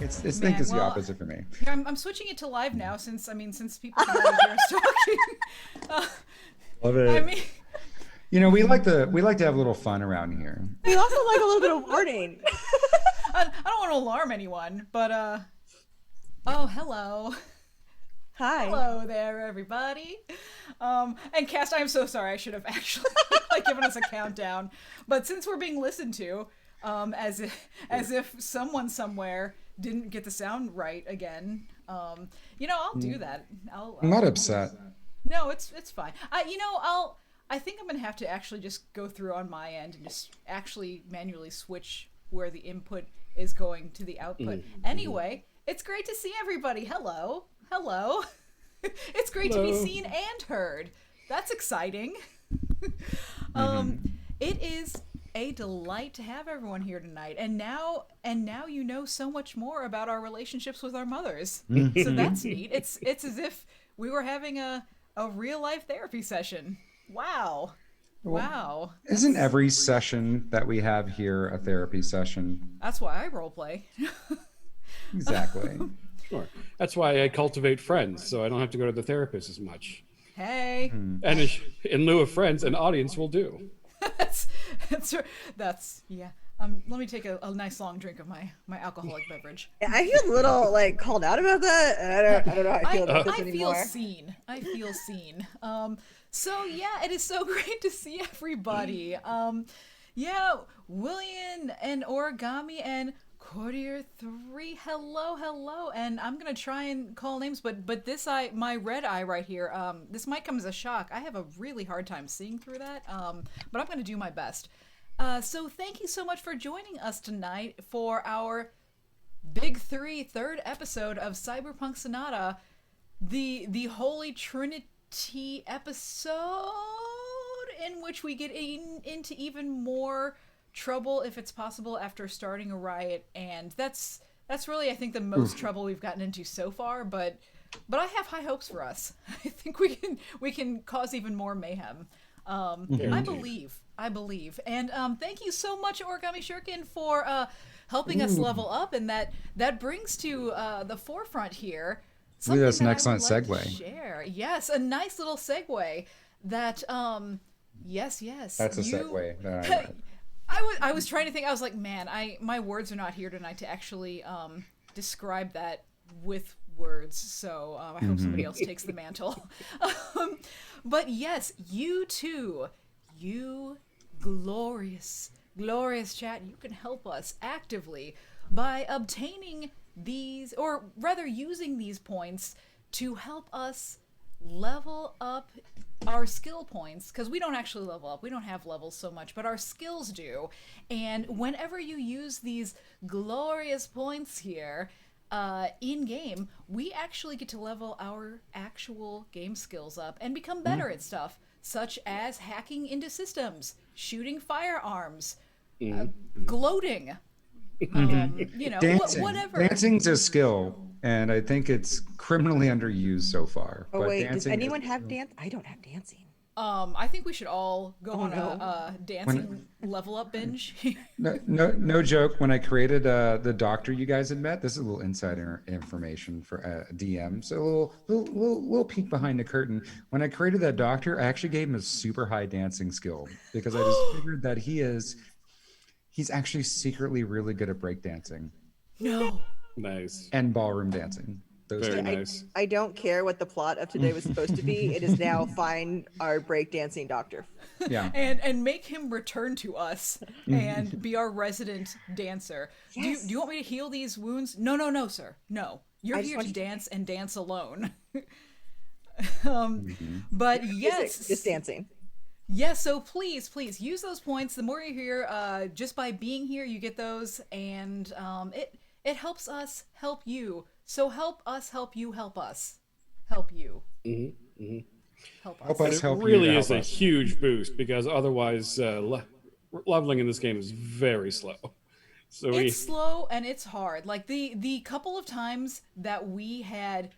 It's think Man, it's the well, opposite for me. yeah, I'm switching it to live now since people can already hear us talking. Uh, Love I it. mean, We like to have a little fun around here. We also like a little bit of warning. I don't want to alarm anyone, but oh, hello. Hi. Hello there, everybody. And Cast, I'm so sorry. I should have actually given us a countdown. But since we're being listened to, as if someone somewhere didn't get the sound right again, I'll do that. I'm not upset. No, it's fine. I think I'm gonna have to actually just go through on my end and just actually manually switch where the input is going to the output. Anyway, it's great to see everybody. Hello. It's great to be seen and heard. That's exciting. It is a delight to have everyone here tonight. And now you know so much more about our relationships with our mothers. So that's neat. It's as if we were having a real life therapy session. Wow. Wow. Isn't every session that we have here a therapy session? That's why I roleplay. Exactly. Sure. That's why I cultivate friends, so I don't have to go to the therapist as much. Hey. And in lieu of friends, an audience will do. that's yeah. Let me take a nice long drink of my alcoholic beverage. I feel a little called out about that. I don't know how I feel about this anymore. I feel seen. So yeah, it is so great to see everybody. Yeah, William and Origami and Courtier 3, hello, and I'm gonna try and call names, but this eye, my red eye right here, this might come as a shock. I have a really hard time seeing through that, but I'm gonna do my best. So thank you so much for joining us tonight for our Big 3 third episode of Cyberpunk Sonata, the Holy Trinity episode in which we get into even more trouble, if it's possible, after starting a riot, and that's really, I think, the most trouble we've gotten into so far. But I have high hopes for us. I think we can cause even more mayhem. I believe, and thank you so much, Origami Shuriken, for helping us level up, and that brings to the forefront here something that's an that excellent I would like segue. to share. Yes, a nice little segue. That yes. That's a segue that I read. I was trying to think. I was like, man, my words are not here tonight to actually describe that with words. So I hope somebody else takes the mantle. But yes, you too, you glorious chat. You can help us actively by obtaining these, or rather using these points to help us level up our skill points, because we don't actually level up. We don't have levels so much, but our skills do. And whenever you use these glorious points here in game, we actually get to level our actual game skills up and become better at stuff, such as hacking into systems, shooting firearms, gloating, Dancing. whatever. Dancing's a skill, and I think it's criminally underused so far. Oh but wait, does dancing anyone is- have dance? I don't have dancing. I think we should all go on no. a dancing level up binge. No joke. When I created the doctor you guys had met, this is a little insider information for DM. So a little peek behind the curtain. When I created that doctor, I actually gave him a super high dancing skill, because I just figured that he's actually secretly really good at breakdancing No. Nice. and ballroom dancing. Those Very two. nice. I don't care what the plot of today was supposed to be. It is now find our breakdancing doctor. Yeah. And make him return to us and be our resident dancer. Yes. Do you want me to heal these wounds? No, sir. No. You're I just here want to you to- dance and dance alone. But yes. Just dancing. Yes, so please use those points. The more you're here, just by being here, you get those, and it helps us help you. So help us help you help us. Help you. Help us. Help us It help you really to is help a us. huge boost, because otherwise leveling in this game is very slow. So It's slow and it's hard. Like the couple of times that we had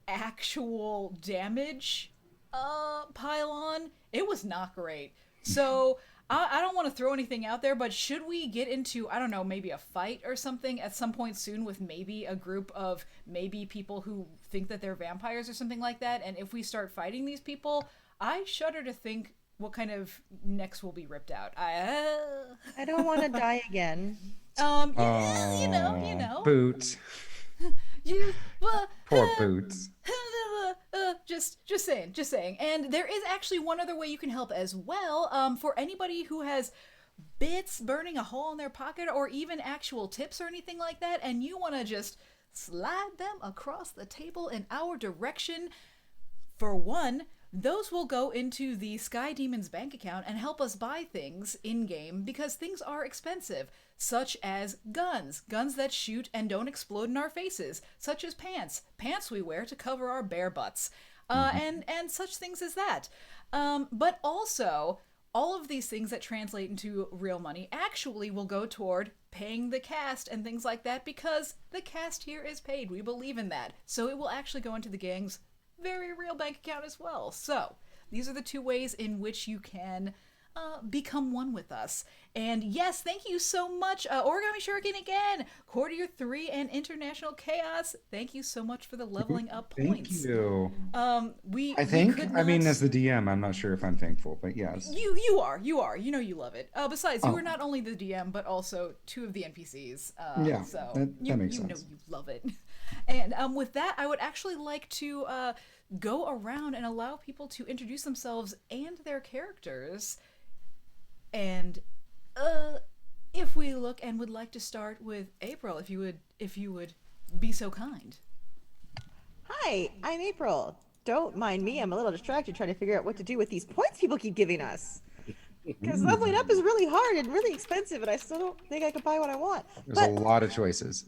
actual damage pile on, it was not great. So I don't want to throw anything out there, but should we get into, I don't know, maybe a fight or something at some point soon with maybe a group of maybe people who think that they're vampires or something like that? And if we start fighting these people, I shudder to think what kind of necks will be ripped out. I don't want to die again. Yeah, you know. Boots. You, Poor Boots. just saying. And there is actually one other way you can help as well. For anybody who has bits burning a hole in their pocket, or even actual tips or anything like that, and you want to just slide them across the table in our direction. For one, those will go into the Sky Demon's bank account and help us buy things in-game, because things are expensive, such as guns that shoot and don't explode in our faces, such as pants we wear to cover our bare butts, and such things as that. But also, all of these things that translate into real money actually will go toward paying the cast and things like that, because the cast here is paid. We believe in that. So it will actually go into the gang's very real bank account as well. So these are the two ways in which you can become one with us. And yes, thank you so much, Origami Shuriken again, Courtier 3 and International Chaos. Thank you so much for the leveling up points. Thank you. I think, could I mean, not- as the DM, I'm not sure if I'm thankful, but yes. You are. You know you love it. Besides, you are not only the DM, but also two of the NPCs. Yeah, so that makes you know sense. you love it. And with that, I would actually like to go around and allow people to introduce themselves and their characters. And if we look and would like to start with April, if you would be so kind. Hi, I'm April. Don't mind me. I'm a little distracted trying to figure out what to do with these points people keep giving us. Because leveling up is really hard and really expensive, and I still don't think I can buy what I want. There's a lot of choices.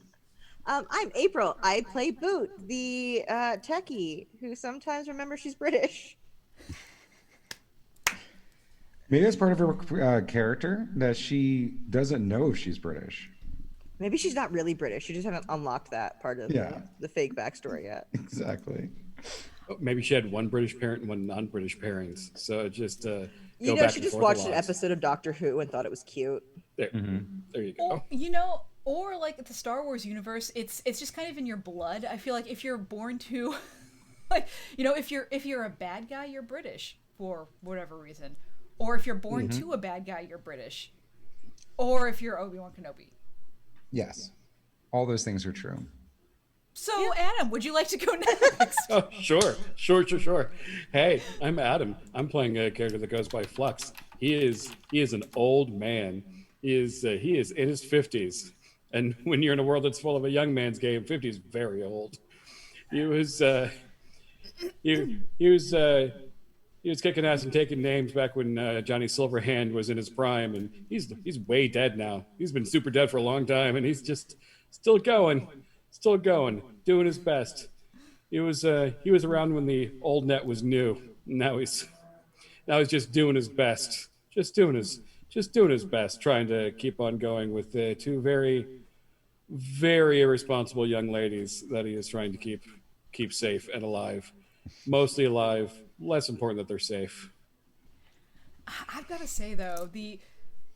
I'm April. I play Boot, the techie who sometimes remembers she's British. Maybe it's part of her character that she doesn't know if she's British. Maybe she's not really British. You just haven't unlocked that part of the fake backstory yet. Exactly. Maybe she had one British parent and one non-British parents. So just You go know, back she and just forth watched a an lot. episode of Doctor Who and thought it was cute. There, there you go. You know, or like the Star Wars universe, it's just kind of in your blood. I feel like if you're born to, like, you know, if you're a bad guy, you're British for whatever reason, or if you're born to a bad guy, you're British, or if you're Obi-Wan Kenobi. Yes. All those things are true. So, Adam, would you like to go next? Oh, sure. Hey, I'm Adam. I'm playing a character that goes by Flux. He is an old man. He is in his 50s. And when you're in a world that's full of a young man's game, 50 is very old. He was kicking ass and taking names back when Johnny Silverhand was in his prime, and he's way dead now. He's been super dead for a long time, and he's just still going, doing his best. He was around when the old net was new. Now he's just doing his best, just doing his best, trying to keep on going with two very, very irresponsible young ladies that he is trying to keep safe and alive, mostly alive. Less important that they're safe. I've got to say though,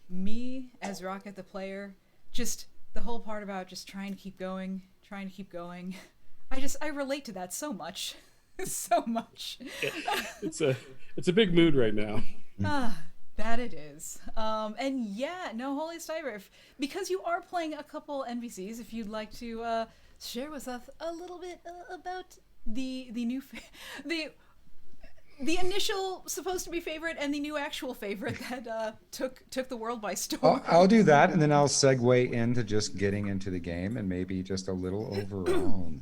me as Rocket the player, just the whole part about just trying to keep going. I relate to that so much, so much. It's a big mood right now. That it is. And yeah, no, Holy Cyber, because you are playing a couple NPCs, if you'd like to share with us a little bit about the new the initial supposed to be favorite and the new actual favorite that took the world by storm. I'll do that, and then I'll segue into just getting into the game and maybe just a little overall.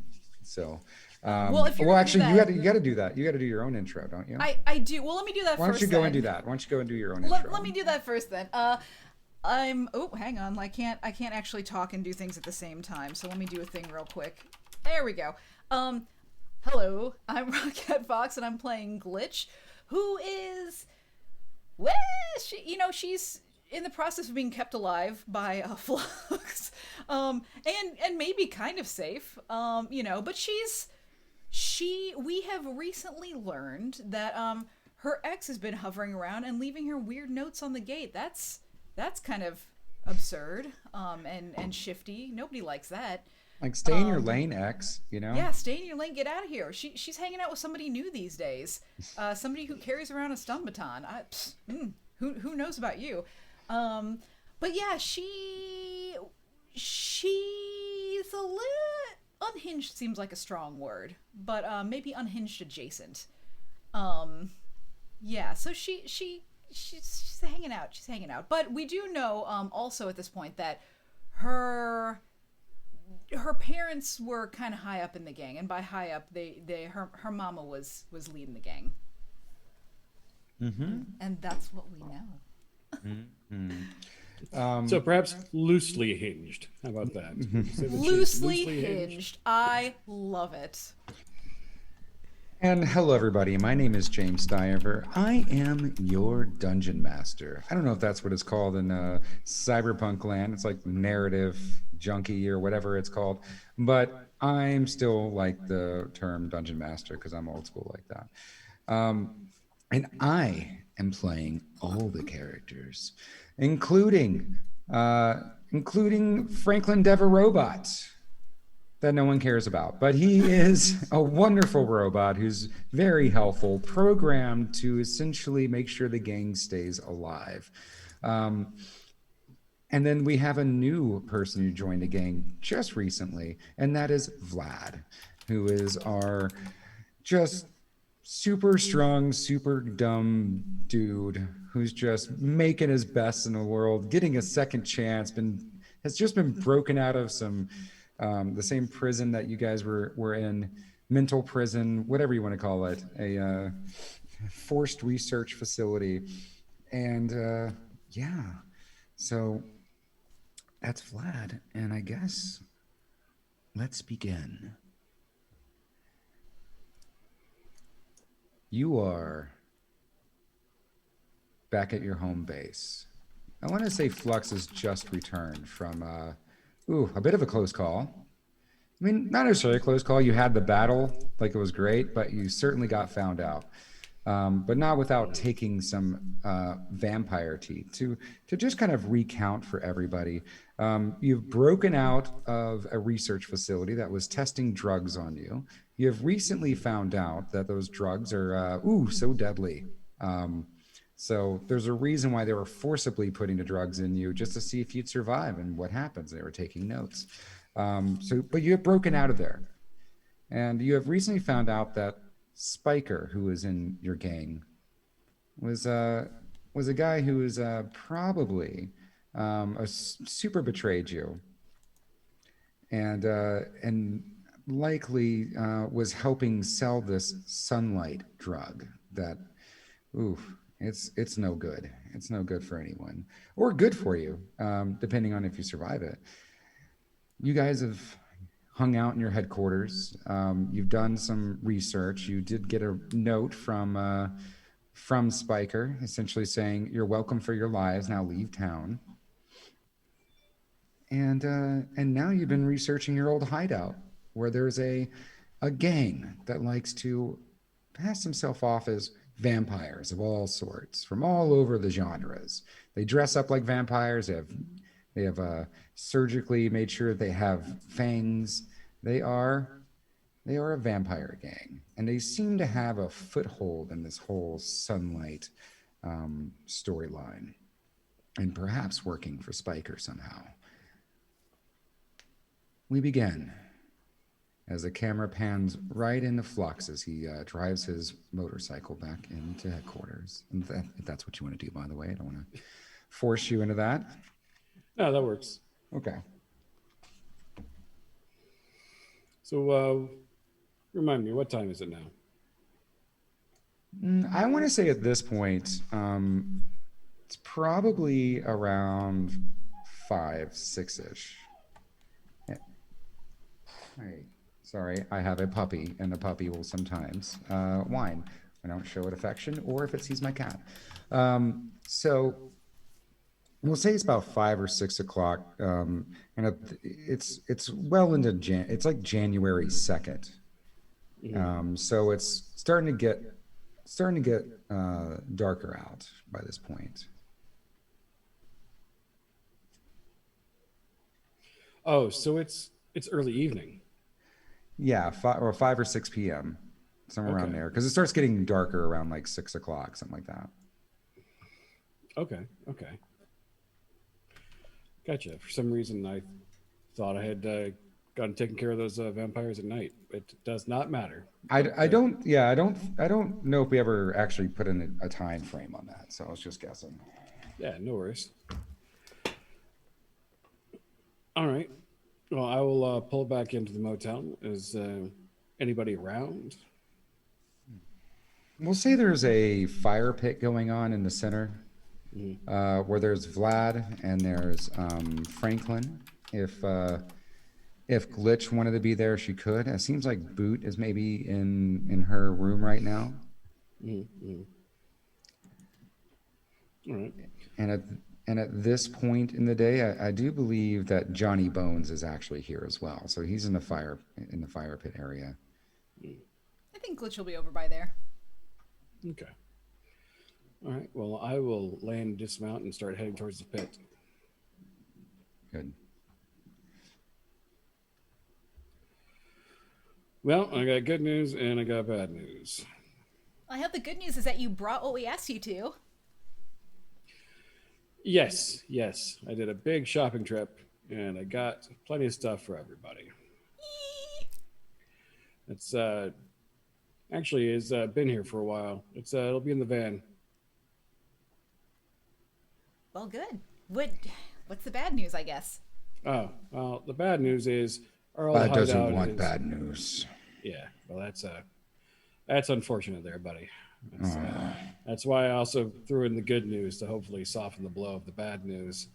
So, if you're well, gonna actually, do you got to do that. You got to do your own intro, don't you? I do. Well, let me do that first. Why don't you go and do then. that? Why don't you go and do your own intro? Let me do that first then. Hang on. I can't actually talk and do things at the same time. So let me do a thing real quick. There we go. Hello, I'm Rocket Fox, and I'm playing Glitch, who is, well, she's in the process of being kept alive by Flux, and maybe kind of safe, but we have recently learned that her ex has been hovering around and leaving her weird notes on the gate. That's kind of absurd, and shifty. Nobody likes that. Like, stay in your lane, X, you know? Yeah, stay in your lane. Get out of here. She's hanging out with somebody new these days. Somebody who carries around a stun baton. Who knows about you? But yeah, she's a little unhinged. Seems like a strong word, but maybe unhinged adjacent. Yeah. So she's hanging out. She's hanging out. But we do know also at this point that her parents were kind of high up in the gang, and by high up, her mama was leading the gang. Mm-hmm. And that's what we know. Mm-hmm. So perhaps loosely hinged. How about that? Say that she's Loosely hinged. I love it. And hello, everybody. My name is James Stuyver. I am your dungeon master. I don't know if that's what it's called in Cyberpunk land. It's like narrative junkie or whatever it's called. But I'm still like the term dungeon master because I'm old school like that. And I am playing all the characters, including Franklin Dever Robot, that no one cares about. But he is a wonderful robot who's very helpful, programmed to essentially make sure the gang stays alive. And then we have a new person who joined the gang just recently, and that is Vlad, who is our just super strong, super dumb dude who's just making his best in the world, getting a second chance, has just been broken out of the same prison that you guys were in, mental prison, whatever you want to call it, a forced research facility. And yeah, so that's Vlad. And I guess let's begin. You are back at your home base. I want to say Flux has just returned from a bit of a close call. I mean, not necessarily a close call. You had the battle, like it was great, but you certainly got found out. But not without taking some vampire teeth. To just kind of recount for everybody, you've broken out of a research facility that was testing drugs on you. You have recently found out that those drugs are so deadly. So there's a reason why they were forcibly putting the drugs in you, just to see if you'd survive and what happens. They were taking notes. But you have broken out of there. And you have recently found out that Spiker, who was in your gang, was a guy who was probably super betrayed you. And likely was helping sell this sunlight drug that, it's no good. It's no good for anyone, or good for you, depending on if you survive it. You guys have hung out in your headquarters. You've done some research. You did get a note from Spiker, essentially saying, "You're welcome for your lives. Now leave town." And now you've been researching your old hideout, where there's a gang that likes to pass themselves off as vampires of all sorts from all over the genres. They dress up like vampires. They have surgically made sure they have fangs. They are a vampire gang, and they seem to have a foothold in this whole sunlight storyline, and perhaps working for Spiker somehow. We begin as the camera pans right into Flux as he drives his motorcycle back into headquarters. And if that's what you want to do, by the way, I don't want to force you into that. No, that works. Okay. So, remind me, what time is it now? I want to say at this point, it's probably around 5, 6-ish. Yeah. All right. Sorry, I have a puppy, and the puppy will sometimes whine. I don't show it affection, or if it sees my cat. So we'll say it's about 5 or 6 o'clock, and it's well into it's like January 2nd. So it's starting to get starting to get darker out by this point. Oh, so it's early evening. Yeah, 5 or 6 p.m. somewhere around Okay. there, because it starts getting darker around like 6 o'clock, something like that. Okay. Okay. Gotcha. For some reason, I thought I had gotten taken care of those vampires at night. It does not matter. I don't yeah I don't know if we ever actually put in a time frame on that, so I was just guessing. Yeah, no worries. All right. Well, I will pull back into the motel. Is anybody around? We'll say there's a fire pit going on in the center, where there's Vlad and there's Franklin. If Glitch wanted to be there, she could. It seems like Boot is maybe in her room right now. All right. And at this point in the day, I do believe that Johnny Bones is actually here as well. So he's in the fire pit area. I think Glitch will be over by there. Okay. All right. Well, I will land, dismount, and start heading towards the pit. Good. Well, I got good news and I got bad news. I hope the good news is that you brought what we asked you to. Yes, I did a big shopping trip and I got plenty of stuff for everybody. It's actually has been here for a while. It'll be in the van. Well, good. What's the bad news, I guess? Oh, well, the bad news is our old Vlad doesn't hideout want is- bad news. Yeah, well, that's unfortunate there, buddy. That's why I also threw in the good news to hopefully soften the blow of the bad news.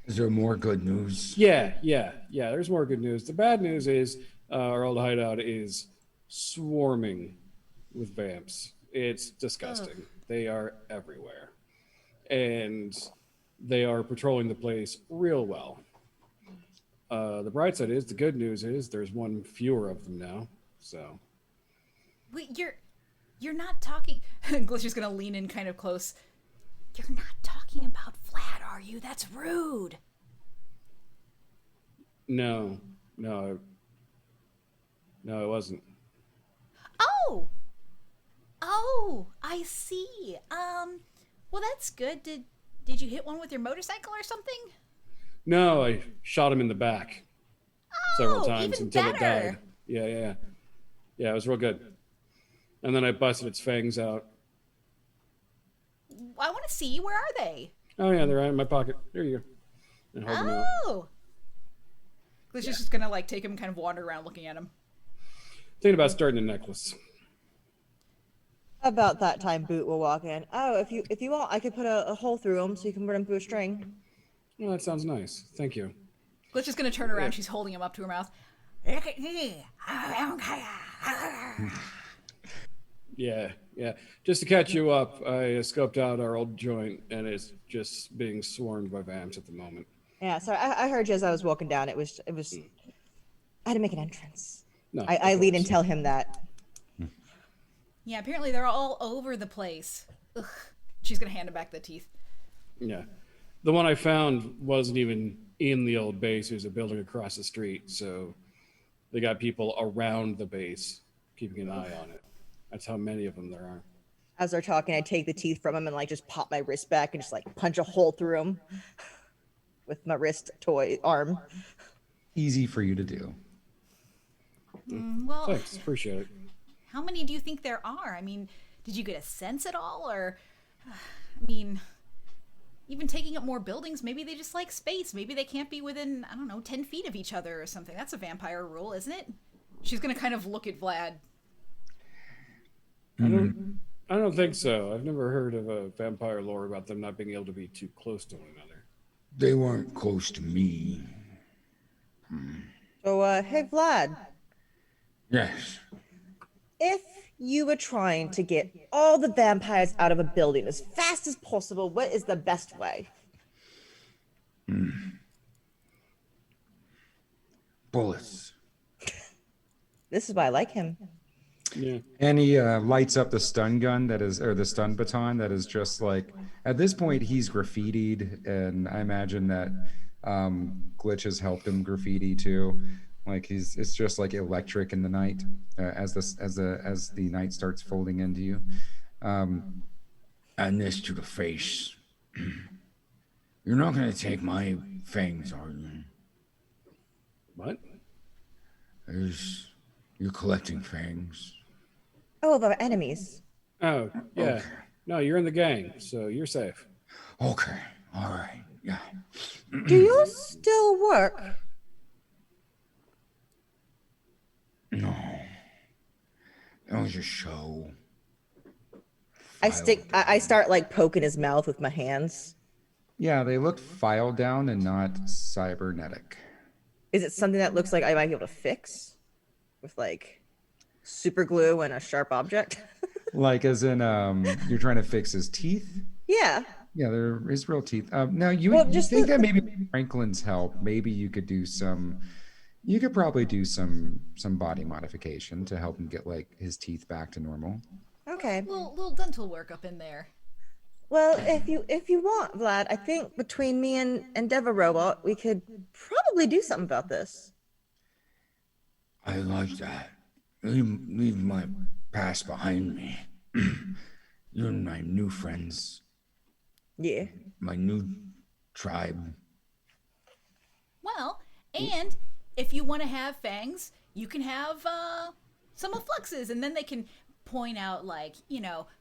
Is there more good news? Yeah. There's more good news. The bad news is our old hideout is swarming with vamps. It's disgusting. Ugh. They are everywhere, and they are patrolling the place real well. The bright side is, the good news is, there's one fewer of them now. So. Wait, you're not talking. Glitch is gonna lean in kind of close. You're not talking about Vlad, are you? That's rude. No, it wasn't. Oh, I see. Well, that's good. Did you hit one with your motorcycle or something? No, I shot him in the back several times even until it better. died. Yeah, it was real good. And then I busted its fangs out. I want to see. Where are they? Oh yeah, they're right in my pocket. There you go. And hold them out. Oh. Glitch is just gonna like take him and kind of wander around looking at him. Thinking about starting a necklace. About that time, Boot will walk in. Oh, if you want, I could put a hole through them so you can run them through a string. Well, that sounds nice. Thank you. Glitch is gonna turn around. She's holding him up to her mouth. Look at me. Yeah. Just to catch you up, I scoped out our old joint, and it's just being swarmed by vamps at the moment. Yeah, sorry, I heard you as I was walking down. It was. I had to make an entrance. No, I of lead and course. tell him that. Yeah, apparently they're all over the place. Ugh. She's gonna hand him back the teeth. Yeah. The one I found wasn't even in the old base. It was a building across the street, so they got people around the base keeping an eye on it. That's how many of them there are. As they're talking, I take the teeth from him and like just pop my wrist back and just like punch a hole through him with my wrist toy arm. Easy for you to do. Well, Thanks, appreciate it. how many do you think there are? I mean, did you get a sense at all? Or, I mean, even taking up more buildings, maybe they just like space. Maybe they can't be within, I don't know, 10 feet of each other or something. That's a vampire rule, isn't it? She's going to kind of look at Vlad. I don't think so. I've never heard of a vampire lore about them not being able to be too close to one another. They weren't close to me. So, hey Vlad, Yes. if you were trying to get all the vampires out of a building as fast as possible, what is the best way? Bullets. This is why I like him. Yeah. And he lights up the stun gun or the stun baton that is just like, at this point, he's graffitied, and I imagine that Glitch has helped him graffiti too. Like it's just like electric in the night as the night starts folding into you. And this to the face. You're not gonna take my fangs, are you? What? You're collecting fangs. Oh, of our enemies. Oh, yeah. Okay. No, you're in the gang, so you're safe. Okay, all right, yeah. Do you still work? No, that was a show. I start like poking his mouth with my hands. Yeah, they look file down and not cybernetic. Is it something that looks like I might be able to fix with like super glue and a sharp object? Like as in, you're trying to fix his teeth. Yeah. Yeah, they're his real teeth. Now you Well, you just think the- that maybe Franklin's help. Maybe you could do some. You could probably do some body modification to help him get like his teeth back to normal. Okay. Little dental work up in there. Well, if you want, Vlad, I think between me and Deva Robot, we could probably do something about this. I like that. Leave my past behind me. You're my new friends, Yeah. my new tribe. Well, and if you want to have fangs, you can have some affluxes, and then they can point out, like,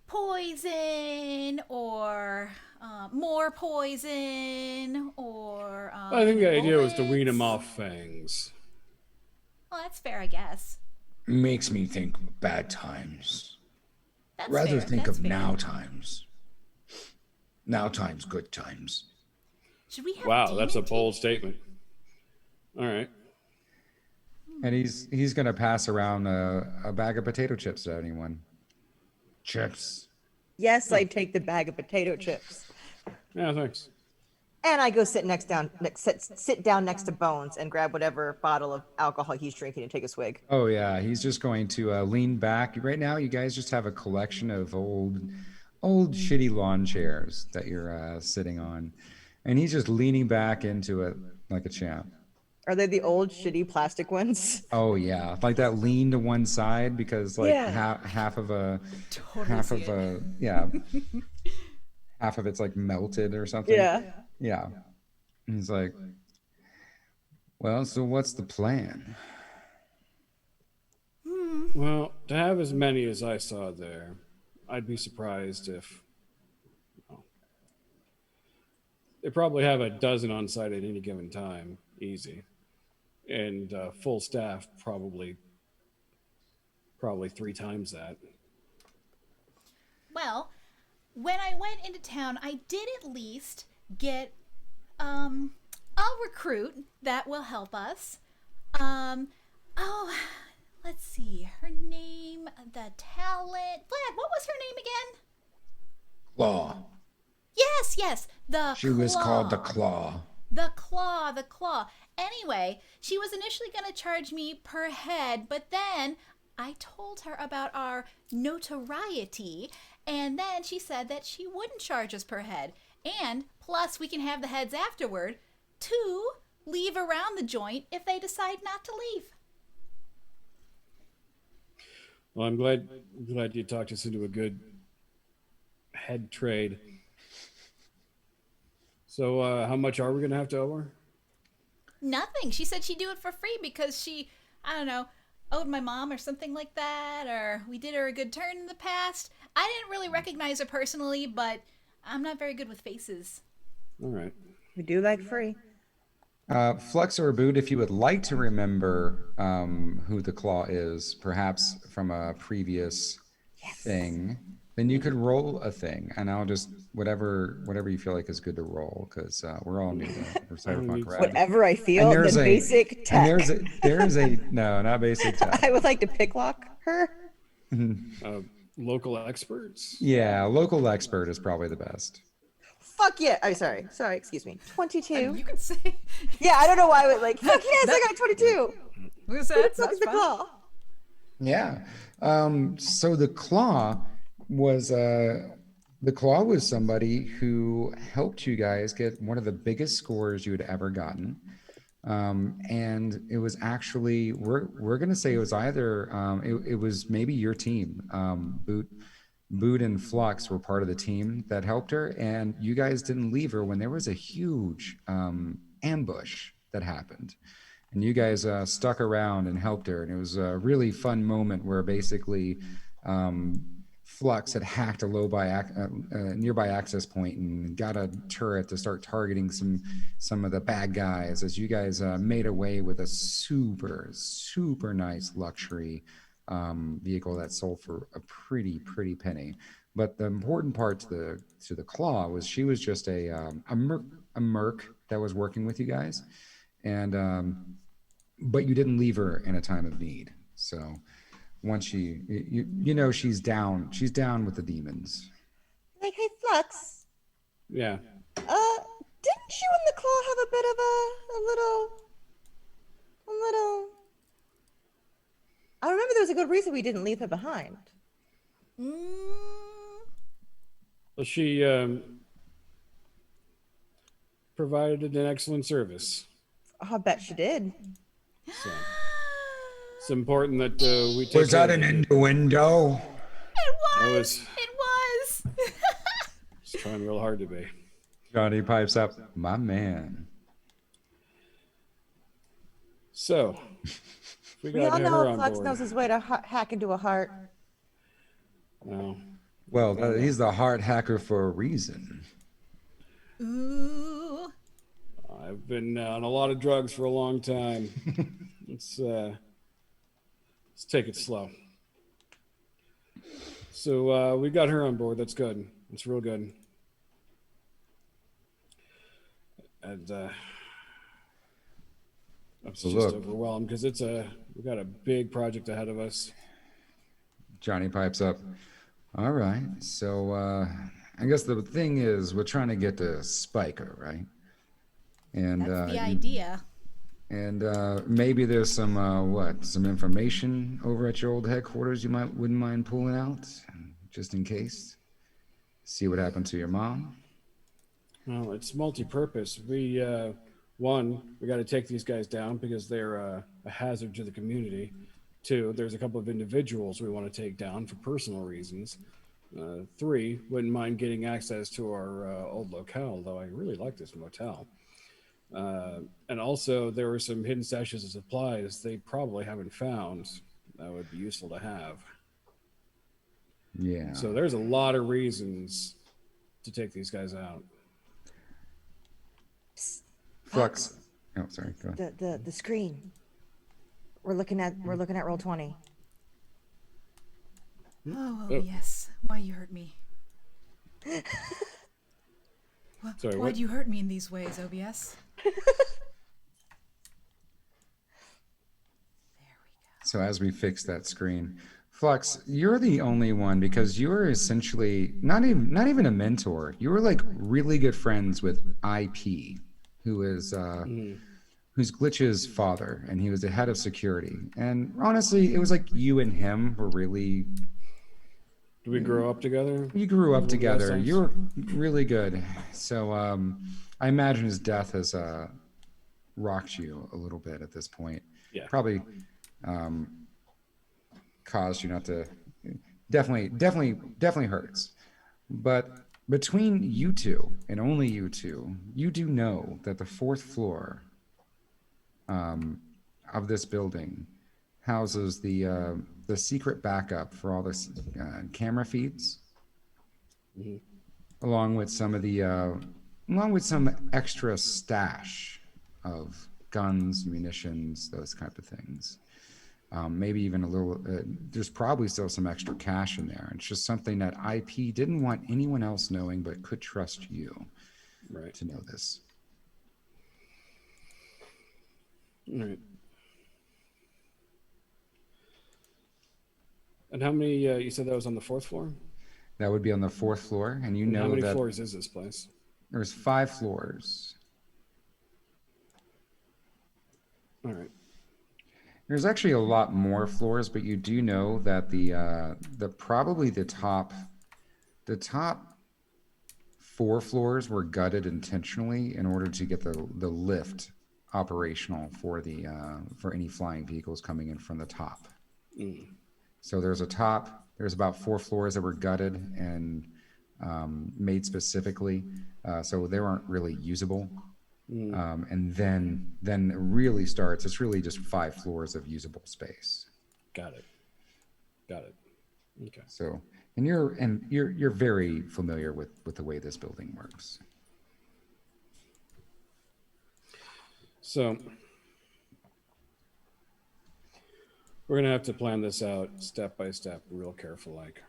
poison or more poison or. I think the idea was to wean him bullets. off fangs. Well, that's fair, I guess. Makes me think of bad times. That's Rather fair. think That's of fair. now times. Now times, good times. Should we have Wow, that's a demon bold statement. All right. And he's gonna pass around a bag of potato chips to anyone. Chips. Yes, I take the bag of potato chips. Yeah, thanks. And I go sit down next to Bones and grab whatever bottle of alcohol he's drinking and take a swig. Oh yeah, he's just going to lean back. Right now, you guys just have a collection of old shitty lawn chairs that you're sitting on, and he's just leaning back into it like a champ. Are they the old shitty plastic ones? Oh yeah, like that lean to one side because like Yeah. half of a Totally half see of it. a yeah half of it's like melted or something. Yeah. Yeah. And he's like, well, so what's the plan? Well, to have as many as I saw there, I'd be surprised if. They probably have a dozen on site at any given time, easy, and full staff probably 3 times that. Well, when I went into town, I did at least get a recruit that will help us. Let's see. Her name, the talent. Vlad, what was her name again? Claw. Yes, the She was called the Claw. Claw. The claw. Anyway, she was initially going to charge me per head, but then I told her about our notoriety, and then she said that she wouldn't charge us per head. And plus, we can have the heads afterward to leave around the joint if they decide not to leave. Well, I'm glad you talked us into a good head trade. So, how much are we gonna have to owe her? Nothing. She said she'd do it for free because she, I don't know, owed my mom or something like that, or we did her a good turn in the past. I didn't really recognize her personally, but I'm not very good with faces. All right. We do like free. Flux or Boot, if you would like to remember who the Claw is, perhaps from a previous thing, then you could roll a thing, and I'll just whatever you feel like is good to roll, because we're all new to Cyberpunk Red. Whatever I feel, And the there's basic tech. And there's a no, not basic tech. I would like to picklock her. Local experts. Yeah, local expert is probably the best. Fuck yeah. Oh, sorry, excuse me. 22. You could say. Yeah, I don't know why I would like, fuck yes, I got 22. Who's Who the that? fuck is the claw? Yeah. So was the claw was somebody who helped you guys get one of the biggest scores you had ever gotten. And it was actually we're gonna say it was either it was maybe your team. Boot and Flux were part of the team that helped her, and you guys didn't leave her when there was a huge ambush that happened, and you guys stuck around and helped her, and it was a really fun moment where basically um, Flux had hacked a nearby access point and got a turret to start targeting some of the bad guys as you guys made away with a super nice luxury vehicle that sold for a pretty penny. But the important part to the claw was she was just a merc that was working with you guys, and but you didn't leave her in a time of need. So once you know she's down with the demons. Like, hey, Flux. Yeah. Didn't you and the claw have a bit of a little? I remember there was a good reason we didn't leave her behind. Well, she provided an excellent service. I bet she did. So it's important that we take Was that care an of it. innuendo? I was It was. just trying real hard to be. Johnny pipes up, my man. So we We got all her know on Flux board. knows his way to hack into a heart. Well, Well, he's the heart hacker for a reason. Ooh. I've been on a lot of drugs for a long time. Let's take it slow. So we got her on board. That's good. That's real good. And I'm just look. overwhelmed because we got a big project ahead of us. Johnny pipes up. All right. So I guess the thing is we're trying to get to Spiker, right? And That's the idea. And maybe there's some information over at your old headquarters you wouldn't mind pulling out, just in case. See what happened to your mom. Well, it's multi-purpose. We got to take these guys down because they're a hazard to the community. 2, there's a couple of individuals we want to take down for personal reasons. 3, wouldn't mind getting access to our old locale, though I really like this motel. And also, there were some hidden stashes of supplies they probably haven't found that would be useful to have. Yeah. So there's a lot of reasons to take these guys out. Flux. Oh, sorry. Go ahead. The screen. We're looking at roll 20. Oh, yes. Why you hurt me? Sorry, Why'd what? you hurt me in these ways, OBS? So as we fix that screen, Flux, you're the only one because you were essentially not even a mentor. You were like really good friends with IP, who is who's Glitch's father, and he was the head of security. And honestly, it was like you and him were really. Do we grow up together? You grew up Is that together. sense? You were really good. So I imagine his death has rocked you a little bit at this point. Yeah. Probably caused you not to. Definitely hurts. But between you two and only you two, you do know that the 4th floor of this building houses the secret backup for all this camera feeds, along with some extra stash of guns, munitions, those type of things. Maybe even a little. There's probably still some extra cash in there. It's just something that IP didn't want anyone else knowing, but could trust you to know this. All right. And how many? You said that was on the 4th floor. That would be on the 4th floor, and you And know how many that floors is this place? there's 5 floors. All right. There's actually a lot more floors, but you do know that the probably the top 4 floors were gutted intentionally in order to get the lift operational for the for any flying vehicles coming in from the top. So there's about 4 floors that were gutted and made specifically, so they weren't really usable. And then it really starts. It's really just 5 floors of usable space. Got it. Okay. So, and you're very familiar with the way this building works. So we're gonna have to plan this out step by step, real careful, like.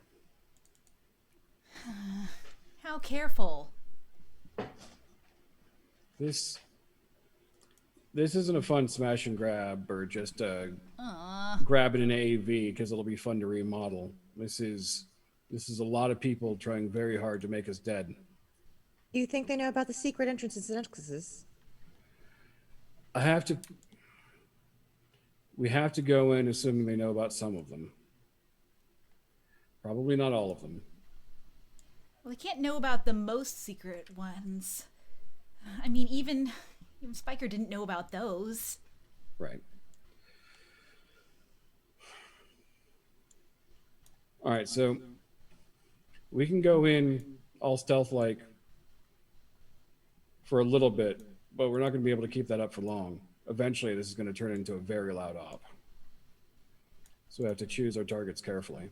How careful? This isn't a fun smash and grab or just grab it in AV because it'll be fun to remodel. This is a lot of people trying very hard to make us dead. Do you think they know about the secret entrances and exits? We have to go in assuming they know about some of them. Probably not all of them. Well, they can't know about the most secret ones. I mean, even Spiker didn't know about those. Right. All right, so we can go in all stealth-like for a little bit, but we're not going to be able to keep that up for long. Eventually, this is going to turn into a very loud op. So we have to choose our targets carefully.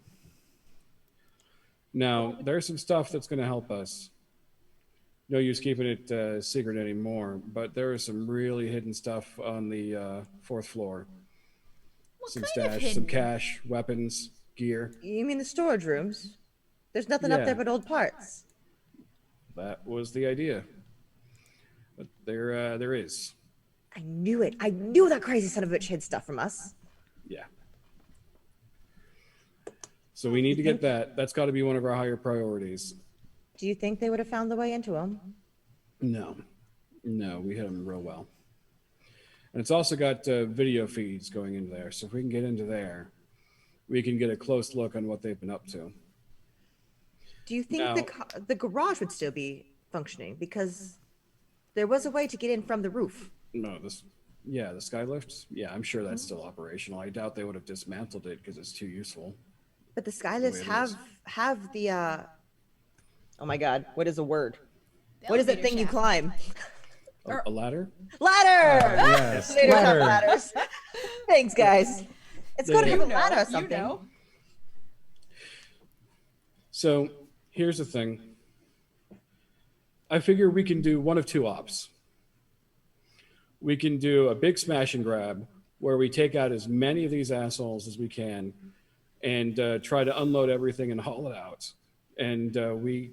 Now, there's some stuff that's going to help us. No use keeping it secret anymore, but there is some really hidden stuff on the 4th floor. What Some kind of stash, hidden? some cash, weapons, gear. You mean the storage rooms? There's nothing up Yeah. there but old parts. That was the idea. But there is. I knew it. I knew that crazy son of a bitch hid stuff from us. Yeah. So we need to get that. That's got to be one of our higher priorities. Do you think they would have found the way into them? No, we hit them real well. And it's also got video feeds going into there. So if we can get into there, we can get a close look on what they've been up to. Do you think Now- the garage would still be functioning? Because there was a way to get in from the roof. No, the skylift. Yeah, I'm sure that's still operational. I doubt they would have dismantled it because it's too useful. But the skylifts way it is. have the oh my god, what is a word? What is that Elevator thing you shaft. climb? A ladder? Ladder! Yes, They don't have ladder. ladders. Thanks, guys. It's got to They- have a You know, ladder or you something. know. So here's the thing. I figure we can do one of 2 ops. We can do a big smash and grab where we take out as many of these assholes as we can and try to unload everything and haul it out. And we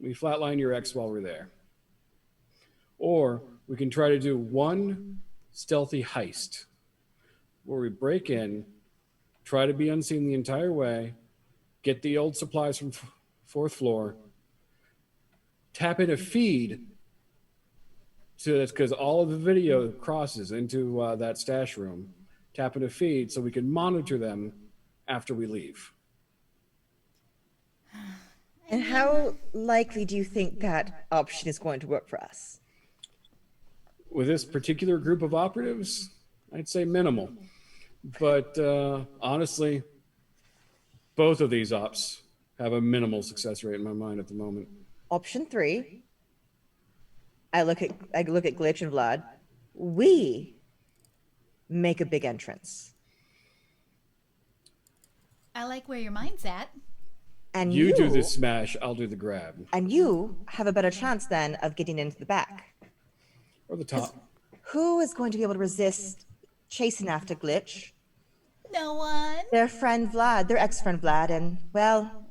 flatline your X while we're there. Or we can try to do one stealthy heist where we break in, try to be unseen the entire way, get the old supplies from 4th floor, tap in a feed to this because all of the video crosses into that stash room. Tap in a feed so we can monitor them after we leave. And how likely do you think that option is going to work for us? With this particular group of operatives, I'd say minimal. But honestly, both of these ops have a minimal success rate in my mind at the moment. Option 3, I look at Glitch and Vlad. We make a big entrance. I like where your mind's at. And You do the smash, I'll do the grab. And you have a better chance then of getting into the back. Or the top. Who is going to be able to resist chasing after Glitch? No one. Their friend Vlad, their ex-friend Vlad, and, well,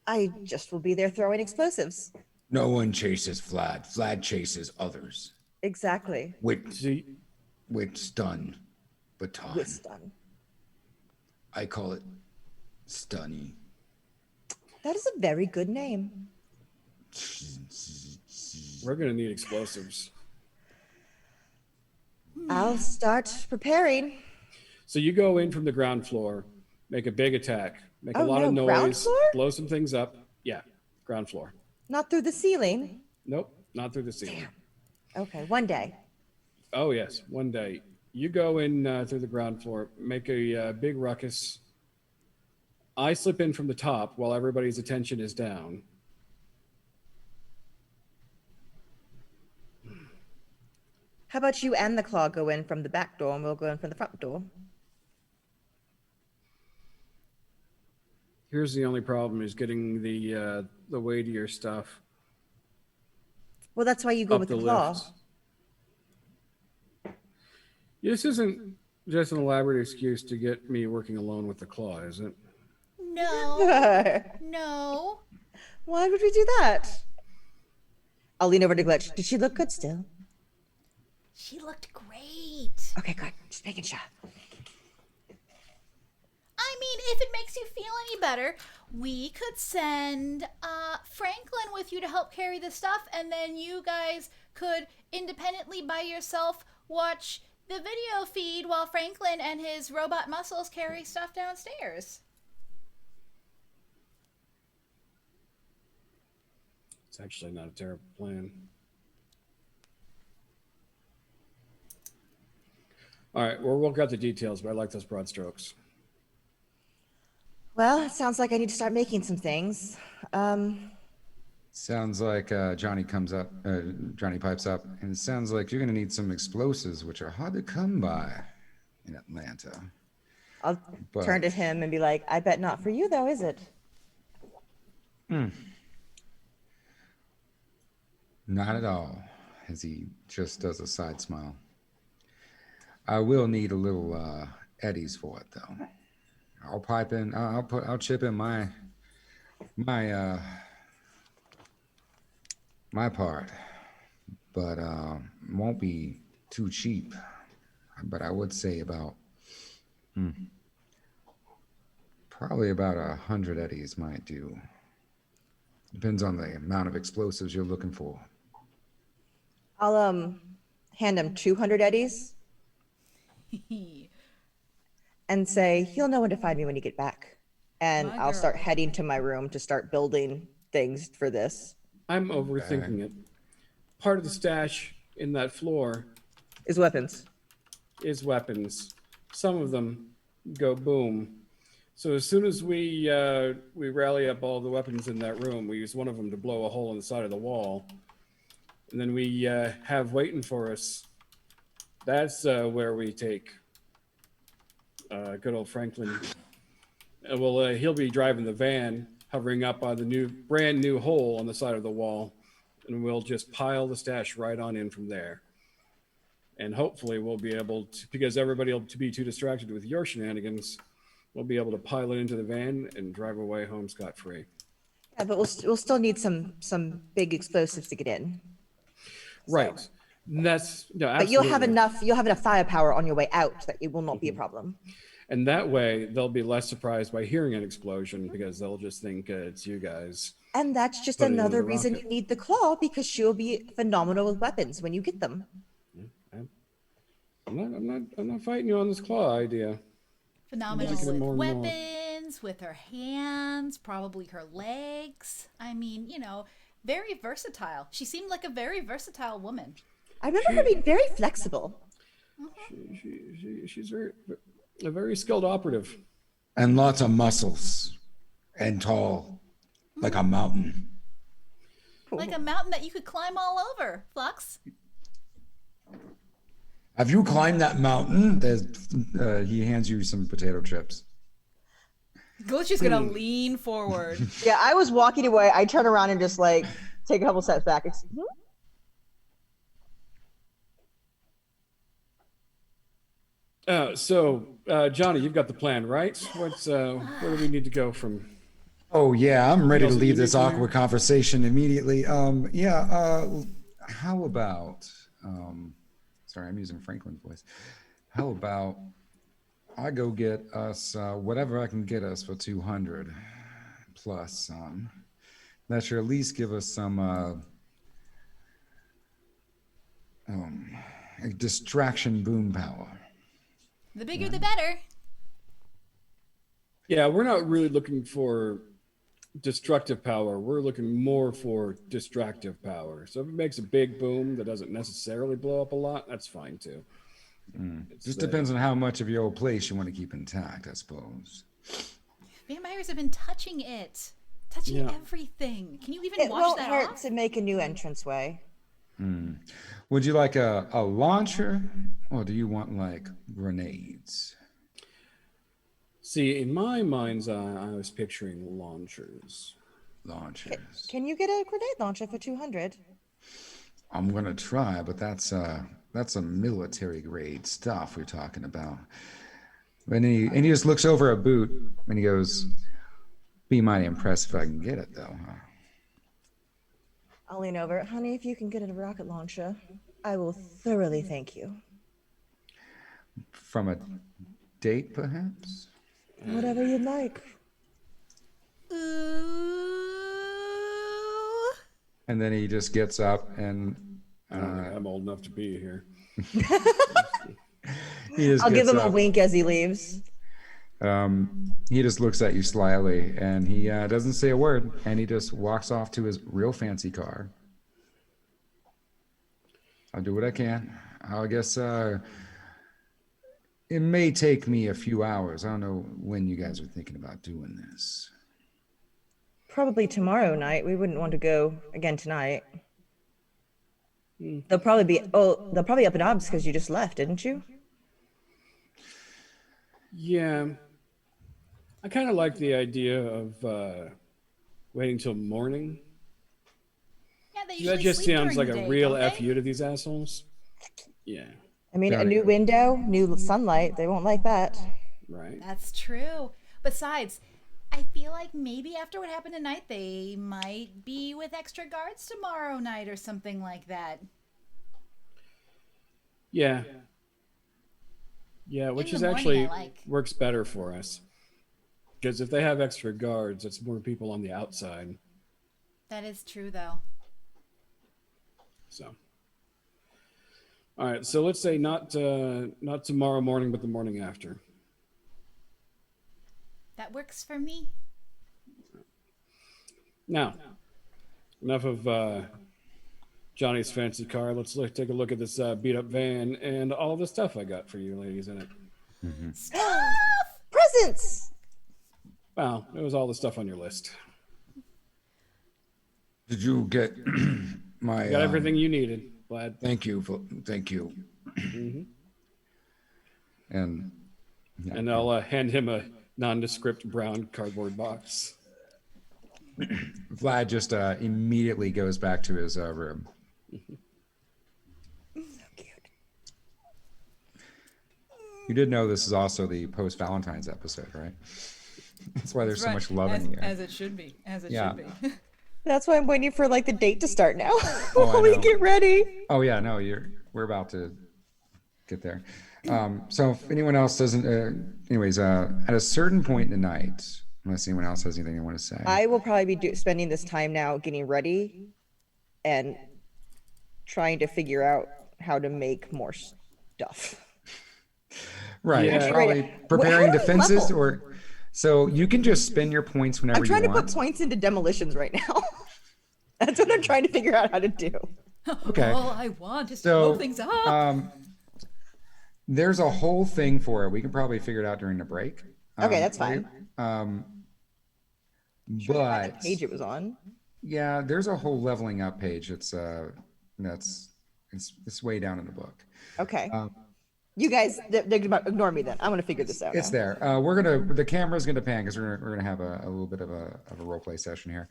I just will be there throwing explosives. No one chases Vlad. Vlad chases others. Exactly. With See, stun baton. With stun. I call it Stunny. That is a very good name. we're going to need explosives. I'll start preparing. So you go in from the ground floor, make a big attack, make a Oh, lot of no, ground noise, floor? blow some things up. Yeah, ground floor. Not through the ceiling. Nope, not through the ceiling. Okay, one day. Oh yes, one day you go in through the ground floor, make a big ruckus. I slip in from the top while everybody's attention is down. How about you and the claw go in from the back door and we'll go in from the front door? Here's the only problem: is getting the weightier stuff Well, that's why you go up with the the claw. lift. This isn't just an elaborate excuse to get me working alone with the claw, is it? No. No. Why would we do that? I'll lean over to Glitch. Did she look good still? She looked great. Okay, good. Just making sure. I mean, if it makes you feel any better, we could send Franklin with you to help carry the stuff, and then you guys could independently by yourself watch the video feed while Franklin and his robot muscles carry stuff downstairs. It's actually not a terrible plan. All right, we'll work out the details, but I like those broad strokes. Well, it sounds like I need to start making some things. Sounds like Johnny pipes up, and it sounds like you're gonna need some explosives, which are hard to come by in Atlanta. I'll But- turn to him and be like, I bet not for you, though, is it? Not at all, as he just does a side smile. I will need a little eddies for it, though. I'll pipe in. I'll chip in my part, but won't be too cheap. But I would say about probably about 100 eddies might do. Depends on the amount of explosives you're looking for. I'll hand him 200 eddies and say, he'll know when to find me when you get back. And My I'll start girl. heading to my room to start building things for this. I'm overthinking it. Part of the stash in that floor Is weapons. is weapons. Some of them go boom. So as soon as we rally up all the weapons in that room, we use one of them to blow a hole in the side of the wall, and then we have waiting for us. That's where we take good old Franklin. Well, he'll be driving the van, hovering up on the brand new hole on the side of the wall, and we'll just pile the stash right on in from there. And hopefully we'll be able to, because everybody will be too distracted with your shenanigans, we'll be able to pile it into the van and drive away home scot-free. Yeah, but we'll still need some big explosives to get in. Right. That's no, But you'll have absolutely. enough firepower on your way out that it will not be a problem. And that way they'll be less surprised by hearing an explosion because they'll just think it's you guys. And that's just Put it into another the reason rocket. you need the claw, because she'll be phenomenal with weapons when you get them. I'm not fighting you on this claw idea. Phenomenal Making it with more and more. weapons, with her hands, probably her legs. I mean, very versatile. She seemed like a very versatile woman. I remember her being very flexible. She's a very skilled operative. And lots of muscles, and tall, like a mountain. Like a mountain that you could climb all over, Flux. Have you climbed that mountain? He hands you some potato chips. Glitch is gonna lean forward. Yeah, I was walking away. I turn around and just like take a couple steps back. So, Johnny, you've got the plan, right? Where do we need to go from? Oh yeah, I'm ready to else leave you this need to awkward conversation immediately. How about sorry, I'm using Franklin's voice. How about I go get us whatever I can get us for 200 plus that should at least give us some a distraction boom power. The bigger, the better. Yeah, we're not really looking for destructive power. We're looking more for distractive power. So if it makes a big boom that doesn't necessarily blow up a lot, that's fine too. Just depends on how much of your old place you want to keep intact, I suppose. Vampires have been touching it. Touching Yeah. everything. Can you even It wash won't that hurt off? to make a new entranceway. Would you like a launcher, or do you want like grenades? See, in my mind's eye, I was picturing launchers. Launchers. Can you get a grenade launcher for 200? I'm gonna try, but that's a military grade stuff we're talking about. And he just looks over a boot and he goes, "Be mighty impressed if I can get it, though." Huh? I'll lean over. Honey, if you can get a rocket launcher, I will thoroughly thank you. From a date, perhaps? Whatever you'd like. Ooh. And then he just gets up and I don't think I'm old enough to be here. he just I'll give gets him a up. wink as he leaves. He just looks at you slyly and he doesn't say a word and he just walks off to his real fancy car. I'll do what I can. I guess it may take me a few hours. I don't know when you guys are thinking about doing this. Probably tomorrow night. We wouldn't want to go again tonight. They'll probably up in arms because you just left, didn't you? Yeah. I kind of like the idea of waiting till morning. Yeah, they That usually just sleep sounds during like the a day, real don't they? FU to these assholes. Yeah, I mean, Yeah. a new window, new sunlight. They won't like that. right. That's true. Besides, I feel like maybe after what happened tonight, they might be with extra guards tomorrow night or something like that. Yeah. Yeah, which the is morning, actually I like. works better for us. Because if they have extra guards, it's more people on the outside. That is true, though. So, all right. So let's say not tomorrow morning, but the morning after. That works for me. Now, enough of Johnny's fancy car. Let's take a look at this beat up van and all the stuff I got for you ladies in it. Stuff! Presents! Well, it was all the stuff on your list. Did you get my? You got everything you needed, Vlad. Thank you. Thank you. And yeah, And I'll hand him a nondescript brown cardboard box. Vlad just immediately goes back to his room. So cute. You did know this is also the post Valentine's episode, right? That's why there's so much love in here. As it should be. As it Yeah. should be. That's why I'm waiting for like the date to start now. I While we know. get ready. Oh yeah, no, we're about to get there. So if anyone else doesn't, anyways, at a certain point in the night, unless anyone else has anything they want to say, I will probably be spending this time now getting ready and trying to figure out how to make more stuff. right, Yeah. probably How preparing do we defenses, level? or so you can just spend your points whenever I'm trying you to want. put points into demolitions right now. That's what I'm trying to figure out how to do. Okay. All I want is to So, blow things up. There's a whole thing for it. We can probably figure it out during the break. Okay, that's fine. But The page it was on. yeah, there's a whole leveling up page. It's way down in the book. Okay. You guys, ignore me then. I'm gonna figure this out. It's now. there. The camera's gonna pan because we're gonna have a little bit of a role play session here.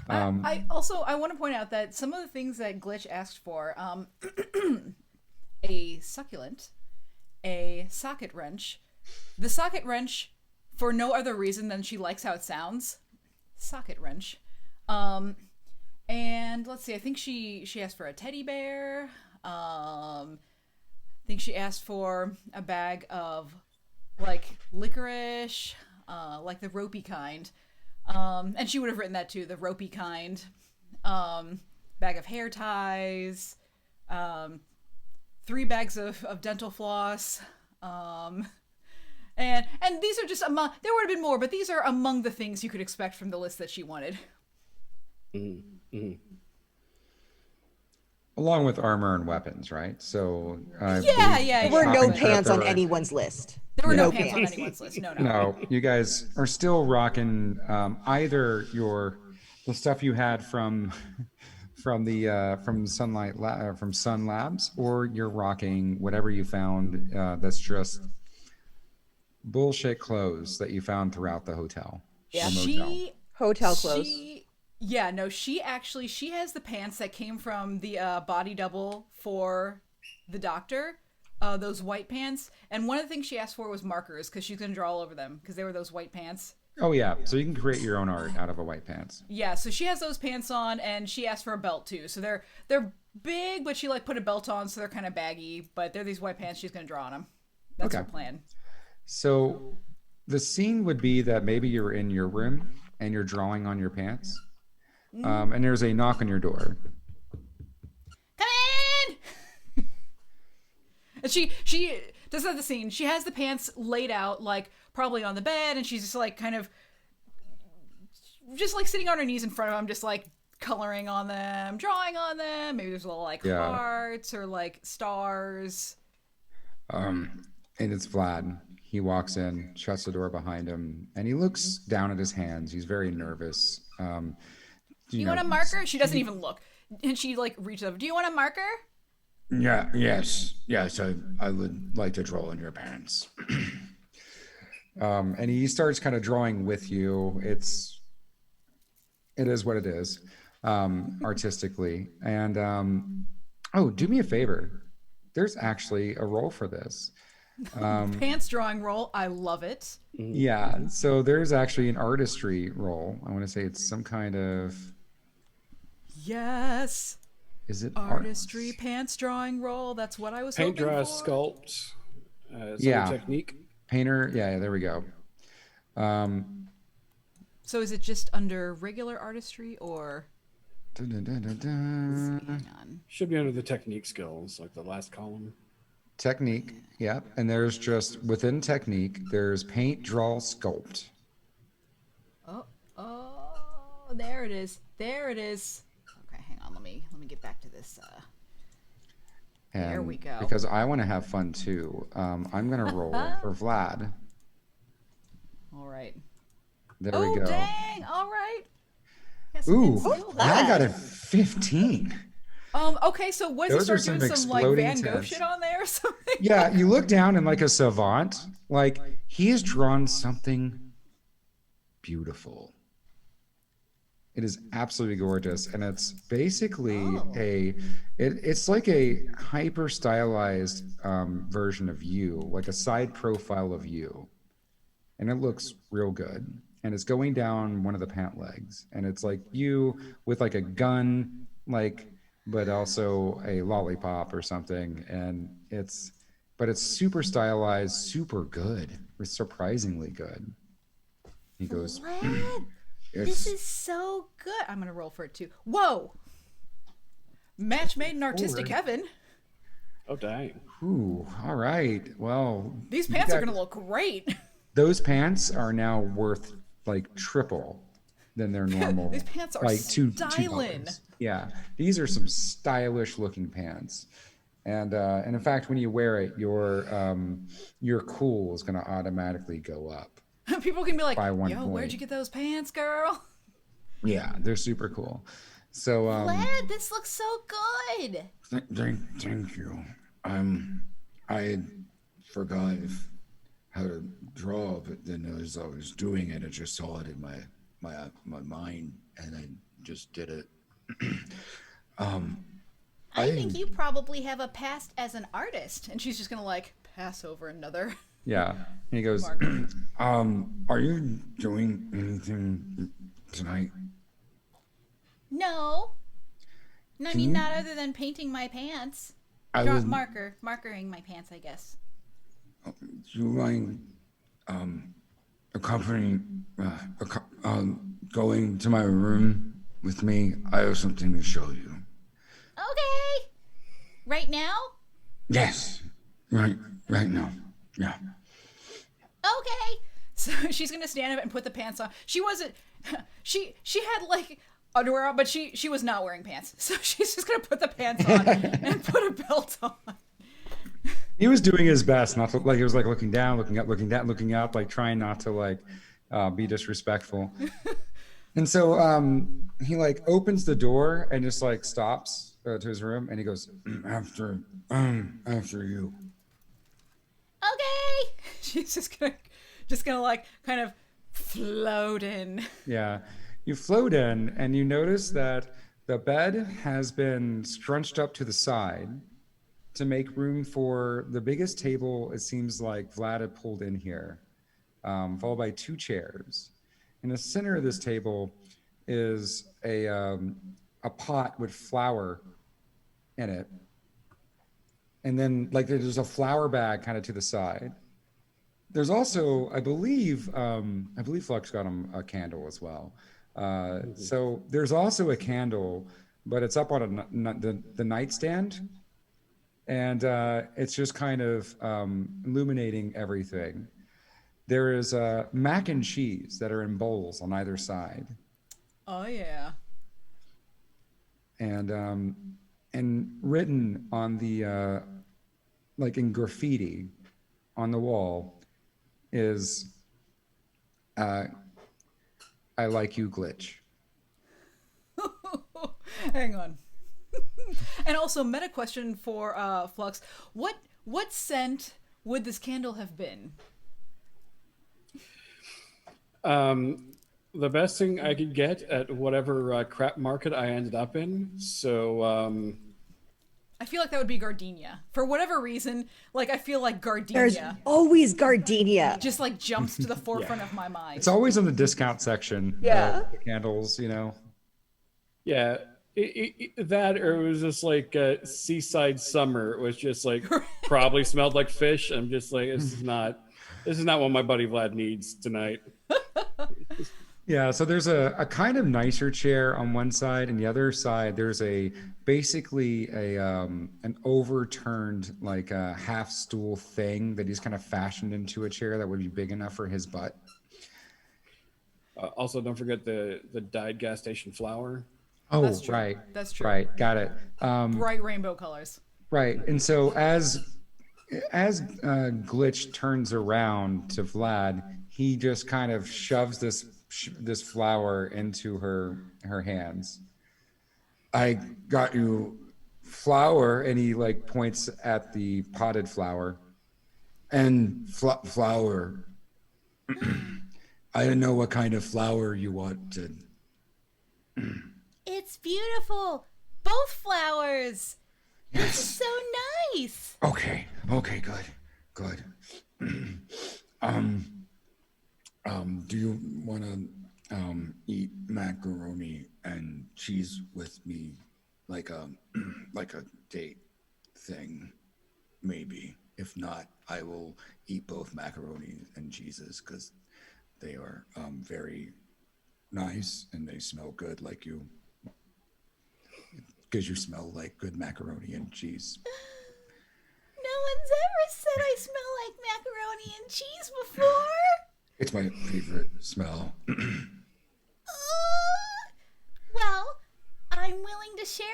I want to point out that some of the things that Glitch asked for, a succulent, a socket wrench, the socket wrench for no other reason than she likes how it sounds, socket wrench, and let's see, I think she asked for a teddy bear, I think she asked for a bag of like licorice, like the ropey kind. And she would have written that too, the ropey kind. Bag of hair ties. 3 bags of dental floss. And these are just among, there would have been more, but these are among the things you could expect from the list that she wanted. Mm-hmm. Along with armor and weapons, right? So Yeah. There were no shopping trip, pants there on were- anyone's list. There were no No pants on pants. anyone's list. No. No, you guys are still rocking either the stuff you had from from Sun Labs, or you're rocking whatever you found that's just bullshit clothes that you found throughout the hotel. Yeah. or motel. She Hotel clothes. She has the pants that came from the body double for the doctor, those white pants. And one of the things she asked for was markers, because she's gonna draw all over them, because they were those white pants. Oh yeah, so you can create your own art out of a white pants. Yeah, so she has those pants on, and she asked for a belt too. So they're big, but she like put a belt on, so they're kind of baggy. But they're these white pants. She's gonna draw on them. That's her Okay. plan. So the scene would be that maybe you're in your room and you're drawing on your pants, and there's a knock on your door. Come in. And she does have the scene. She has the pants laid out, like probably on the bed, and she's just like kind of just like sitting on her knees in front of him, just like coloring on them, drawing on them. Maybe there's little like Yeah. hearts or like stars. And it's Vlad. He walks in, shuts the door behind him, and he looks down at his hands. He's very nervous. You want a marker? She doesn't even look, and she like reaches over. Do you want a marker? Yes. I would like to draw on your pants. And he starts kind of drawing with you. It is what it is, artistically. And do me a favor. There's actually a role for this. Pants drawing roll. I love it. Yeah. So there's actually an artistry role. I want to say it's some kind of. Yes. Is it Artistry pants drawing roll. That's what I was Paint, hoping draw, for. sculpt. Yeah. Technique. Painter? Yeah. There we go. So is it just under regular artistry or? Dun, dun, dun, dun, dun. Hang on. Should be under the technique skills, like the last column. Technique. Yep. And there's just within technique, there's paint, draw, sculpt. Oh, there it is. There it is. Okay, hang on. Let me get back to this. And There we go. Because I want to have fun too. I'm gonna roll for Vlad. All right. There Oh we go. dang! All right. Yes, Ooh, it's still there. I got a 15. Okay, so what does he Those start are doing? some Some like exploding Van Gogh tens. shit on there or something? Yeah, you look down and like a savant, like he has drawn something beautiful. It is absolutely gorgeous, and it's basically it's like a hyper stylized version of you, like a side profile of you, and it looks real good. And it's going down one of the pant legs, and it's like you with like a gun, like, but also a lollipop or something, and it's super stylized, super good, it's surprisingly good. He goes, Vlad, this is so good. I'm gonna roll for it too. Whoa! Match made in artistic heaven. Oh, dang. ooh, all right, well, These you pants are got- gonna look great. those pants are now worth like triple than their normal. These pants are like two stylin'. dollars. Yeah, these are some stylish looking pants, and in fact, when you wear it, your cool is going to automatically go up. People can be like, By 1 "Yo, point. where'd you get those pants, girl?" Yeah, they're super cool. So Vlad, this looks so good. thank you. I forgot how to draw, but then as I was doing it, I just saw it in my mind, and I just did it. I think you probably have a past as an artist. And she's just gonna like pass over another. Yeah, and he goes, Marker. are you doing anything tonight? No. I mean, not other than painting my pants. I Draw, would. markering my pants, I guess. Do you mind accompanying, going to my room with me? I have something to show you. Okay. Right now? Yes. Right now. Yeah. Okay. So she's gonna stand up and put the pants on. She wasn't. She had like underwear on, but she was not wearing pants. So she's just gonna put the pants on and put a belt on. He was doing his best, not to, like he was like looking down, looking up, looking down, looking up, like trying not to like be disrespectful. And so he like opens the door and just like stops to his room, and he goes, after you. Okay. She's just gonna like kind of float in. Yeah. You float in and you notice that the bed has been scrunched up to the side to make room for the biggest table it seems like Vlad had pulled in here, followed by 2 chairs. In the center of this table is a pot with flour in it. And then like there's a flour bag kind of to the side. There's also, I believe Flux got him a candle as well. So there's also a candle, but it's up on the nightstand, and it's just kind of illuminating everything. There is mac and cheese that are in bowls on either side, Oh yeah. and written on the like in graffiti on the wall is I like you, glitch. Hang on. And also, meta question for Flux: what scent would this candle have been? The best thing I could get at whatever crap market I ended up in. So I feel like that would be gardenia. For whatever reason, like I feel like There's gardenia always gardenia. just like jumps to the forefront of my mind. It's always in the discount section. Yeah. The candles, you know. yeah, that or it was just like seaside summer. It was just like probably smelled like fish. I'm just like this is not what my buddy Vlad needs tonight. Yeah, so there's a kind of nicer chair on one side, and the other side there's basically an overturned like a half stool thing that he's kind of fashioned into a chair that would be big enough for his butt. Also, don't forget the dyed gas station flower. Oh, That's true. right. That's true. Right, got it. Bright rainbow colors. Right, and so as Glitch turns around to Vlad, he just kind of shoves this flower into her hands. I got you flour, and he like points at the potted flower. And flour. I didn't know what kind of flower you wanted. It's beautiful. Both flowers. Yes. So nice. Okay, good. Do you want to eat macaroni and cheese with me, like a date thing? Maybe. If not, I will eat both macaroni and cheeses because they are very nice and they smell good, like you. Because you smell like good macaroni and cheese. No one's ever said I smell like macaroni and cheese before. It's my favorite smell. Well, I'm willing to share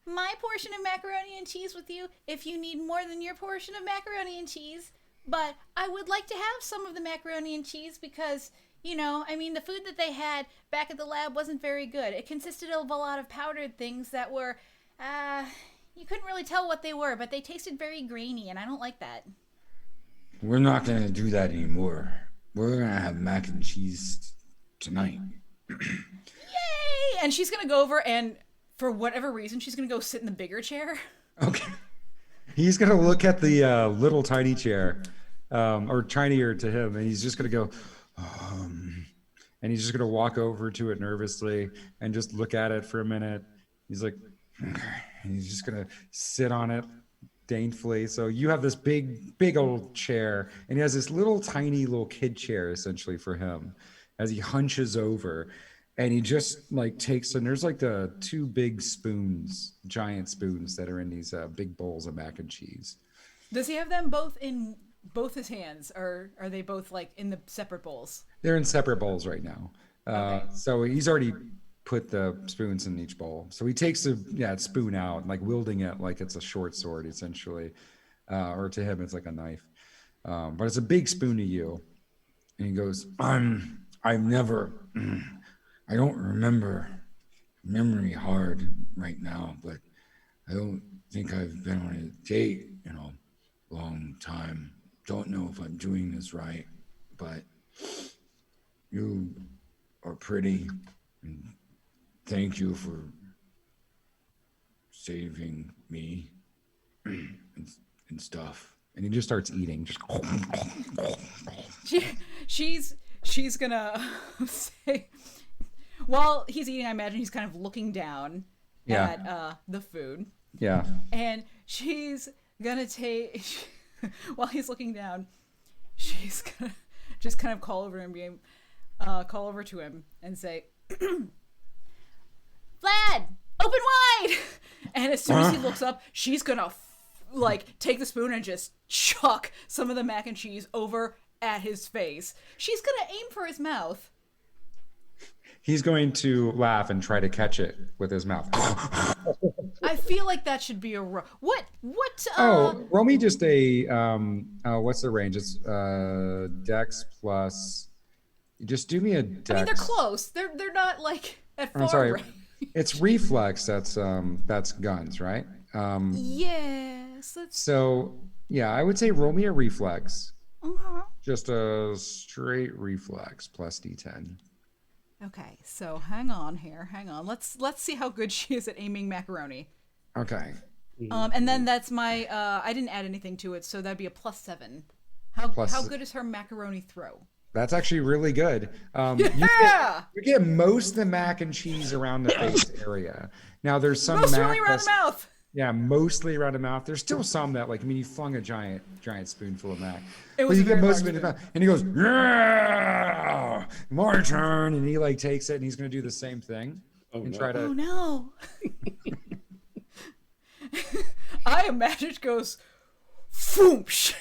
my portion of macaroni and cheese with you if you need more than your portion of macaroni and cheese. But I would like to have some of the macaroni and cheese because, the food that they had back at the lab wasn't very good. It consisted of a lot of powdered things that were, you couldn't really tell what they were, but they tasted very grainy, and I don't like that. We're not going to do that anymore. We're going to have mac and cheese tonight. Yay! And she's gonna go over and, for whatever reason, she's gonna go sit in the bigger chair. Okay. He's going to look at the little tiny chair, or tinier to him, and he's just going to go, and he's just going to walk over to it nervously and just look at it for a minute. He's like, okay. And he's just going to sit on it daintily. So you have this big old chair, and he has this tiny little kid chair essentially for him as he hunches over. and he just like takes, and there's like the two big spoons, giant spoons that are in these big bowls of mac and cheese. Does he have them both in both his hands, or are they both like in the separate bowls? They're in separate bowls right now. Okay. So he's already put the spoons in each bowl. So he takes the spoon out, like wielding it like it's a short sword, essentially, or to him it's like a knife. But it's a big spoon to you. And he goes, I've never, I don't remember memory hard right now, but I don't think I've been on a date in a long time. Don't know if I'm doing this right, but you are pretty, and thank you for saving me and stuff. And he just starts eating. Just she's gonna say, while he's eating, I imagine he's kind of looking down at the food. Yeah. And she's gonna take, while he's looking down, she's gonna just kind of call over to him and say, Vlad, open wide! And as soon as he looks up, she's gonna like take the spoon and just chuck some of the mac and cheese over at his face. She's gonna aim for his mouth. He's going to laugh and try to catch it with his mouth. I feel like that should be a what roll me just a what's the range? It's Dex plus. Just do me a Dex. I mean, they're close. They're not like at far I'm sorry. range. It's reflex. That's guns, right? Yes. So yeah, I would say roll me a reflex. Uh-huh. Just a straight reflex plus D10. Okay, so hang on. Let's see how good she is at aiming macaroni. Okay. And then that's my I didn't add anything to it, so that'd be a +7. How good is her macaroni throw? That's actually really good. You get most of the mac and cheese around the face area. Now there's some mostly around the mouth. Yeah, mostly around the mouth. There's still some that, like, I mean, you flung a giant spoonful of mac. It was but you get most of large it in the mouth. And he goes, yeah, my turn. And he, like, takes it, and he's going to do the same thing. Try to... Oh, no. I imagine it goes, foomsh.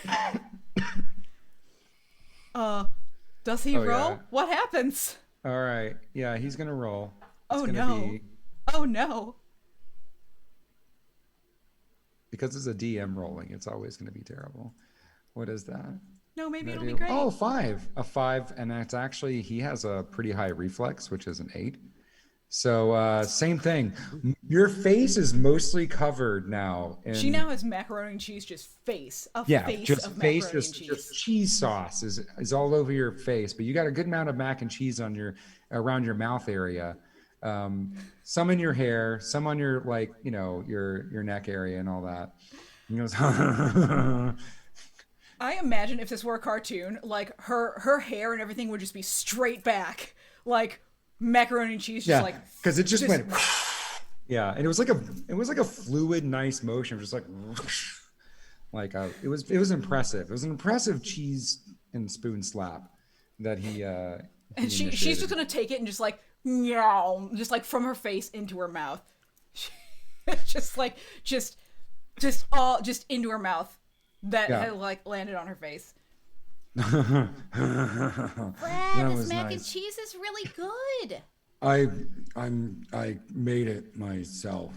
Does he roll? Yeah. What happens? All right. Yeah, he's going to roll. Oh, no. Oh, no. Because it's a DM rolling, it's always going to be terrible. What is that? No, maybe it'll be great. Oh, 5. A 5, and that's actually, he has a pretty high reflex, which is an 8. So same thing. Your face is mostly covered now. She now has macaroni and cheese, just face. Just of face, macaroni and cheese. just cheese sauce is all over your face, but you got a good amount of mac and cheese on around your mouth area. Some in your hair, some on your, like, you know, your neck area and all that. And he goes, I imagine if this were a cartoon, like her hair and everything would just be straight back, like macaroni and cheese, just like because it just went, yeah, and it was like a fluid, nice motion, just like, it was impressive. It was an impressive cheese and spoon slap that he. And she's just gonna take it and just like. Meow, just like from her face into her mouth. just into her mouth that had like landed on her face. Brad, this mac and cheese is really good. I made it myself.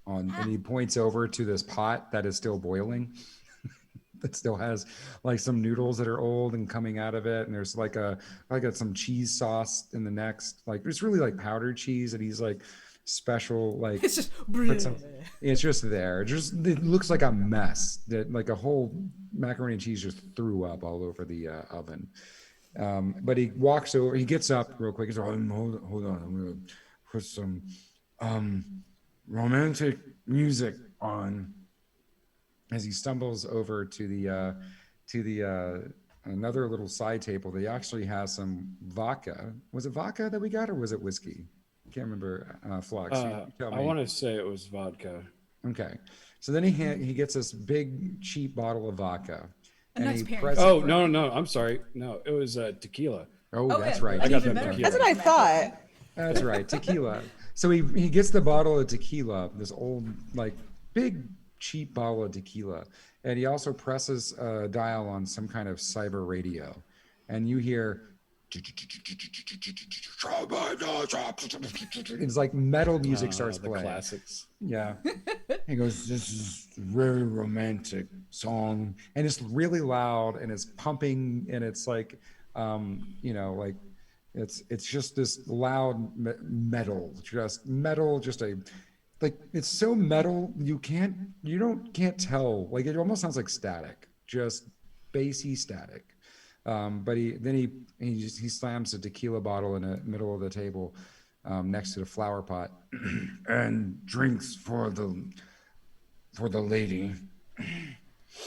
And he points over to this pot that is still boiling. That still has like some noodles that are old and coming out of it, and there's like some cheese sauce in the next, like it's really like powdered cheese that he's like special, like it's just it's just there. It looks like a mess that like a whole macaroni and cheese just threw up all over the oven. But he walks over, he gets up real quick. He's like, hold on, I'm gonna put some romantic music on. As he stumbles over to the another little side table, they actually has some vodka. Was it vodka that we got, or was it whiskey? I can't remember. Flux. I want to say it was vodka. Okay, so then he gets this big cheap bottle of vodka. Nice Oh no! I'm sorry. No, it was tequila. Oh, that's yeah. right. I got Even that better. tequila. That's what I thought. That's right, tequila. So he gets the bottle of tequila, this old like big cheap bottle of tequila, and he also presses a dial on some kind of cyber radio, and you hear. It's like metal music starts The playing. classics. Yeah. He goes, this is a very romantic song. And it's really loud and it's pumping and it's like, like it's just this loud metal, just a, like, it's so metal. You can't tell, like, it almost sounds like static, just bassy static. But he slams a tequila bottle in the middle of the table, next to the flower pot, and drinks for the lady.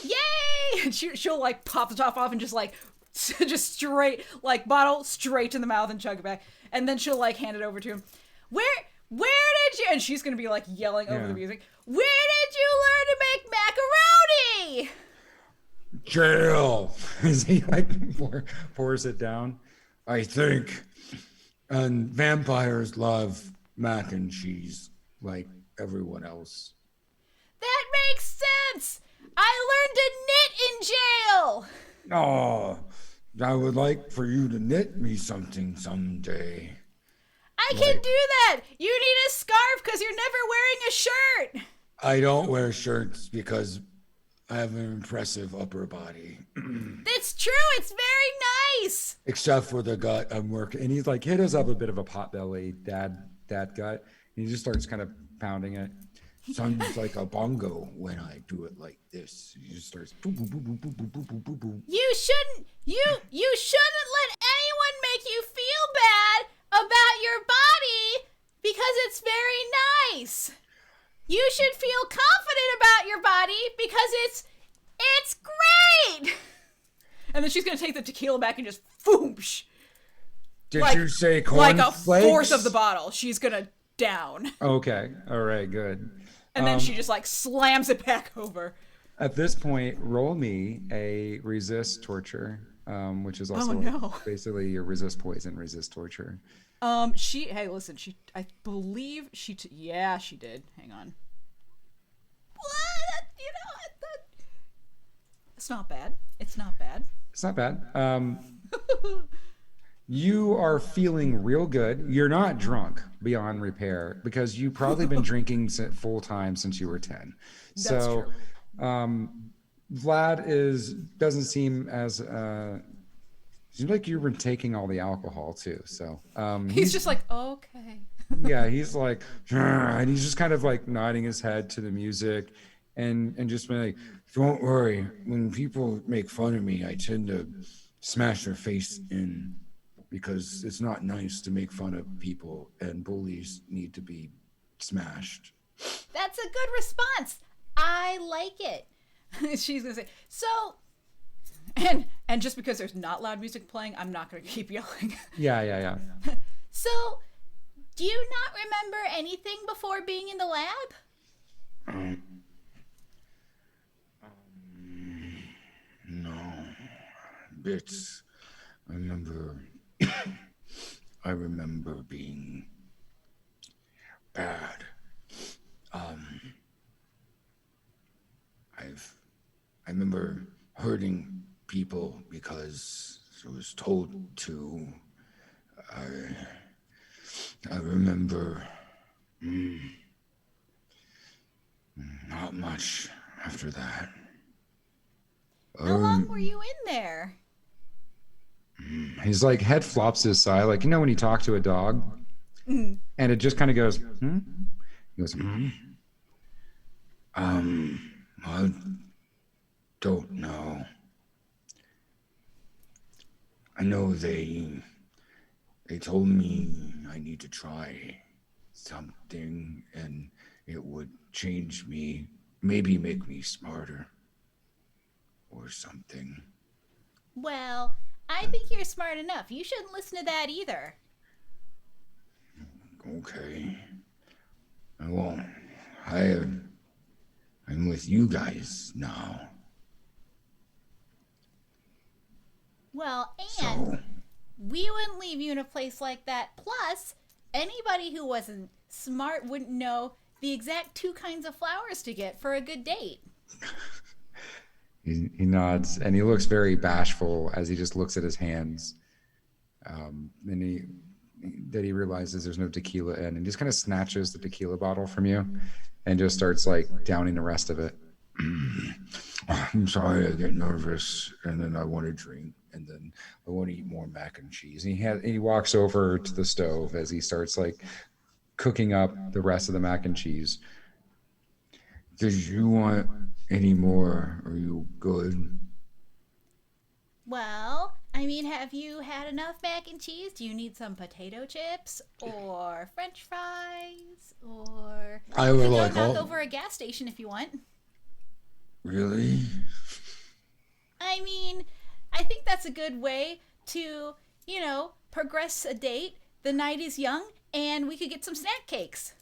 Yay! And she'll like pop the top off and just like just straight like bottle straight to the mouth and chug it back, and then she'll like hand it over to him. Where did you? And she's gonna be like yelling over the music. Where did you learn to make macaroni? Jail. As he like pours it down. I think, and vampires love mac and cheese like everyone else. That makes sense. I learned to knit in jail. Oh, I would like for you to knit me something someday. I can do that. You need a scarf because you're never wearing a shirt. I don't wear shirts because I have an impressive upper body. That's true. It's very nice. Except for the gut I'm working. And he's like, he does have a bit of a pot belly dad gut. And he just starts kind of pounding it. Sounds like a bongo when I do it like this. He just starts boom, boom, boom, boom, boom, boom, boom, boom, boom, boom. You shouldn't let anyone make you feel bad about your body because it's very nice. You should feel confident about your body because it's great. And then she's gonna take the tequila back and just whoosh. Did Like- you say Like a cornflakes? fourth of the bottle. She's gonna down. Okay. All right. Good. And then she just like slams it back over. At this point, roll me a resist torture, which is also no. basically your resist poison, resist torture. Hey, listen, I believe she did. Hang on. What? It's not bad. It's not bad. It's not bad. You are feeling real good. You're not drunk beyond repair because you've probably been drinking full time since you were 10. That's So, true. Vlad doesn't seem as seems like you've been taking all the alcohol too. So He's just like, okay. yeah, he's like, and he's just kind of like nodding his head to the music, and just being like, don't worry. When people make fun of me, I tend to smash their face in because it's not nice to make fun of people, and bullies need to be smashed. That's a good response. I like it. She's gonna say, so, and just because there's not loud music playing, I'm not gonna keep yelling. Yeah. So, do you not remember anything before being in the lab? No, bits. I remember being bad. I remember hurting people because I was told to. I remember not much after that. How long were you in there? His like head flops to his side, like when you talk to a dog, and it just kind of goes. He goes. I don't know. I know they told me I need to try something, and it would change me, maybe make me smarter, or something. Well, I think you're smart enough. You shouldn't listen to that either. Okay. I won't. I'm with you guys now. Well, and So, we wouldn't leave you in a place like that. Plus, Anybody who wasn't smart wouldn't know the exact 2 kinds of flowers to get for a good date. He nods and he looks very bashful as he just looks at his hands. And he realizes there's no tequila in, and just kind of snatches the tequila bottle from you and just starts like downing the rest of it. I'm sorry, I get nervous, and then I want to drink, and then I want to eat more mac and cheese. And he walks over to the stove as he starts like cooking up the rest of the mac and cheese. Did you want any more? Are you good? Well, I mean, have you had enough mac and cheese? Do you need some potato chips or French fries? Or I we would can like go knock all. over a gas station if you want. Really? I mean, I think that's a good way to, progress a date. The night is young, and we could get some snack cakes.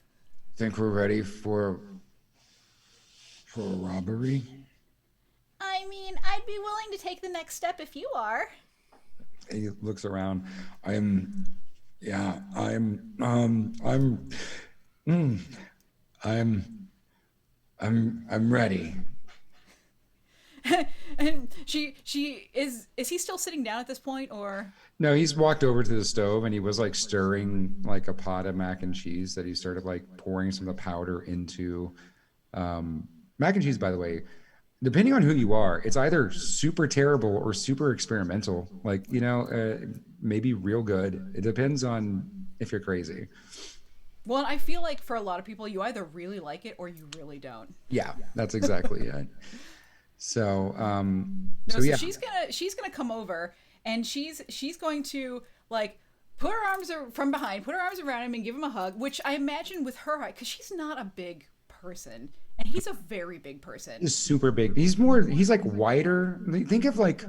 Think we're ready for a robbery? I mean, I'd be willing to take the next step if you are. He looks around. I'm ready. And she is he still sitting down at this point, or? No, he's walked over to the stove and he was like stirring like a pot of mac and cheese that he started like pouring some of the powder into. Mac and cheese, by the way, depending on who you are, it's either super terrible or super experimental. Like, maybe real good. It depends on if you're crazy. Well, I feel like for a lot of people, you either really like it or you really don't. Yeah, that's exactly it. So, So yeah. she's gonna come over and she's going to like put her arms from behind, put her arms around him and give him a hug, which I imagine with her height, because she's not a big person and he's a very big person. He's super big. He's like wider. Think of like,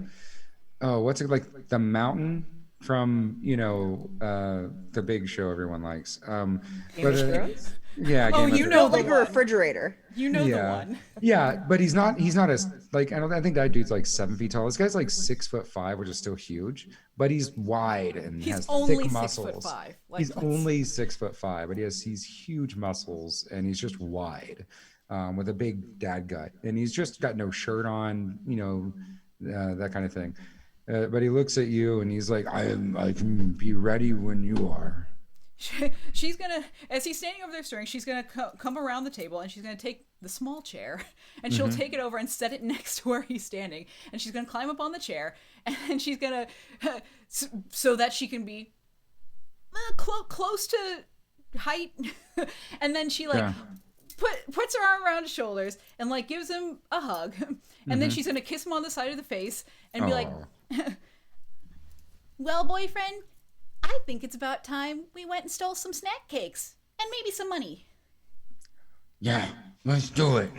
what's it like, the mountain from the big show everyone likes. Game of Thrones? Yeah. Oh, Game of you Thrones. know Like a refrigerator. You know Yeah. the one. Yeah, but he's not as like, I think that dude's like 7 feet tall. This guy's like 6'5", which is still huge, but he's wide and He's has only thick 6'5". muscles. Like, He's only 6'5", but he's huge muscles and he's just wide, with a big dad gut, and he's just got no shirt on, that kind of thing. But he looks at you and he's like, I can be ready when you are. She's gonna, as he's standing over there stirring, she's gonna come around the table and she's gonna take the small chair and she'll take it over and set it next to where he's standing, and she's gonna climb up on the chair and she's gonna so that she can be close to height, and then she like puts her arm around his shoulders and like gives him a hug, and then she's gonna kiss him on the side of the face and be like, Well, boyfriend, I think it's about time we went and stole some snack cakes and maybe some money. Yeah, let's do it.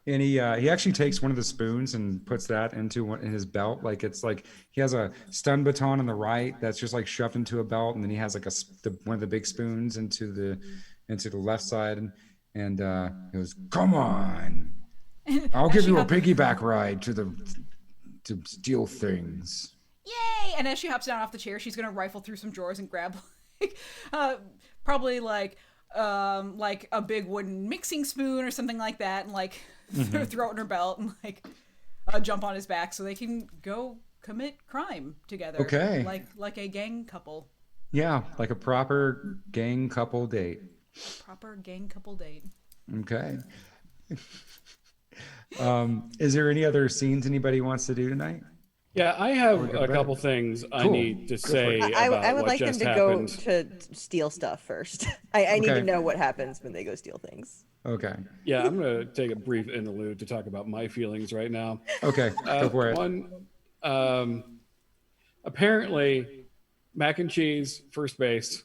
And he actually takes one of the spoons and puts that into in his belt. Like, it's like he has a stun baton on the right that's just like shoved into a belt, and then he has like one of the big spoons into the left side, and he goes, "Come on, I'll give you a piggyback ride to steal things." Yay! And as she hops down off the chair, she's gonna rifle through some drawers and grab like probably like a big wooden mixing spoon or something like that, and like throw it in her belt and like jump on his back so they can go commit crime together. Okay. Like a gang couple. Yeah, like a proper gang couple date. Proper gang couple date. Okay. Is there any other scenes anybody wants to do tonight? Yeah, I have Or a couple things I Cool. need to say I about would what like them just to happened. go to steal stuff first. I need Okay. to know what happens when they go steal things. Okay. Yeah, I'm going to take a brief interlude to talk about my feelings right now. Okay. Go for it. One, apparently, mac and cheese, first base,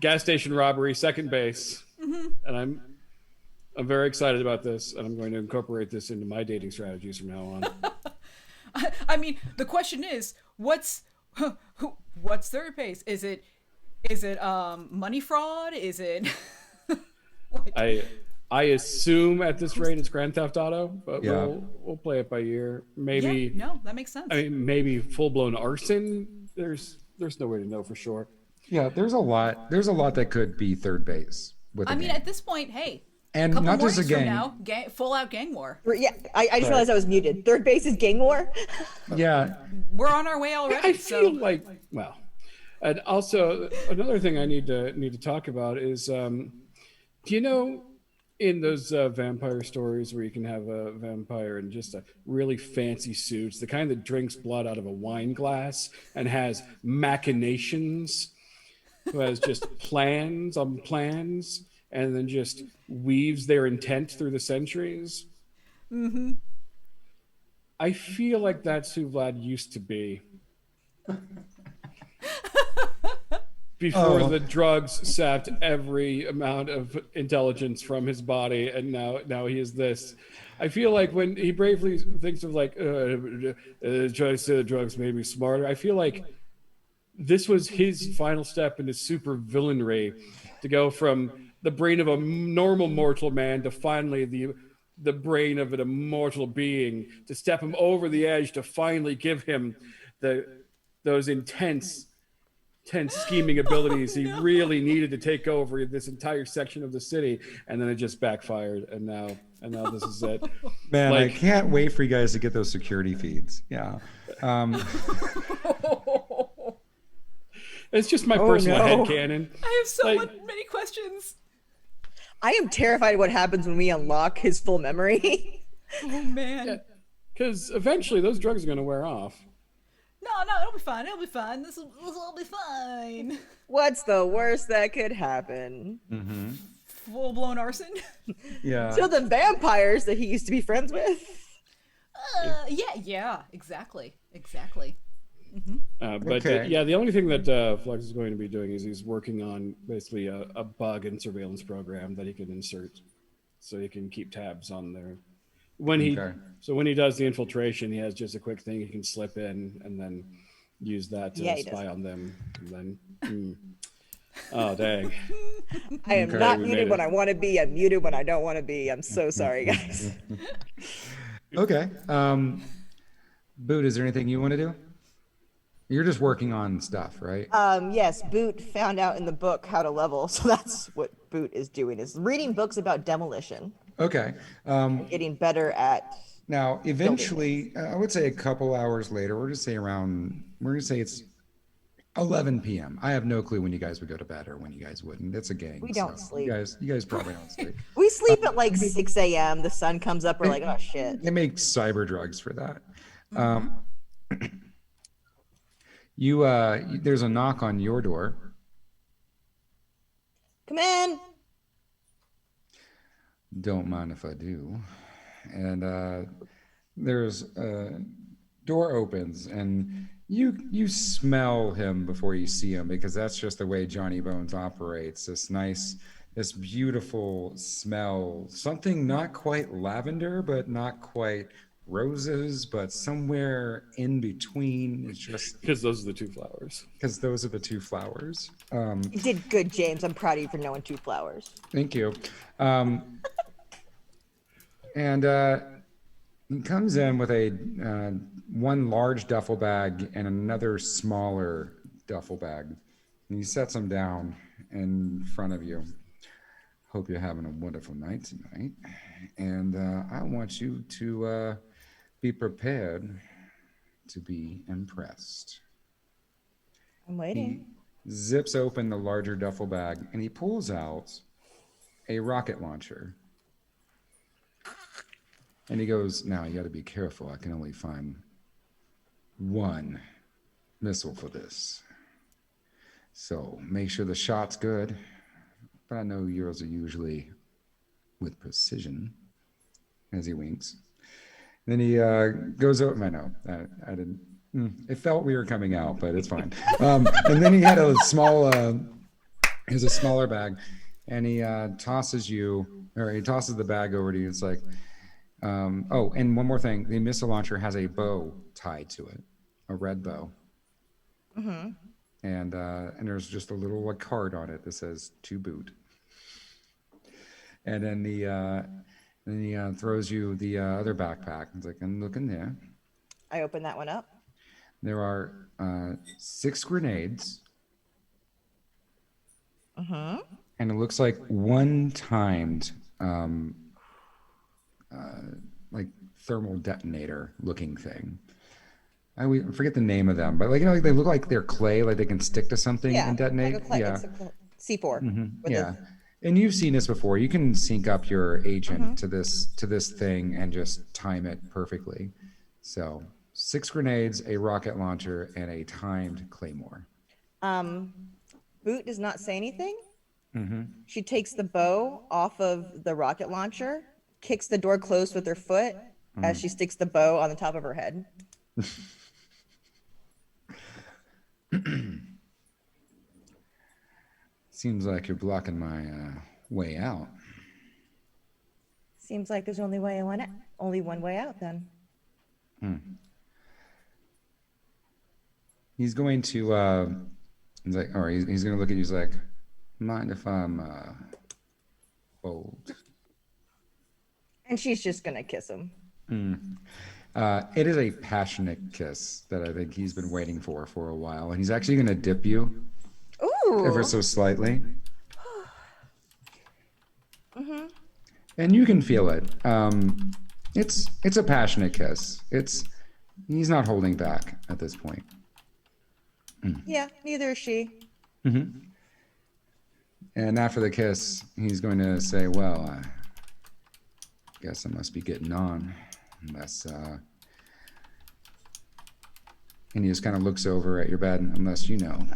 gas station robbery, second base, and I'm very excited about this, and I'm going to incorporate this into my dating strategies from now on. I mean, the question is, what's third base? Is it money fraud? Is it I assume at this rate it's Grand Theft Auto, but Yeah. we'll play it by ear. Maybe Yeah, no, that makes sense. I mean maybe full blown arson. There's no way to know for sure. Yeah, there's a lot. There's a lot that could be third base with a I mean, gang. at this point, hey, And couple not just a mornings from gang. now, full out gang war. Yeah, I just Right. realized I was muted. Third base is gang war. Yeah. We're on our way already. I feel so like, well, and also another thing I need to talk about is, do you know, in those vampire stories where you can have a vampire in just a really fancy suits, the kind that drinks blood out of a wine glass and has machinations, who has just plans on plans, and then just weaves their intent through the centuries. I feel like that's who Vlad used to be. Before Oh. the drugs sapped every amount of intelligence from his body, and now he is this. I feel like when he bravely thinks of like trying to say the drugs made me smarter, I feel like this was his final step into super villainry, to go from the brain of a normal mortal man to finally the brain of an immortal being, to step him over the edge, to finally give him those intense scheming abilities he really needed to take over this entire section of the city, and then it just backfired, and now this is it. Man, I Like, can't wait for you guys to get those security feeds. Yeah. it's just my Oh, personal no. headcanon. I have so Like- many questions. I am terrified of what happens when we unlock his full memory. Oh man. Because eventually those drugs are going to wear off. No, it'll be fine. It'll be fine. This will be fine. What's the worst that could happen? Full blown arson. Yeah. So the vampires that he used to be friends with. Yeah, exactly. But Okay. yeah, the only thing that Flux is going to be doing is he's working on basically a bug and surveillance program that he can insert, so he can keep tabs on there. When he does the infiltration, he has just a quick thing he can slip in and then use that to Yeah, he spy does. on them. And then, oh dang! I am Okay, not we muted made when it. I want to be. I'm muted when I don't want to be. I'm so sorry, guys. Okay. Boot, is there anything you want to do? You're just working on stuff, right? Yes, Boot found out in the book how to level, so that's what Boot is doing, is reading books about demolition, Okay. getting better at. Now, eventually, I would say a couple hours later, we're going to say it's 11 p.m. I have no clue when you guys would go to bed or when you guys wouldn't. It's a gang. We don't so sleep. You guys probably don't sleep. We sleep at like 6 a.m. The sun comes up. We're like, oh shit. They make cyber drugs for that. There's a knock on your door. Come in. Don't mind if I do. And there's a door opens, and you smell him before you see him, because that's just the way Johnny Bones operates. This beautiful smell, something not quite lavender, but not quite roses, but somewhere in between. It's just Because those are the two flowers. because those are the two flowers. You did good, James. I'm proud of you for knowing two flowers. Thank you. And he comes in with a one large duffel bag and another smaller duffel bag. And he sets them down in front of you. Hope you're having a wonderful night tonight. And I want you to be prepared to be impressed. I'm He waiting. zips open the larger duffel bag and he pulls out a rocket launcher. And he goes, now you got to be careful. I can only find one missile for this. So make sure the shot's good. But I know yours are usually with precision, as he winks. Then he goes over. I know I didn't. It felt weird coming out, but it's fine. And then he had a small. He has a smaller bag, and he tosses the bag over to you. It's like, oh, and one more thing: the missile launcher has a bow tied to it, a red bow. And there's just a little card on it that says "to boot." And then he throws you the other backpack. It's like, and look in there. I open that one up. There are 6 grenades And it looks like one-timed, like thermal detonator looking thing. I forget the name of them, but like like they look like they're clay, like they can stick to something Yeah, and detonate. like a Yeah, it's a C4. With yeah. And you've seen this before. You can sync up your agent to this thing and just time it perfectly. So 6 grenades, a rocket launcher, and a timed claymore. Boot does not say anything. Mm-hmm. She takes the bow off of the rocket launcher, kicks the door closed with her foot as she sticks the bow on the top of her head. Seems like you're blocking my way out. Seems like there's only one way out then. He's going to he's like, or he's going to look at you. He's like, mind if I'm bold? And she's just gonna kiss him. It is a passionate kiss that I think he's been waiting for a while, and he's actually going to dip you Ooh. ever so slightly. And you can feel it. It's a passionate kiss. He's not holding back at this point. Yeah, neither is she. And after the kiss, he's going to say, well, I guess I must be getting on. Unless, and he just kind of looks over at your bed, unless you know.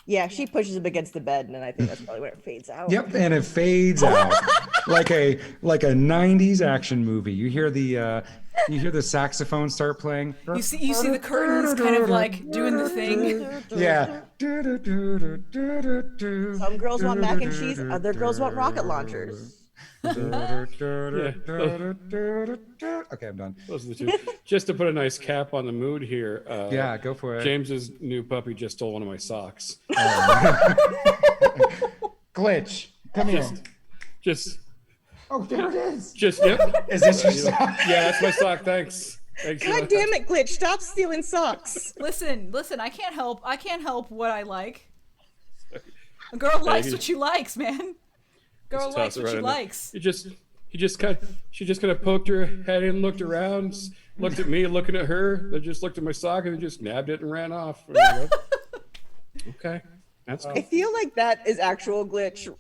Yeah, she pushes him against the bed, and then I think that's probably when it fades out. Yep, and it fades out like a 90s action movie. You hear the saxophone start playing. You see the curtains kind of like doing the thing. Yeah. Some girls want mac and cheese, other girls want rocket launchers. Okay, I'm done. Those are the two. Just to put a nice cap on the mood here. Yeah, go for it. James's new puppy just stole one of my socks. Glitch, come here. Oh, there it is. Yep. Is this your sock? Yeah, that's my sock. Thanks. God damn it, Glitch! Stop stealing socks. Listen, I can't help what I like. A girl likes what she likes, man. Girl likes what she likes. She just kind of poked her head in, looked around, looked at me, looking at her, then just looked at my sock and then just nabbed it and ran off. Okay, that's cool. I feel like that is actual Glitch,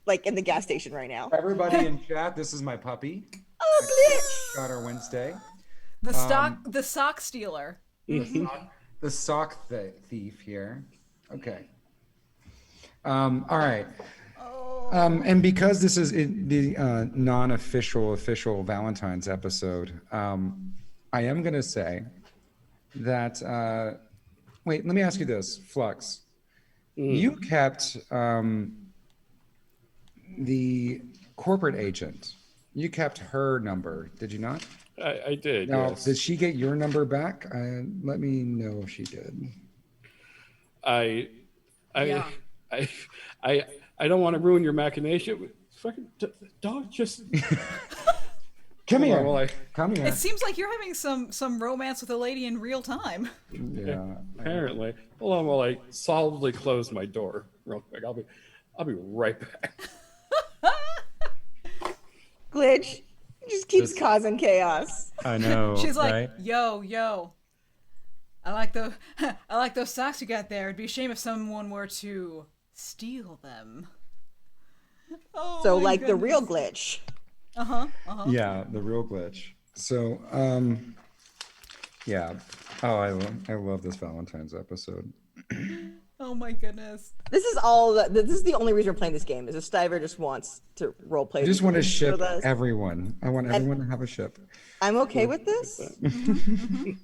like in the gas station right now. Everybody in chat, this is my puppy. Oh, Glitch! Got her Wednesday. The sock stealer. The sock thief here. Okay. All right. And because this is the official Valentine's episode, I am going to say that, wait, let me ask you this, Flux. You kept the corporate agent. You kept her number, did you not? I did. Now, yes. did she get your number back? Let me know if she did. I don't want to ruin your machination. Fucking dog, just Come here. Well, Come here. It seems like you're having some romance with a lady in real time. Yeah. apparently. Hold on while I solidly close my door real quick. I'll be right back. Glitch just keeps causing chaos. I know. She's like, right? yo. I like those socks you got there. It'd be a shame if someone were to steal them. Oh, So my like the goodness. real Glitch. Yeah, the real Glitch. So, yeah. Oh, I love this Valentine's episode. Oh my goodness. This is all. This is the only reason we're playing this game. Is if Stiver just wants to roleplay. I just want to ship with us. everyone. I want everyone to have a ship. I'm okay with this.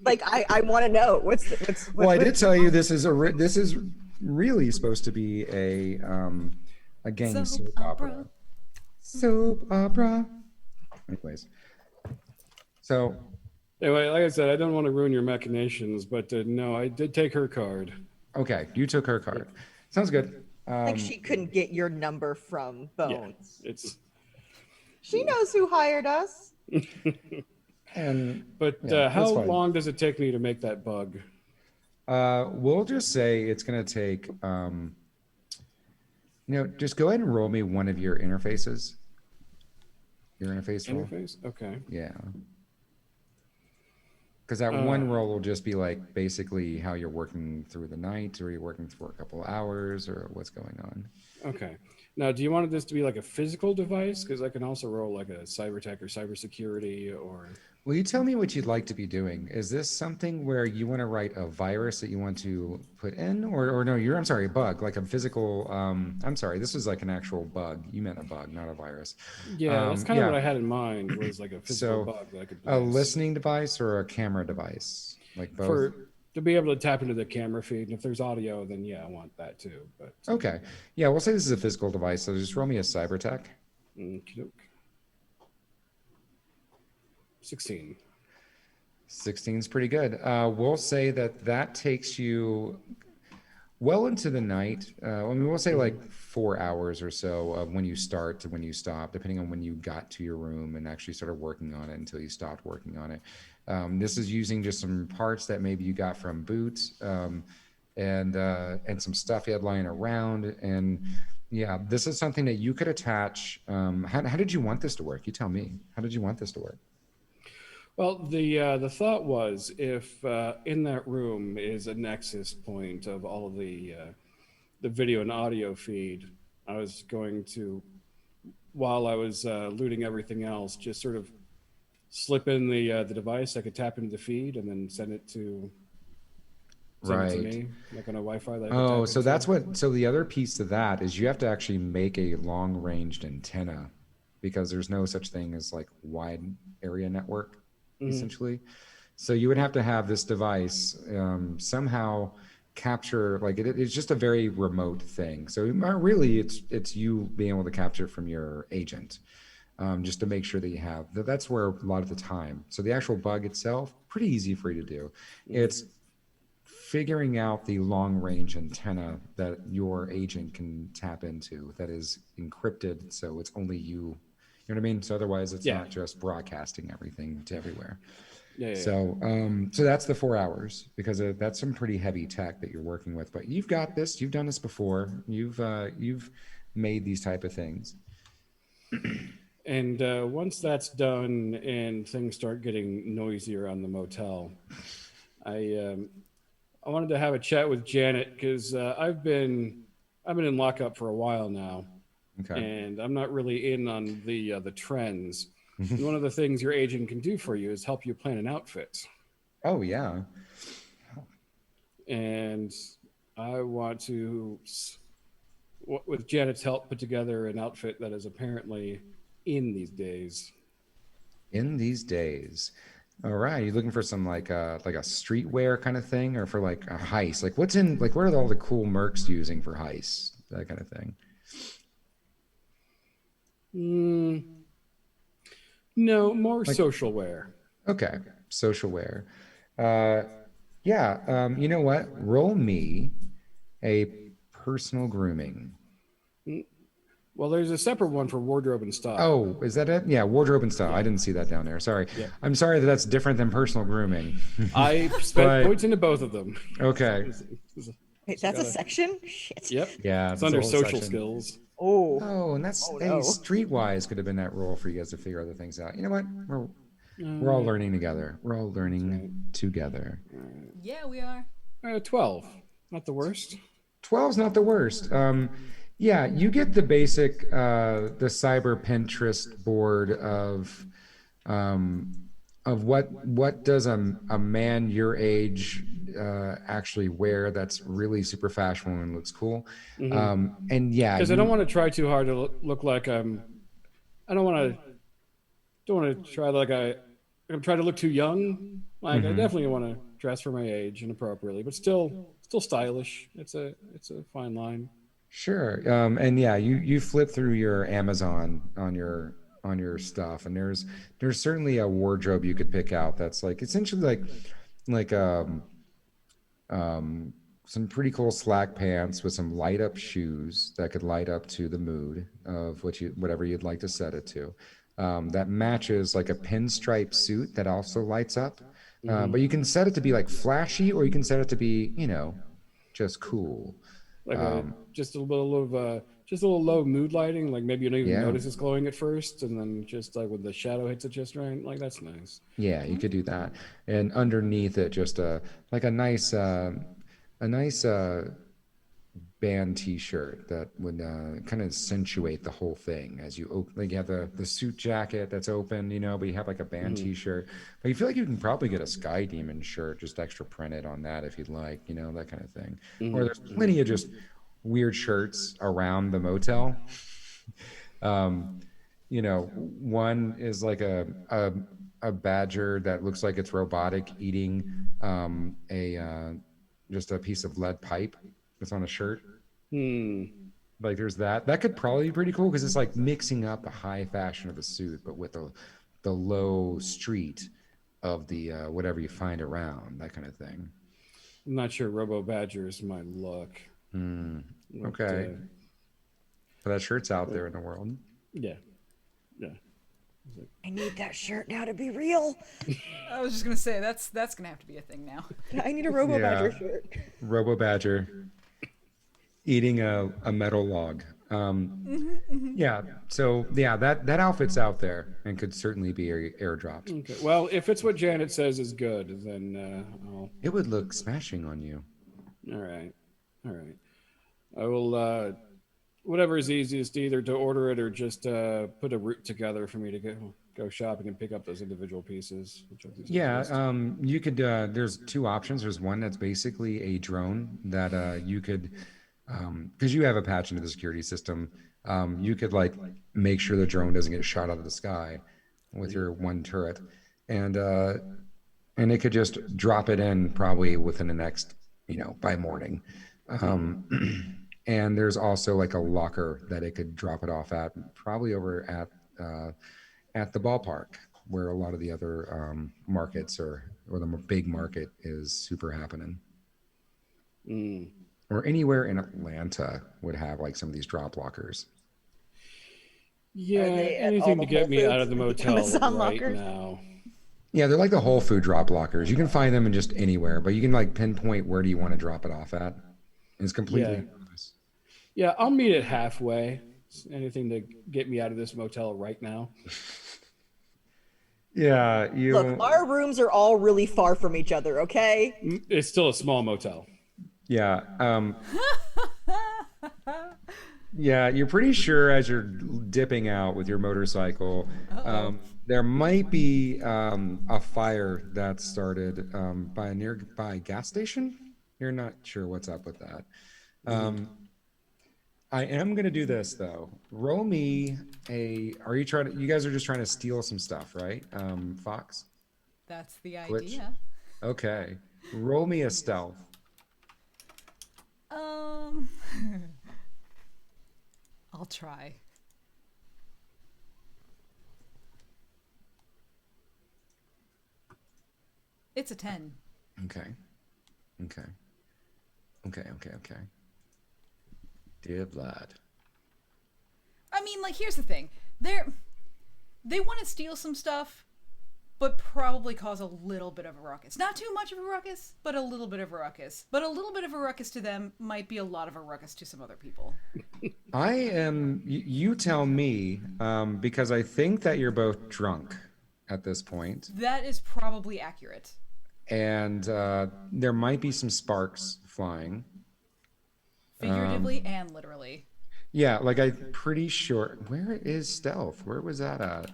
Like I want to know what's. Well, I did tell you this is really supposed to be a gang soap opera. Soap opera. Anyways, so Anyway, like I said, I don't want to ruin your machinations, but no, I did take her card. okay, you took her card. Sounds good. Like she couldn't get your number from Bones. Yeah, it's. She knows who hired us. And But Yeah, how that's fine. long does it take me to make that bug? We'll just say it's going to take, just go ahead and roll me one of your interfaces. Your interface roll. Interface? Okay. Yeah. Because that one roll will just be like basically how you're working through the night, or you're working for a couple of hours, or what's going on. Okay. Now, do you want this to be like a physical device? Because I can also roll like a cyber tech or cybersecurity or. Will you tell me what you'd like to be doing? Is this something where you want to write a virus that you want to put in, or no? I'm sorry, a bug, like a physical. I'm sorry, this was like an actual bug. You meant a bug, not a virus. Yeah, that's kind of yeah. what I had in mind was like a physical So, bug that I could a place. listening device or a camera device, like both. For to be able to tap into the camera feed, and if there's audio, then yeah, I want that too. But Okay, yeah, we'll say this is a physical device. So just roll me a cyber tech. 16. 16 is pretty good. We'll say that takes you well into the night. We'll say like 4 hours or so of when you start to when you stop, depending on when you got to your room and actually started working on it until you stopped working on it. This is using just some parts that maybe you got from Boots, and some stuff you had lying around. And yeah, this is something that you could attach. How did you want this to work? You tell me. How did you want this to work? Well, the thought was if in that room is a nexus point of all of the video and audio feed, I was going to, while I was looting everything else, just sort of slip in the device. I could tap into the feed and then send it to me, like on a Wi-Fi. That I could tap So into. that's what. So the other piece to that is you have to actually make a long-ranged antenna, because there's no such thing as like wide area network, essentially. So you would have to have this device somehow capture, like it's just a very remote thing. So really, it's you being able to capture from your agent, just to make sure that you have. That's where a lot of the time. So the actual bug itself, pretty easy for you to do. It's figuring out the long range antenna that your agent can tap into that is encrypted, so it's only you. You know what I mean? So otherwise, it's not just broadcasting everything to everywhere. So that's the 4 hours, because that's some pretty heavy tech that you're working with. But you've got this. You've done this before. You've made these type of things. And once that's done and things start getting noisier on the motel, I wanted to have a chat with Janet, because I've been in lockup for a while now. Okay. And I'm not really in on the trends. And one of the things your agent can do for you is help you plan an outfit. Oh yeah. And I want to, with Janet's help, put together an outfit that is apparently in these days. In these days. All right. You looking for some like a streetwear kind of thing, or for like a heist? Like what are all the cool mercs using for heists? That kind of thing. No, more social wear. Okay, social wear. You know what? Roll me a personal grooming. Well, there's a separate one for wardrobe and style. Oh, is that it? Yeah, wardrobe and style. I didn't see that down there. Sorry. I'm sorry that's different than personal grooming. I spent points into both of them. Okay. Wait, that's a section? Shit. Yep. Yeah, it's under a whole social section. skills. Oh. And that's no. streetwise could have been that role for you guys to figure other things out. You know what? We're all learning together. We're all learning together. Yeah, we are. 12. Not the worst. 12's not the worst. Yeah, you get the basic the cyber Pinterest board of what does a man your age actually wear that's really super fashionable and looks cool. And yeah, because I don't want to try too hard to look like I don't want to try like I'm trying to look too young. Like I definitely want to dress for my age and appropriately, but still stylish. It's a fine line. Sure. And yeah, you flip through your Amazon on your stuff, and there's certainly a wardrobe you could pick out that's like essentially like some pretty cool slack pants with some light up shoes that could light up to the mood of whatever you'd like to set it to. That matches like a pinstripe suit that also lights up. But you can set it to be like flashy, or you can set it to be, just cool. Like just a little of just a little low mood lighting. Like maybe you don't even Yeah. notice it's glowing at first, and then just like when the shadow hits it just right, like that's nice. Yeah, you could do that. And underneath it, just like a nice band T-shirt that would kind of accentuate the whole thing as you open. Like you have the suit jacket that's open, but you have like a band T-shirt. But you feel like you can probably get a Sky Demon shirt, just extra printed on that if you'd like, that kind of thing. Or there's plenty of just weird shirts around the motel. One is like a badger that looks like it's robotic eating a just a piece of lead pipe that's on a shirt. Like there's that could probably be pretty cool because it's like mixing up the high fashion of the suit but with the low street of the whatever you find around, that kind of thing. I'm not sure Robo Badger is my look. Okay. But that shirt's out there in the world. Yeah. I need that shirt now to be real. I was just gonna say that's gonna have to be a thing now. I need a Robo Badger shirt. Robo Badger eating a metal log. Yeah. So yeah, that outfit's out there and could certainly be airdropped. Okay. Well, if it's what Janet says is good, then It would look smashing on you. all right. I will. Whatever is easiest, either to order it or just put a route together for me to go shopping and pick up those individual pieces. Yeah, you could. There's two options. There's one that's basically a drone that you could, because you have a patch into the security system. You could like make sure the drone doesn't get shot out of the sky with your one turret, and it could just drop it in probably within the next, by morning. And there's also like a locker that it could drop it off at, probably over at the ballpark where a lot of the other markets or the big market is super happening. Or anywhere in Atlanta would have like some of these drop lockers. Yeah, they at anything all to the get me Whole out of the Foods, motel Amazon right lockers? now. Yeah, they're like the Whole Food drop lockers. You can find them in just anywhere, but you can like pinpoint where do you want to drop it off at. It's completely anonymous. Yeah, I'll meet it halfway. Anything to get me out of this motel right now. Yeah, Look, our rooms are all really far from each other, okay? It's still a small motel. Yeah. Yeah, you're pretty sure as you're dipping out with your motorcycle, there might be a fire that started by a nearby gas station. You're not sure what's up with that. I am gonna do this though. Roll me a. Are you trying to? You guys are just trying to steal some stuff, right? Fox. That's the Glitch. idea. Okay. Roll me a stealth. I'll try. It's a 10. Okay. Dear blood. I mean, like, here's the thing. They want to steal some stuff, but probably cause a little bit of a ruckus. Not too much of a ruckus, but a little bit of a ruckus. But a little bit of a ruckus to them might be a lot of a ruckus to some other people. You tell me, because I think that you're both drunk at this point. That is probably accurate. And there might be some sparks flying. Figuratively and literally. Yeah, like I'm pretty sure. Where is stealth? Where was that at?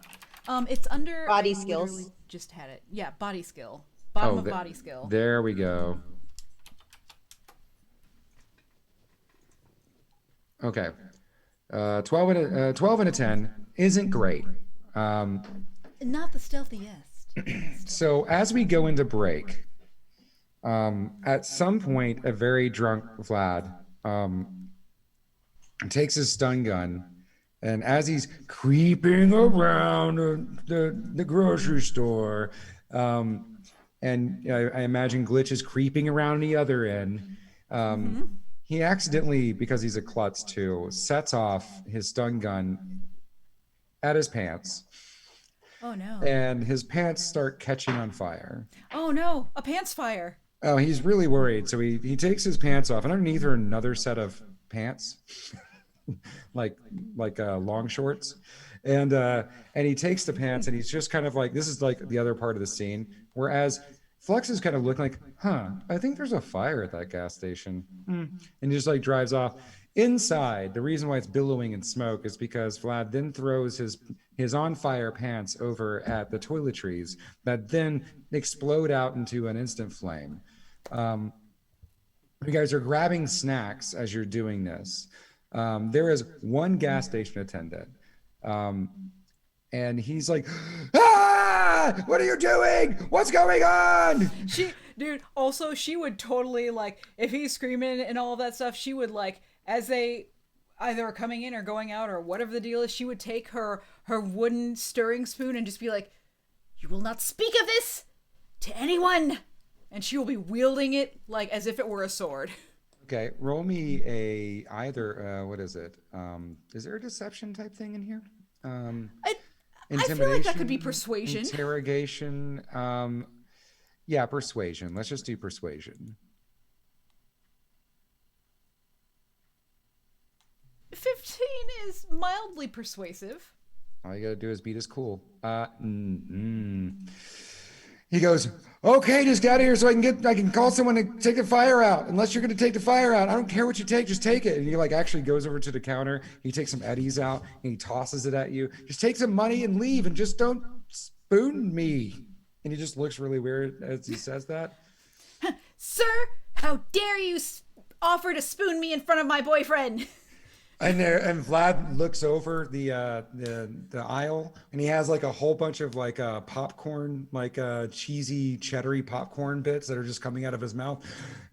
It's under Body I skills. literally just had it. Yeah, body skill. Bottom of th- body skill. There we go. Okay. 12 and a 10 isn't great. Not the stealthiest. So as we go into break, at some point, a very drunk Vlad takes his stun gun, and as he's creeping around the grocery store, and I imagine Glitch is creeping around the other end, he accidentally, because he's a klutz too, sets off his stun gun at his pants. Oh no. and his pants start catching on fire. Oh no, a pants fire. Oh, he's really worried. So he takes his pants off, and underneath are another set of pants, like long shorts, and he takes the pants, and he's just kind of like, this is like the other part of the scene. Whereas Flux is kind of looking like, I think there's a fire at that gas station, and just like drives off. Inside, the reason why it's billowing in smoke is because Vlad then throws his on fire pants over at the toiletries that then explode out into an instant flame. You guys are grabbing snacks as you're doing this. There is one gas station attendant, and he's like, what are you doing? What's going on? Also, she would totally, like, if he's screaming and all of that stuff, she would, like, as they either are coming in or going out or whatever the deal is, she would take her wooden stirring spoon and just be like, "You will not speak of this to anyone." And she will be wielding it like as if it were a sword. Okay, roll me what is it? Is there a deception type thing in here? I feel like that could be persuasion. Interrogation. Yeah, persuasion. Let's just do persuasion. 15 is mildly persuasive. All you gotta do is beat his cool. He goes, "Okay, just get out of here so I can call someone to take the fire out. Unless you're gonna take the fire out, I don't care what you take, just take it." And he like actually goes over to the counter. He takes some eddies out and he tosses it at you. "Just take some money and leave, and just don't spoon me." And he just looks really weird as he says that. Sir, how dare you offer to spoon me in front of my boyfriend? And Vlad looks over the aisle, and he has like a whole bunch of like popcorn, like cheesy cheddary popcorn bits that are just coming out of his mouth.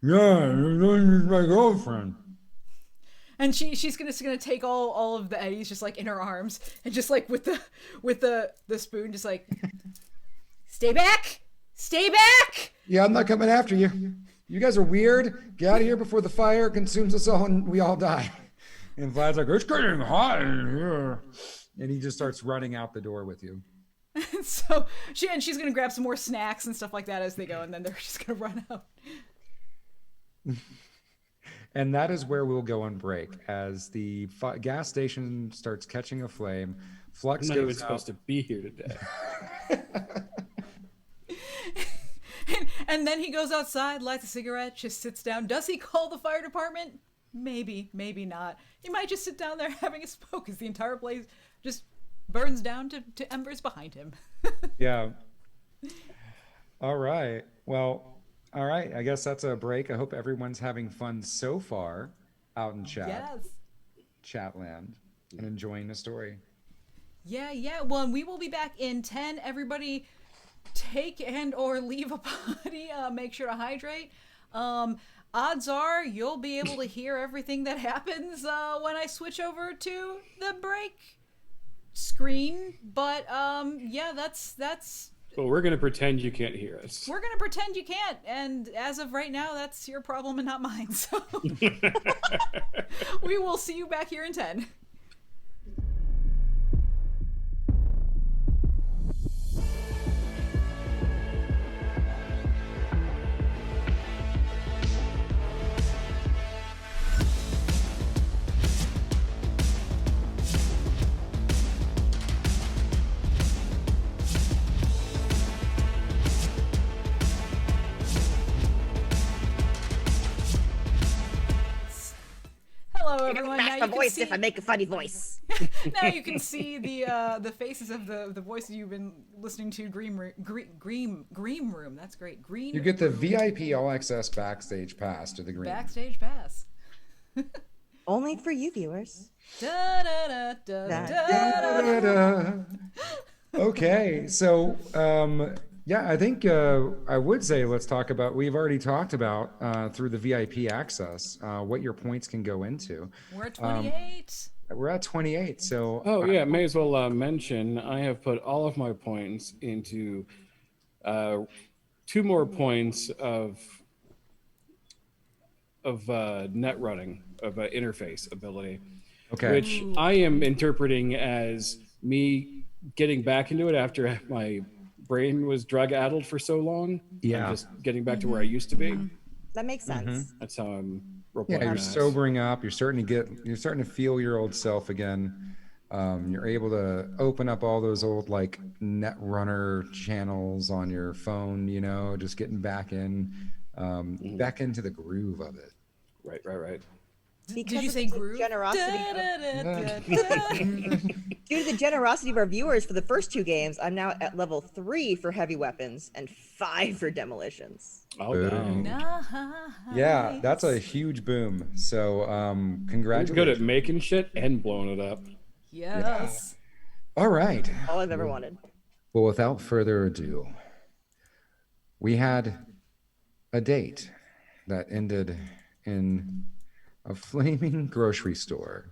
"Yeah, my girlfriend." And she's gonna take all of the eddies just like in her arms and just like with the spoon just like, "Stay back, stay back." "Yeah, I'm not coming after you. You guys are weird. Get out of here before the fire consumes us all and we all die." And Vlad's like, "It's getting hot in here." And he just starts running out the door with you. So she's gonna grab some more snacks and stuff like that as they go, and then they're just gonna run out. And that is where we'll go on break as the gas station starts catching a flame. Flux I'm not goes even out. supposed to be here today. And then he goes outside, lights a cigarette, just sits down. Does he call the fire department? Maybe, maybe not. He might just sit down there having a smoke as the entire place just burns down to embers behind him. Yeah. All right. Well, all right. I guess that's a break. I hope everyone's having fun so far out in Chatland, and enjoying the story. Yeah. Well, and we will be back in 10. Everybody take and or leave a potty. Make sure to hydrate. Odds are you'll be able to hear everything that happens when I switch over to the break screen. But yeah, that's. Well, we're gonna pretend you can't hear us. We're gonna pretend you can't, and as of right now, that's your problem and not mine. So we will see you back here in 10. Hello, everyone. Match Now my you voice can if I make a funny voice. now you can see the faces of the voices you've been listening to. Green Room. That's great. Green. You get the VIP All Access backstage pass to the green. Backstage pass. Only for you viewers. Da, da, da, da, Da, da, da, da. Okay, so yeah, I think I would say let's talk about. We've already talked about through the VIP access what your points can go into. We're at 28. We're at 28. So Oh yeah, may as well mention I have put all of my points into 2 more points of net running of interface ability, okay. which I am interpreting as me getting back into it after my brain was drug addled for so long. Yeah. I'm just getting back to where I used to be. That makes sense. That's how I'm role Yeah, playing you're that. sobering up. You're starting to feel your old self again. You're able to open up all those old like Netrunner channels on your phone, just getting back back into the groove of it. Right. Because Did you of say the groove? generosity Da-da-da-da-da. Due to the generosity of our viewers for the first 2 games, I'm now at level 3 for heavy weapons and 5 for demolitions. Oh, Boom. no. Yeah, that's a huge boom. So, You're congratulations. good at making shit and blowing it up. Yes. All right. All I've ever wanted. Well, without further ado, we had a date that ended in a flaming grocery store.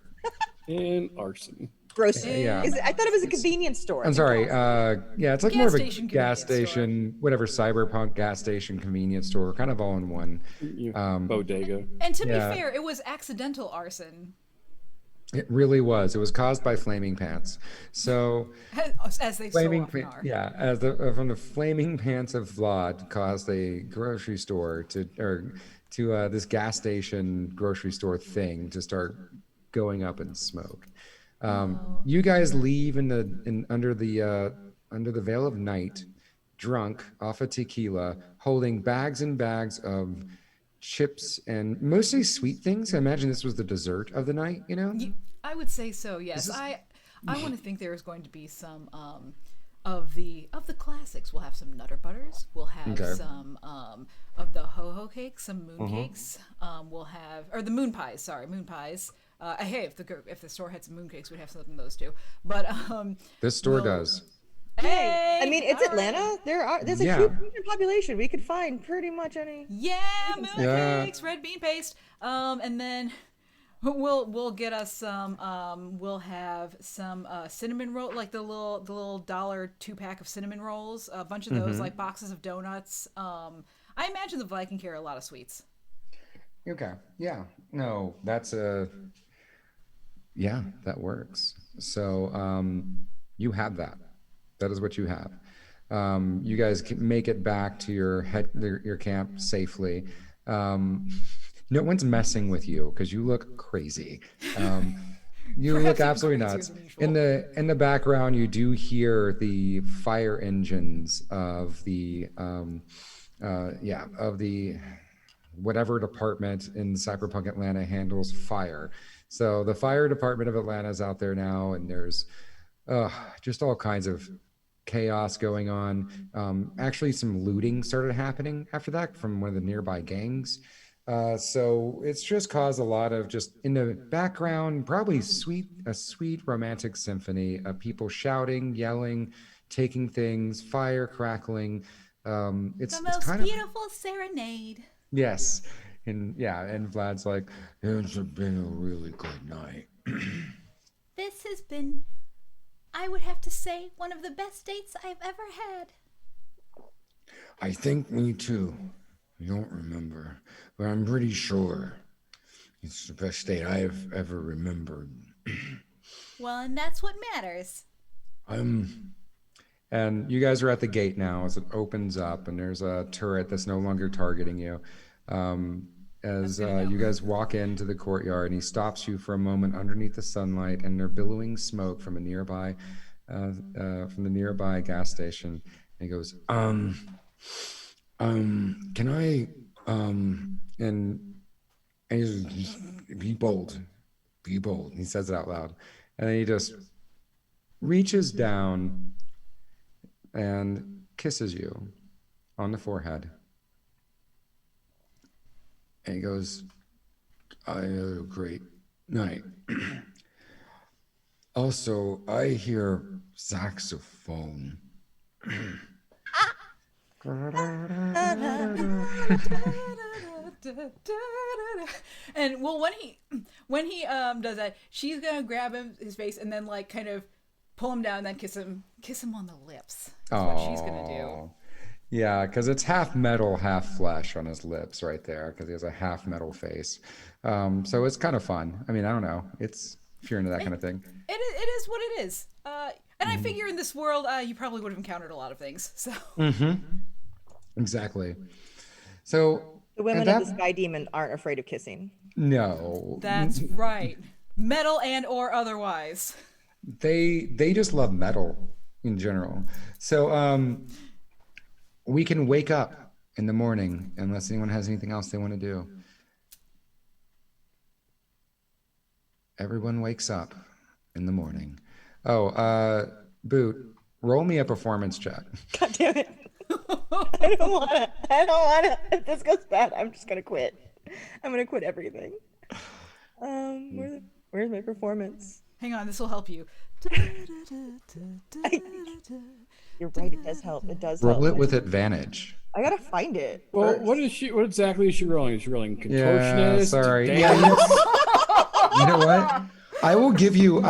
And arson. Gross. Yeah. I thought it was a convenience store. I'm sorry. Yeah, it's like Gas more of a station gas convenience store. station, whatever, cyberpunk gas station convenience store, kind of all in one. Bodega. And to Yeah. be fair, it was accidental arson. It really was. It was caused by flaming pants. So As they so often are. yeah, from the flaming pants of Vlad caused a grocery store to this gas station grocery store thing to start going up in smoke. You guys leave under the veil of night, drunk off of tequila, holding bags and bags of chips and mostly sweet things. I imagine this was the dessert of the night. I would say so. Yes, I want to think there is going to be some of the classics. We'll have some Nutter Butters. We'll have Okay. some of the ho ho cakes, some moon cakes. We'll have the moon pies. Sorry, moon pies. Hey, if the store had some moon cakes, we'd have something of those too. But This store we'll- does. Hey, I mean, it's all right. Atlanta. There's a Yeah. huge Asian population. We could find pretty much any. Yeah, moon Yeah. cakes, red bean paste, and then we'll get us some. We'll have some cinnamon roll, like the little $1 2-pack of cinnamon rolls, a bunch of those, like boxes of donuts. I imagine the Viking carry a lot of sweets. Okay. Yeah. No, that works. So you have that. That is what you have. You guys can make it back to your camp safely. No one's messing with you because you look crazy. You look absolutely crazier nuts. than usual. In the background, you do hear the fire engines of the whatever department in Cyberpunk Atlanta handles fire. So the fire department of Atlanta is out there now, and there's just all kinds of chaos going on. Actually, some looting started happening after that from one of the nearby gangs. So it's just caused a lot of, just in the background, probably a sweet romantic symphony of people shouting, yelling, taking things, fire crackling. It's The most kind of, beautiful serenade. yes. And Vlad's like, it's been a really good night. This has been, I would have to say, one of the best dates I've ever had. I think me too. I don't remember, but I'm pretty sure it's the best date I've ever remembered. Well, and that's what matters. And you guys are at the gate now as it opens up, and there's a turret that's no longer targeting you. As you guys walk into the courtyard, and he stops you for a moment underneath the sunlight, and they're billowing smoke from the nearby gas station. And he goes, can I, and he's just, be bold. And he says it out loud. And then he just reaches down and kisses you on the forehead. And he goes, I had a great night. Also, I hear saxophone. And well, when he does that, she's gonna grab his face and then like kind of pull him down and then kiss him on the lips. That's what she's gonna do. Yeah, because it's half metal, half flesh on his lips right there, because he has a half metal face. So it's kind of fun. I mean, I don't know. It's, if you're into that kind of thing. It is what it is. And I figure in this world, you probably would have encountered a lot of things. So Exactly. So The women and of the Sky Demon aren't afraid of kissing. no, that's right, metal and or otherwise. they just love metal in general. So we can wake up in the morning unless anyone has anything else they want to do. Everyone wakes up in the morning. Oh, Boot, roll me a performance check. God damn it. I don't wanna. If this goes bad, I'm just gonna quit. I'm gonna quit everything. Where's my performance? Hang on, this will help you. You're right, it does help. It does Roll help. it with advantage. I gotta find it. Well, first. what exactly is she rolling? Is she rolling Yeah, contortionist? sorry. Dance? Yeah, you know what? I will give you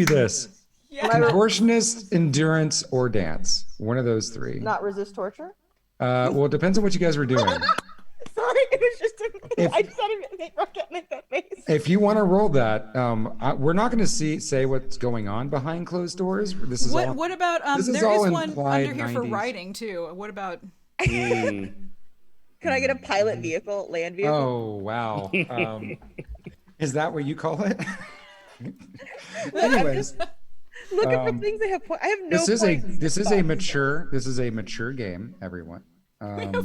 this. Yeah. Contortionist, endurance, or dance. One of those three. Not resist torture? Well, it depends on what you guys were doing. Sorry, it was just If- I just had to make that face. If you want to roll that, we're not going to say what's going on behind closed doors. This is all. What about this is there all is one implied under here for 90s. writing too. What about Mm. Can I get a pilot vehicle, land vehicle? Oh wow! Is that what you call it? Anyways, Looking for things that have point. I have no this is points. this is a mature game, everyone.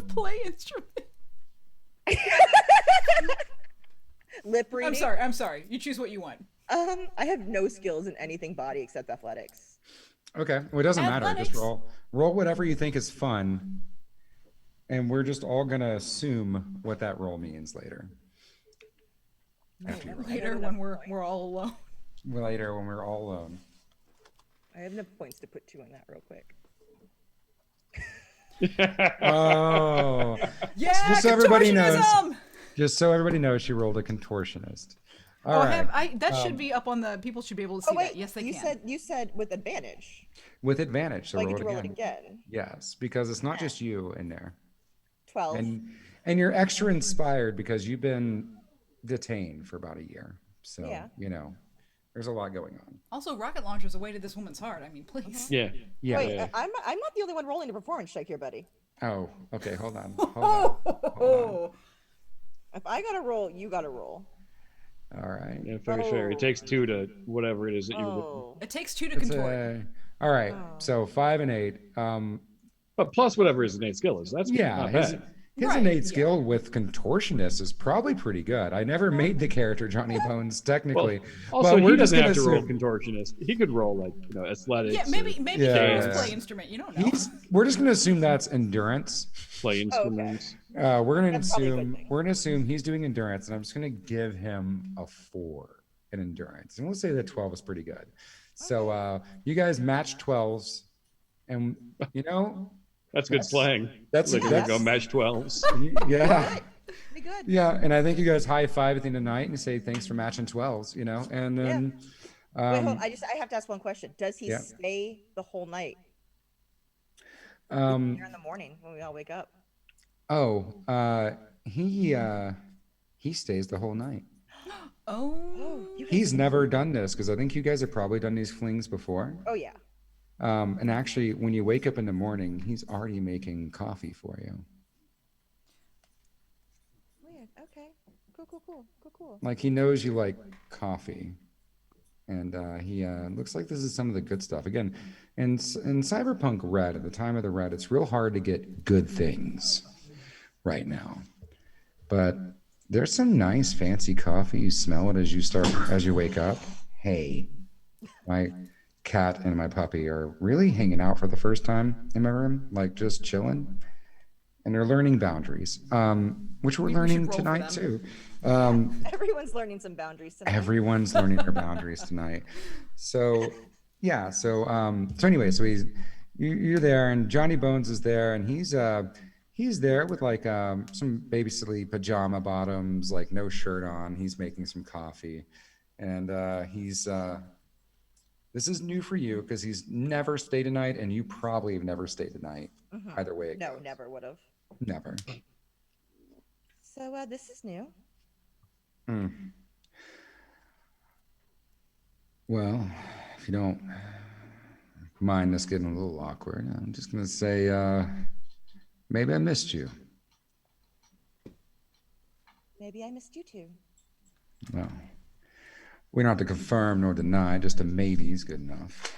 play instrument? Lip reading. I'm sorry. You choose what you want. I have no skills in anything body except athletics. Okay, well it doesn't matter. Just Athletics. roll whatever you think is fun, and we're just all gonna assume what that roll means later. After you roll. Later when we're all alone. Later when we're all alone. I have enough points to put 2 in that real quick. Oh, Yeah, Just so everybody knows. contortionism! just so everybody knows, she rolled a contortionist. All Oh, right, that should be up on the. People should be able to see Oh wait, that. Yes, they you can. said with advantage. with advantage. So So I roll get it to roll it again. again. Yes, because it's not just you in there, 12. and you're extra inspired because you've been detained for about a year. So Yeah. you know, there's a lot going on. Also, rocket launchers awaited this woman's heart. I mean, please. Yeah. Yeah. Wait, Yeah. I'm not the only one rolling a performance check here, buddy. Oh, okay. Hold on. Hold on. Oh, If I got to roll, you got to roll. All right. Yeah, fair. It takes 2 to whatever it is that you. Oh. it takes 2 to It's contort. all right. So 5 and 8. But plus whatever his innate skill is. That's Yeah, not his, bad. his Right, innate yeah. skill with contortionist is probably pretty good. I never made the character Johnny Bones Well, technically. also, but we're he just doesn't have gonna to roll assume- contortionist. He could roll like athletics. Yeah, or maybe Yeah. he knows play instrument. You don't know. We're just gonna assume that's endurance. play instruments. We're gonna That's probably a good assume thing. he's doing endurance, and I'm just gonna give him a 4 in endurance, and we'll say that 12 is pretty good. So you guys match 12s, and you know That's good slang. that's- like that's- go match 12s. yeah. Pretty good. Yeah, and I think you guys high five at the end of the night and say thanks for matching 12s, you know, and then Wait, hold on. I have to ask one question. Does he yeah. stay the whole night? Here in the morning when we all wake up. He stays the whole night. Oh, You guys- He's never done this because I think you guys have probably done these flings before. Oh yeah. And actually, when you wake up in the morning, he's already making coffee for you. Weird. Okay. Cool. Like he knows you like coffee, and he looks like this is some of the good stuff. Again, in Cyberpunk Red, at the time of the Red, it's real hard to get good things right now, but there's some nice fancy coffee. You smell it as you wake up. Hey, my cat and my puppy are really hanging out for the first time in my room, like just chilling, and they're learning boundaries, which we're We should learning roll for tonight them. too. Everyone's learning some boundaries tonight. Everyone's learning their boundaries tonight. So yeah, so anyway, so you're there, and Johnny Bones is there, and he's there with like some baby silly pajama bottoms, like no shirt on. He's making some coffee, and this is new for you because he's never stayed a night, and you probably have never stayed a night. Either way it No, goes. never would have. Never. So this is new. Well, if you don't mind this getting a little awkward, I'm just gonna say, maybe I missed you. Maybe I missed you too. No, we don't have to confirm nor deny. Just a maybe's good enough.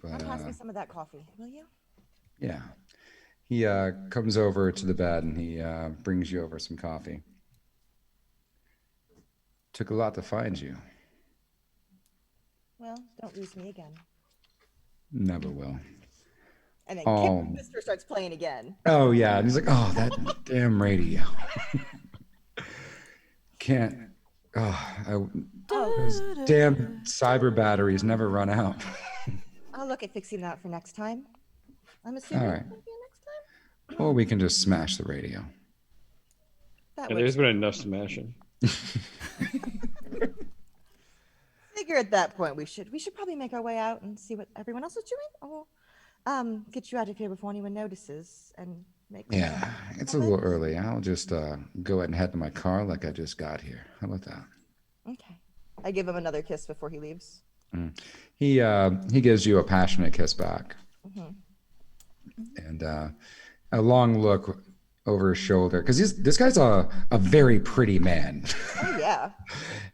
But Pass me some of that coffee, will you? yeah, he comes over to the bed and he brings you over some coffee. Took a lot to find you. Well, don't lose me again. Never will. And then Oh. Mister starts playing again. Oh yeah, and he's like, oh, that damn radio. Can't. Those damn cyber batteries never run out. I'll look at fixing that for next time. I'm assuming All right. it'll be next time. Or we can just smash the radio. That And way. there's been enough smashing. Figure at that point we should probably make our way out and see what everyone else is doing. Or get you out of here before anyone notices and make. Yeah, it's a little early. I'll just go ahead and head to my car like I just got here. How about that? Okay. I give him another kiss before he leaves. He gives you a passionate kiss back, and a long look over his shoulder because this guy's a very pretty man. Oh yeah.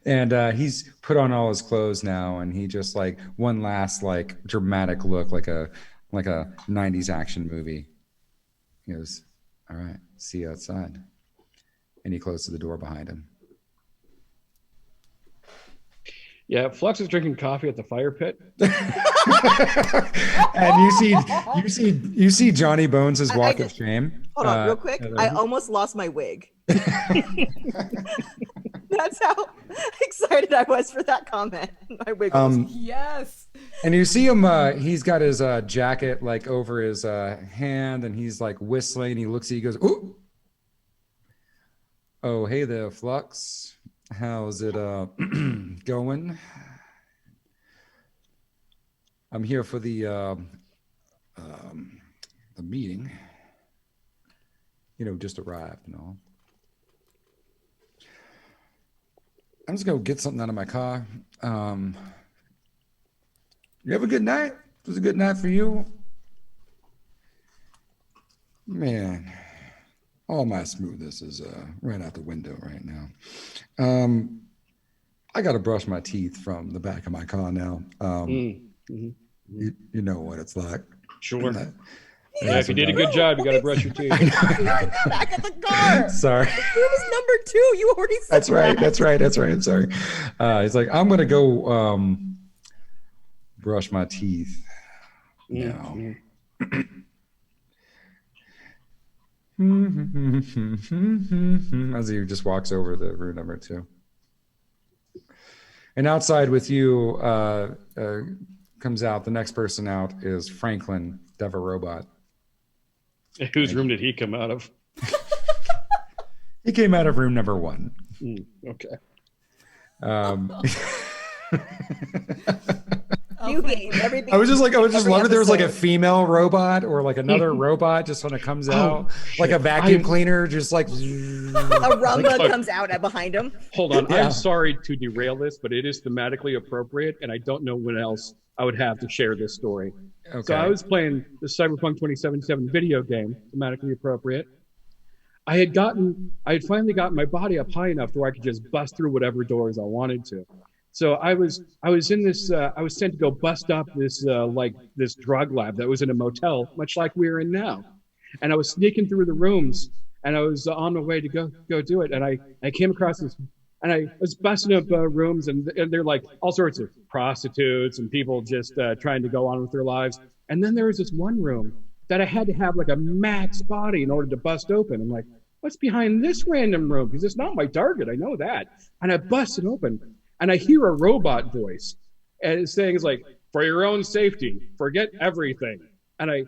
And he's put on all his clothes now, and he just like one last like dramatic look, like a 90s action movie. He goes, "All right, see you outside," and he closes the door behind him. Yeah, Flux is drinking coffee at the fire pit. And you see Johnny Bones' walk of shame. Hold on, real quick. I almost lost my wig. That's how excited I was for that comment. My wig was Yes. And you see him, he's got his jacket like over his hand, and he's like whistling. He looks at you, he goes, "Ooh. Oh, hey there, Flux. How's it going? I'm here for the meeting. Just arrived and all. I'm just gonna get something out of my car. You have a good night? It was a good night for you? Man, all my smoothness is right out the window right now. I got to brush my teeth from the back of my car now. You know what it's like. Sure. That- Yeah, if you did a good job, you got to brush your teeth. back at the car. Sorry. It was number 2. You already said That's right. That's right. That's right. I'm sorry. He's like, I'm going to go brush my teeth now. As he just walks over to room number 2. And outside with you comes out, the next person out is Franklin, Deva Robot. Whose room did he come out of? He came out of room number 1. Okay. You gave everything. I was just every love it. There was like a episode. female robot or like another robot just when it comes out, like a vacuum cleaner, just like. A rumba comes out behind him. Hold on. Yeah. I'm sorry to derail this, but it is thematically appropriate, and I don't know when else I would have to share this story. Okay. So I was playing the Cyberpunk 2077 video game, thematically appropriate. I had finally gotten my body up high enough to where I could just bust through whatever doors I wanted to. So I was in this, I was sent to go bust up this drug lab that was in a motel, much like we're in now. And I was sneaking through the rooms, and I was on my way to go do it. And I came across this, and I was busting up rooms, and they're like all sorts of prostitutes and people just trying to go on with their lives. And then there was this one room that I had to have like a max body in order to bust open. I'm like, what's behind this random room? Because it's not my target. I know that. And I bust it open, and I hear a robot voice, and it's saying, like, for your own safety, forget everything. And I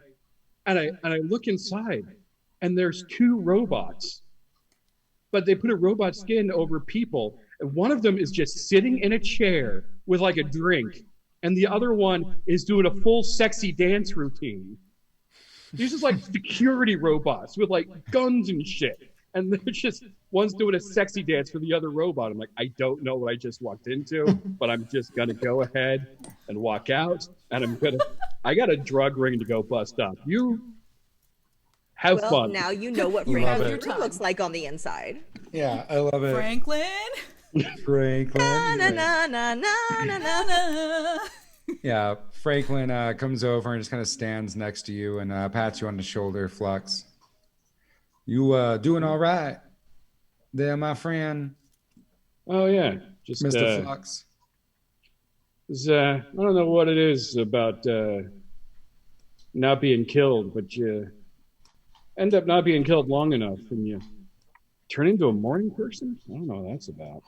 look inside, and there's 2 robots, but they put a robot skin over people. And one of them is just sitting in a chair with like a drink, and the other one is doing a full sexy dance routine. These are like security robots with like guns and shit. And they're just, one's doing a sexy dance for the other robot. I'm like, I don't know what I just walked into, but I'm just going to go ahead and walk out. And I'm going to I got a drug ring to go bust up. You have Well, fun. now you know what Love Franklin's it. Your room time. looks like on the inside. Yeah, I love it. Franklin. Franklin. Na na na na na na. Na-na. Yeah, Franklin comes over and just kind of stands next to you and pats you on the shoulder, Flux. You doing all right there, my friend, Oh yeah, just Mr. Flux? I don't know what it is about not being killed, but you end up not being killed long enough, and you turn into a morning person. I don't know what that's about.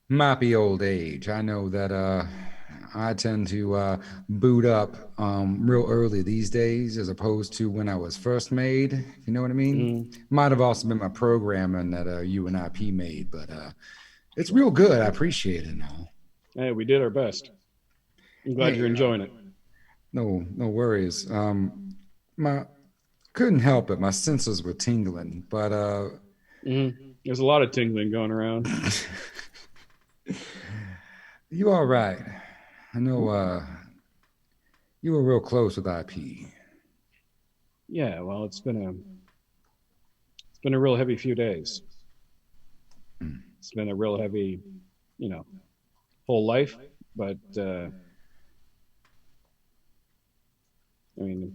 Might be old age. I know that I tend to boot up real early these days as opposed to when I was first made. You know what I mean? Might have also been my programming that you and IP made, but it's real good. I appreciate it now. Hey, we did our best. I'm glad Hey, you're enjoying it. No worries. My couldn't help it. My senses were tingling, but There's a lot of tingling going around. you all right? I know you were real close with IP. Yeah, well, it's been a real heavy few days. It's been a real heavy, whole life. But I mean,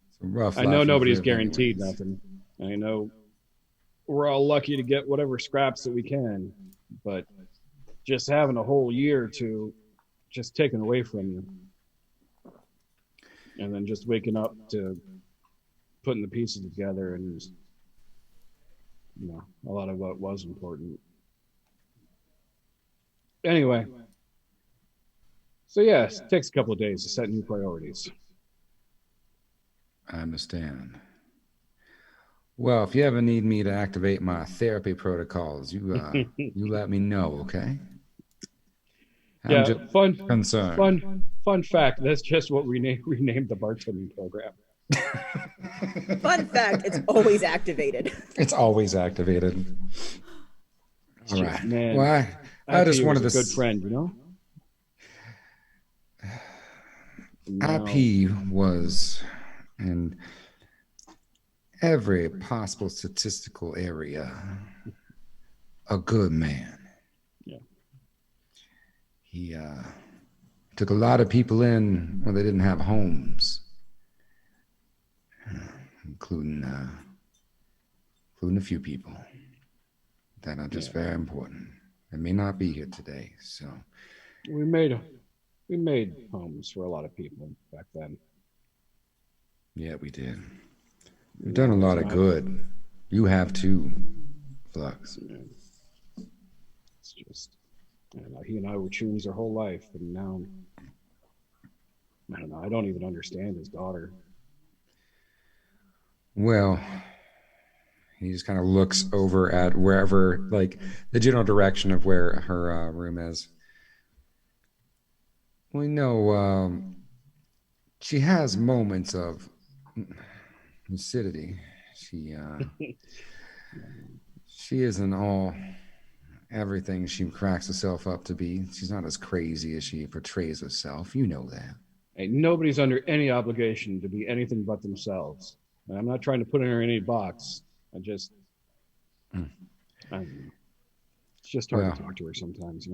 It's a rough I life know you've nobody's lived guaranteed anyways. nothing. I know we're all lucky to get whatever scraps that we can, but just having a whole year to just taken away from you, and then just waking up to putting the pieces together, and a lot of what was important. Anyway, so yeah, it takes a couple of days to set new priorities. I understand. Well, if you ever need me to activate my therapy protocols, you you let me know, okay? I'm Yeah, just concerned. fun fact. That's just what we renamed the bartending program. Fun fact: it's always activated. It's always activated. All Just, right. man, Well, I just IP wanted was to a good friend, No. IP was in every possible statistical area a good man. Yeah. He took a lot of people in when they didn't have homes, including a few people that are just very important. They may not be here today, so We made homes for a lot of people back then. yeah, we did. We've done a lot of good. You have too, Flux. It's just, he and I were chums our whole life, and now I don't know. I don't even understand his daughter. Well, he just kind of looks over at wherever, like the general direction of where her room is. We know she has moments of lucidity. She isn't all everything she cracks herself up to be. She's not as crazy as she portrays herself. You know that. Hey, nobody's under any obligation to be anything but themselves. And I'm not trying to put her in any box. I don't know. It's just hard to talk to her sometimes,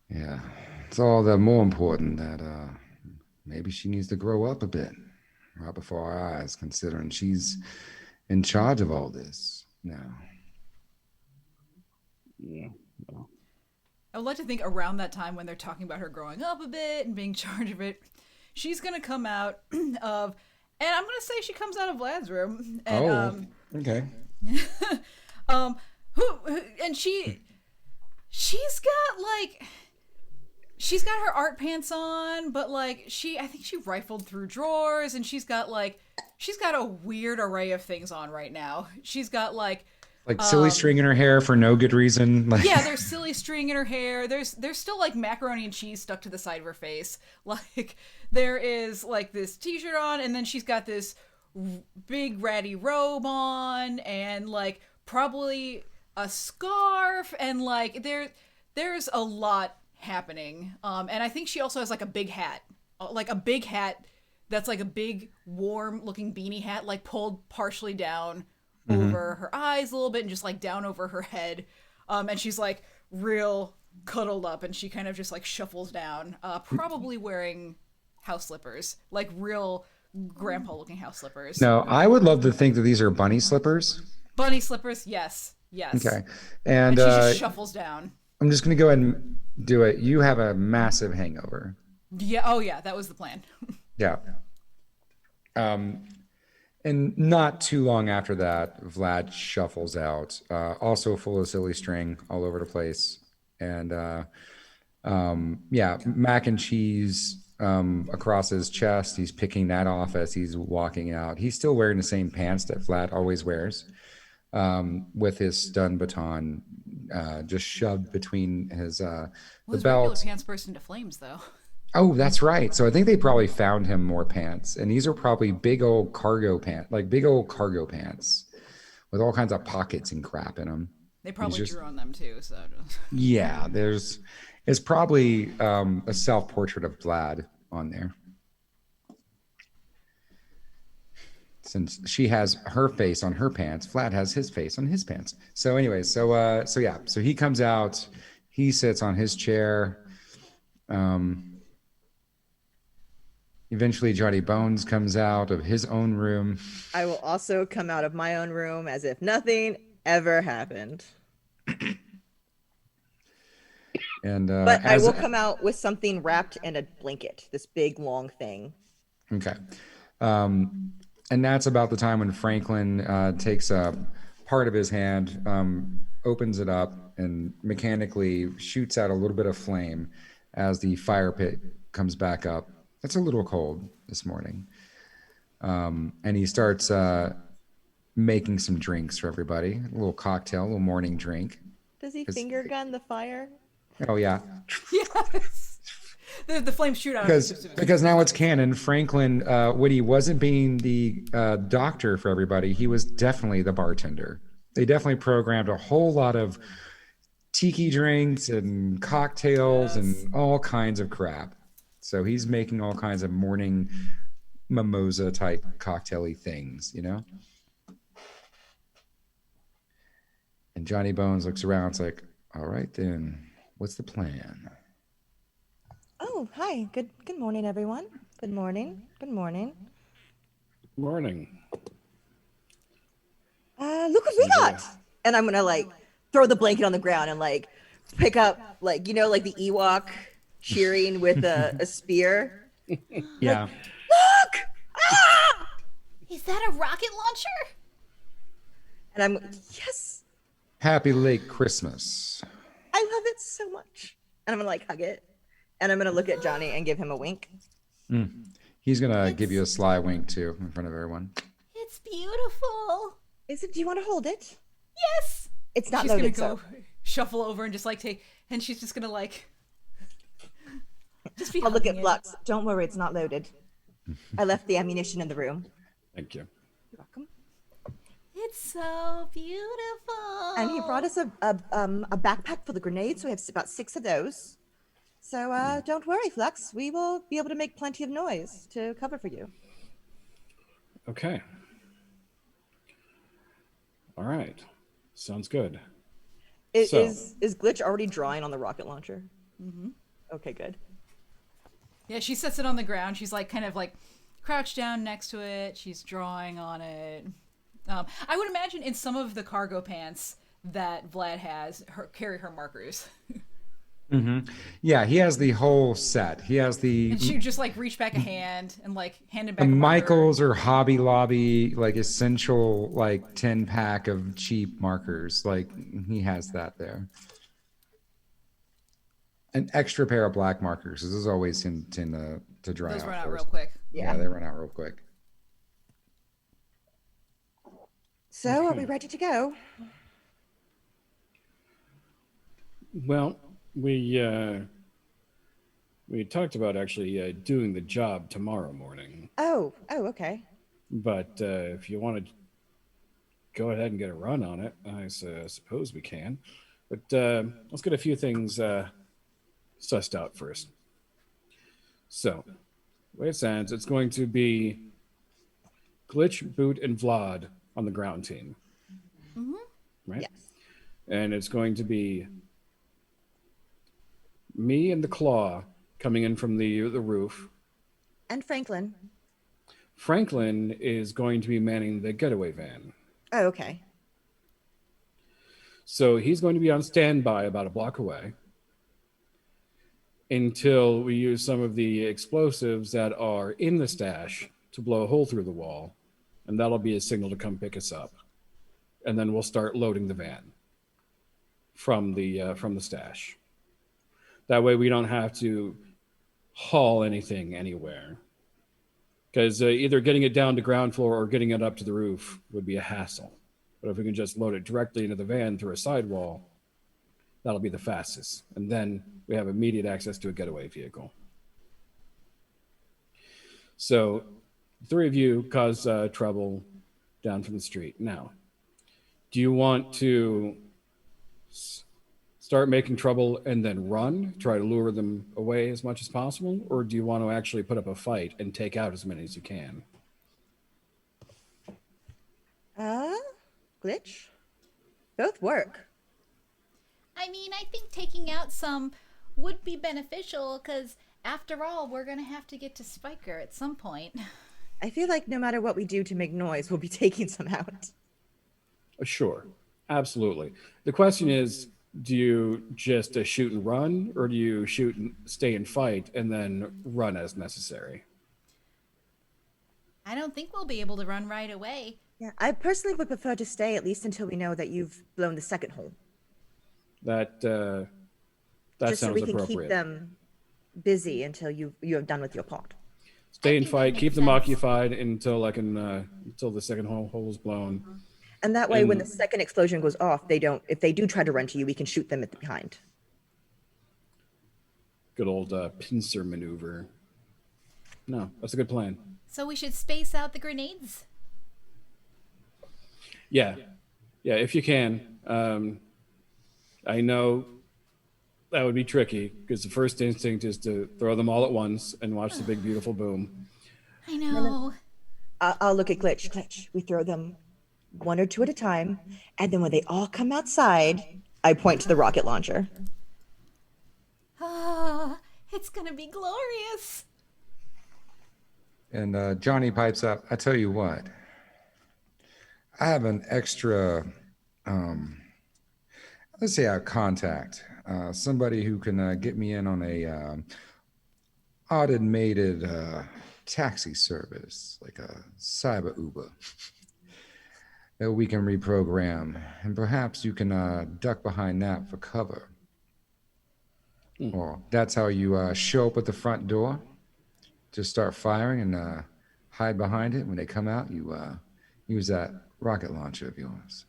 Yeah, it's all the more important that maybe she needs to grow up a bit right before our eyes, considering she's in charge of all this now. Yeah. Well, I would like to think around that time when they're talking about her growing up a bit and being in charge of it, she's gonna come out of, and I'm gonna say she comes out of Vlad's room. And, okay. And she's got her art pants on, but like I think she rifled through drawers, and she's got a weird array of things on right now. She's got like silly string in her hair for no good reason. Like, yeah, there's silly string in her hair. There's still like macaroni and cheese stuck to the side of her face. Like there is like this t-shirt on, and then she's got this big ratty robe on, and like probably a scarf, and like there's a lot happening. And I think she also has like a big hat, that's like a big warm looking beanie hat, like pulled partially down over her eyes a little bit and just like down over her head. And she's like real cuddled up, and she kind of just like shuffles down, probably wearing house slippers, like real grandpa looking house slippers. No, I would love to think that these are bunny slippers. Bunny slippers, yes. Okay. And And she just shuffles down. I'm just going to go ahead and do it. You have a massive hangover. Yeah, oh yeah, that was the plan. Yeah. And not too long after that, Vlad shuffles out, also full of silly string all over the place. And yeah, mac and cheese across his chest. He's picking that off as he's walking out. He's still wearing the same pants that Vlad always wears, with his stun baton just shoved between his the His regular belt. pants burst into flames, though. Oh, that's right. So I think they probably found him more pants, and these are probably big old cargo pants with all kinds of pockets and crap in them. They probably just- drew on them too, so. Yeah, it's probably a self-portrait of Vlad on there. Since she has her face on her pants, Vlad has his face on his pants. So anyway, so he comes out, he sits on his chair. Eventually Johnny Bones comes out of his own room. I will also come out of my own room as if nothing ever happened. And But I will come out with something wrapped in a blanket, this big long thing. Okay. And that's about the time when Franklin takes a part of his hand, opens it up, and mechanically shoots out a little bit of flame as the fire pit comes back up. It's a little cold this morning. And he starts making some drinks for everybody. A little cocktail, a little morning drink. Does he finger gun the fire? Oh, yeah. Yes. The flames shoot out. Because now it's canon. Franklin, when he wasn't being the doctor for everybody, he was definitely the bartender. They definitely programmed a whole lot of tiki drinks and cocktails and all kinds of crap. So he's making all kinds of morning mimosa type cocktaily things, you know? And Johnny Bones looks around. It's like, all right, then what's the plan? Oh, hi. Good morning, everyone. Good morning. Good morning. Morning. Look what we got. And I'm gonna like throw the blanket on the ground and like pick up like like the Ewok cheering with a spear. Yeah. Look! Ah! Is that a rocket launcher? And I'm yes, Happy late Christmas. I love it so much. And I'm gonna like hug it. And I'm gonna look at Johnny and give him a wink. He's going to give you a sly wink too in front of everyone. It's beautiful. Is it? Do you want to hold it? Yes. It's not She's loaded. gonna go So shuffle over and just like take, and she's just gonna like just be. I'll look at hugging it. Flux. Don't worry, it's not loaded. I left the ammunition in the room. Thank you. You're welcome. It's so beautiful. And he brought us a backpack full of grenades, so we have about 6 of those. So don't worry, Flux. We will be able to make plenty of noise to cover for you. Okay. All right. Sounds good. Is So- is Glitch already drawing on the rocket launcher? Okay, good. Yeah, she sets it on the ground. She's like kind of like crouched down next to it. She's drawing on it. I would imagine in some of the cargo pants that Vlad has, carry her markers. Yeah, he has the whole set. He has the And she would just like reach back a hand and like hand him back. a marker. Michaels or Hobby Lobby, like essential, like 10-pack of cheap markers. Like he has that there. An extra pair of black markers. This is always tend to dry Those out run out first. real quick. Yeah, they run out real quick. So are we ready to go? Well, we talked about actually doing the job tomorrow morning, Oh, okay. but if you want to go ahead and get a run on it, I suppose we can. But let's get a few things sussed out first. So, the way it sounds, it's going to be Glitch, Boot, and Vlad on the ground team. Right? Yes. And it's going to be me and the Claw coming in from the roof. And Franklin. Franklin is going to be manning the getaway van. Oh, okay. So he's going to be on standby about a block away until we use some of the explosives that are in the stash to blow a hole through the wall. And that'll be a signal to come pick us up. And then we'll start loading the van from the stash. That way we don't have to haul anything anywhere. Because either getting it down to ground floor or getting it up to the roof would be a hassle. But if we can just load it directly into the van through a sidewall, that'll be the fastest. And then we have immediate access to a getaway vehicle. So, the three of you cause trouble down from the street. Now, do you want to start making trouble and then run, try to lure them away as much as possible? Or do you want to actually put up a fight and take out as many as you can? Glitch? Both work. I mean, I think taking out some would be beneficial because, after all, we're going to have to get to Spiker at some point. I feel like no matter what we do to make noise, we'll be taking some out. Sure, absolutely. The question is, do you just shoot and run, or do you shoot and stay and fight and then run as necessary? I don't think we'll be able to run right away. Yeah, I personally would prefer to stay at least until we know that you've blown the second hole. That Just so sounds we can appropriate. keep them busy until you have done with your part. Stay I and think that fight, makes keep them sense. occupied until until the second hole is blown. And that way, when the And- second explosion goes off, if they do try to run to you, we can shoot them at the behind. Good old pincer maneuver. No, that's a good plan. So we should space out the grenades. Yeah, if you can. I know that would be tricky because the first instinct is to throw them all at once and watch the big beautiful boom. I know. I'll look at Glitch. Glitch. We throw them one or two at a time, and then when they all come outside, I point to the rocket launcher. Ah, it's going to be glorious. And Johnny pipes up, I tell you what, I have an extra, let's say a contact, somebody who can get me in on a automated taxi service, like a cyber Uber, that we can reprogram. And perhaps you can duck behind that for cover. Or that's how you show up at the front door. Just start firing and hide behind it. When they come out, you use that rocket launcher of yours.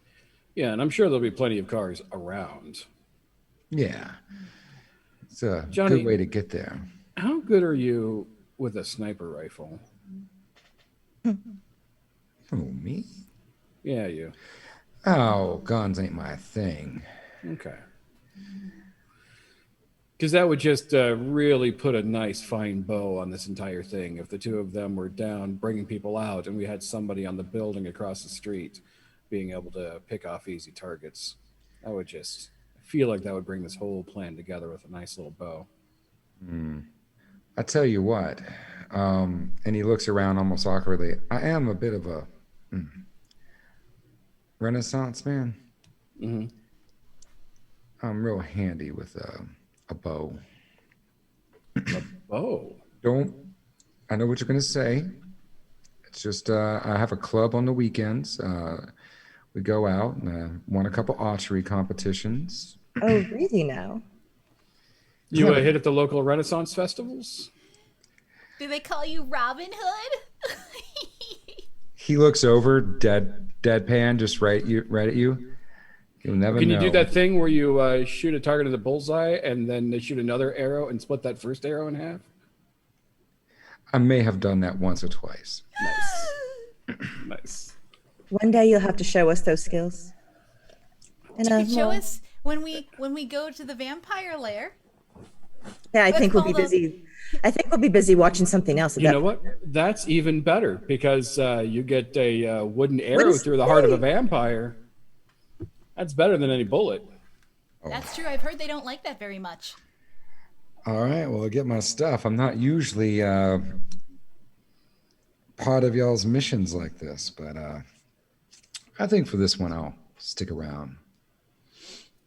Yeah, and I'm sure there'll be plenty of cars around. Yeah. It's a Johnny- good way to get there. How good are you with a sniper rifle? Oh, me? Yeah, you. Oh, guns ain't my thing. Okay. Because that would just really put a nice fine bow on this entire thing if the two of them were down bringing people out and we had somebody on the building across the street being able to pick off easy targets. I feel like that would bring this whole plan together with a nice little bow. I tell you what, and he looks around almost awkwardly. I am a bit of a Renaissance man. Mm-hmm. I'm real handy with a bow. Oh, I know what you're gonna say. It's just I have a club on the weekends. We go out and won a couple archery competitions. Oh, really now? you hit at the local Renaissance festivals? Do they call you Robin Hood? He looks over, deadpan, just right at you. You'll never Can know. you do that thing where you shoot a target in the bullseye and then they shoot another arrow and split that first arrow in half? I may have done that once or twice. Nice. One day you'll have to show us those skills. And, You could show us when we go to the vampire lair. Yeah, I Let's think we'll call be the- busy. I think we'll be busy watching something else. At You that know what? That's even better because you get a wooden arrow Wooden through the heart of a stake. vampire. That's better than any bullet. That's true. I've heard they don't like that very much. All right, well, I get my stuff. I'm not usually part of y'all's missions like this, but I think for this one I'll stick around.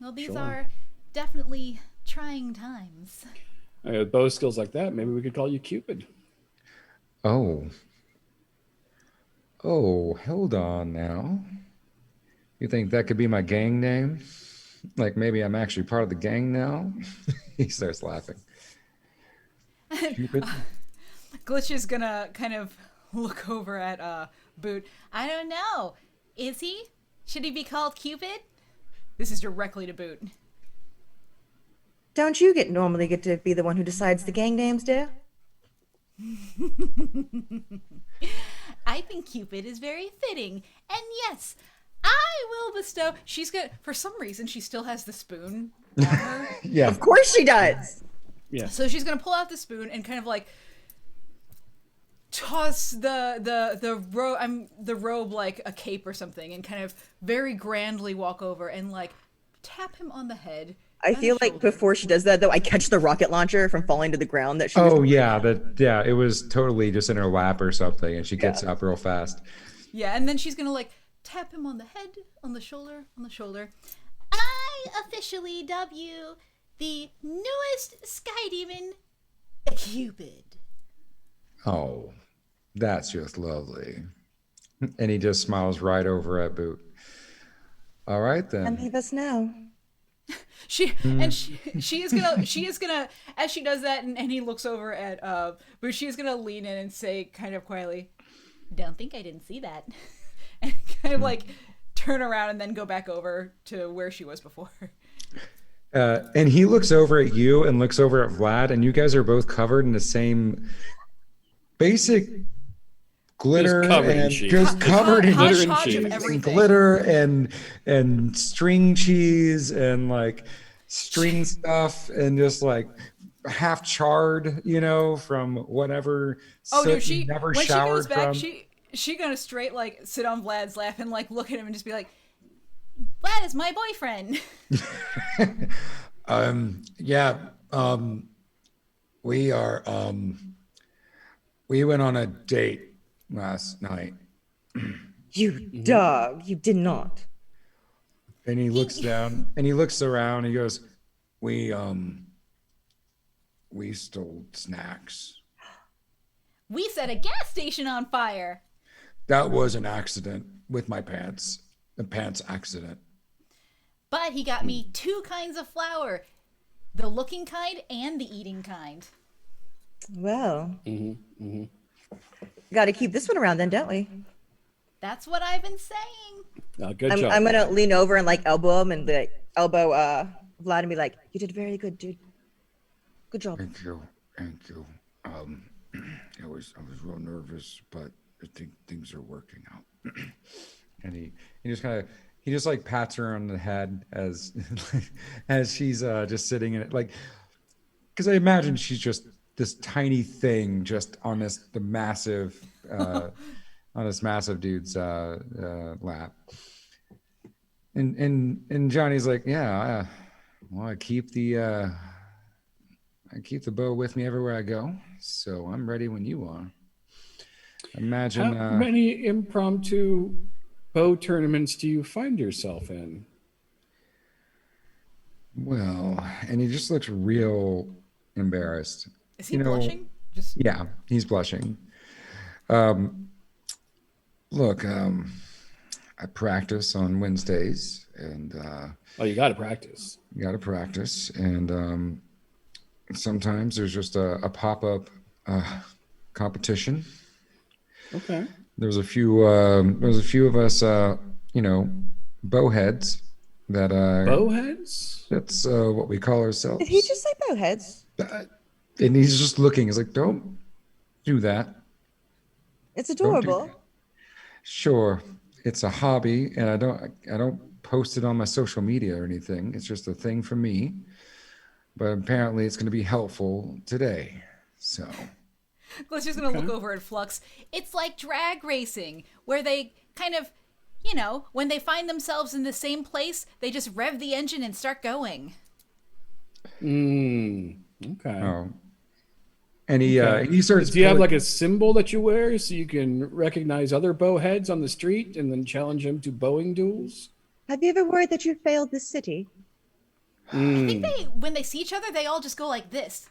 Well, these Sure. are definitely trying times. With bow skills like that, maybe we could call you Cupid. Oh. Oh, hold on now. You think that could be my gang name? Like maybe I'm actually part of the gang now? He starts laughing. Cupid? Glitch is gonna kind of look over at Boot. I don't know. Is he? Should he be called Cupid? This is directly to Boot. Don't you normally get to be the one who decides the gang names, dear? I think Cupid is very fitting. And yes, I will bestow. She's got, for some reason, she still has the spoon on her. Yeah. Of course she does. Yeah. So she's gonna pull out the spoon and kind of like toss the robe like a cape or something, and kind of very grandly walk over and like tap him on the head. I and the feel like shoulder. before she does that, though, I catch the rocket launcher from falling to the ground that she was. Oh yeah, it was totally just in her lap or something, and she gets up real fast. Yeah, and then she's gonna like tap him on the head, on the shoulder, on the shoulder. I officially dub you the newest Sky Demon, Cupid. Oh, that's just lovely. And he just smiles right over at Boot. All right And then. leave us now. She is gonna as she does that, and he looks over at Boot. She is gonna lean in and say kind of quietly, Don't think I didn't see that. and kind of like turn around and then go back over to where she was before. And he looks over at you and looks over at Vlad, and you guys are both covered in the same basic glitter covered in and cheese. just covered in Glitter and Hodgepodge cheese. of and everything. glitter and string cheese and like string stuff and just like half charred, from whatever. Oh no, soot you she never when she showered goes back, from. she gonna straight like sit on Vlad's lap and like look at him and just be like, Vlad is my boyfriend. Yeah, we are we went on a date last night, You dog. You did not. and he looks down and he looks around and he goes, we stole snacks. We set a gas station on fire. That was an accident with my pants, a pants accident. But he got me 2 kinds of flour. The looking kind and the eating kind. Well, got to keep this one around then, don't we? That's what I've been saying. Good job. I'm gonna lean over and like elbow him and be like, elbow Vlad and be like, you did very good, dude. Good job. Thank you. I was real nervous, but I think things are working out. And he just like pats her on the head as as she's just sitting in it, like, because I imagine she's just this tiny thing just on the massive on this massive dude's lap. And Johnny's like, yeah, well, I keep the bow with me everywhere I go, so I'm ready when you are. Imagine How many impromptu bow tournaments do you find yourself in? well, and he just looks real embarrassed. is he blushing? Just Yeah, he's blushing. Look, I practice on Wednesdays, and Oh, you got to practice. you got to practice, and sometimes there's just a pop-up competition. Okay. There's a few of us, bowheads that Bowheads? that's what we call ourselves. Did he just say bowheads? And he's just looking. He's like, don't do that. It's Don't do adorable. that. Sure, it's a hobby, and I don't post it on my social media or anything. It's just a thing for me. but apparently it's going to be helpful today. So, Glitch is gonna look over at Flux. It's like drag racing, where they kind of, when they find themselves in the same place, they just rev the engine and start going. Okay. oh, and he starts. Do you have pulling- like a symbol that you wear so you can recognize other bowheads on the street and then challenge them to bowing duels? Have you ever worried that you failed this city? I think when they see each other, they all just go like this.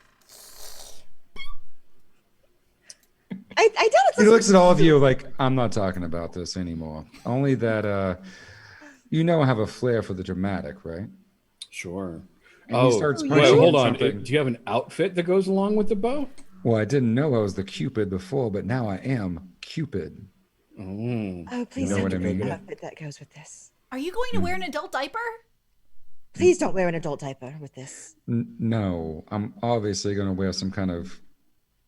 I doubt it's. He looks at all of you like, I'm not talking about this anymore. Only that I have a flair for the dramatic, right? Sure. And he starts wait, punching hold in on. something. Do you have an outfit that goes along with the bow? Well, I didn't know I was the Cupid before, but now I am Cupid. Oh, please know don't what I give me an mean? outfit that goes with this. Are you going to wear an adult diaper? Please don't wear an adult diaper with this. No, I'm obviously going to wear some kind of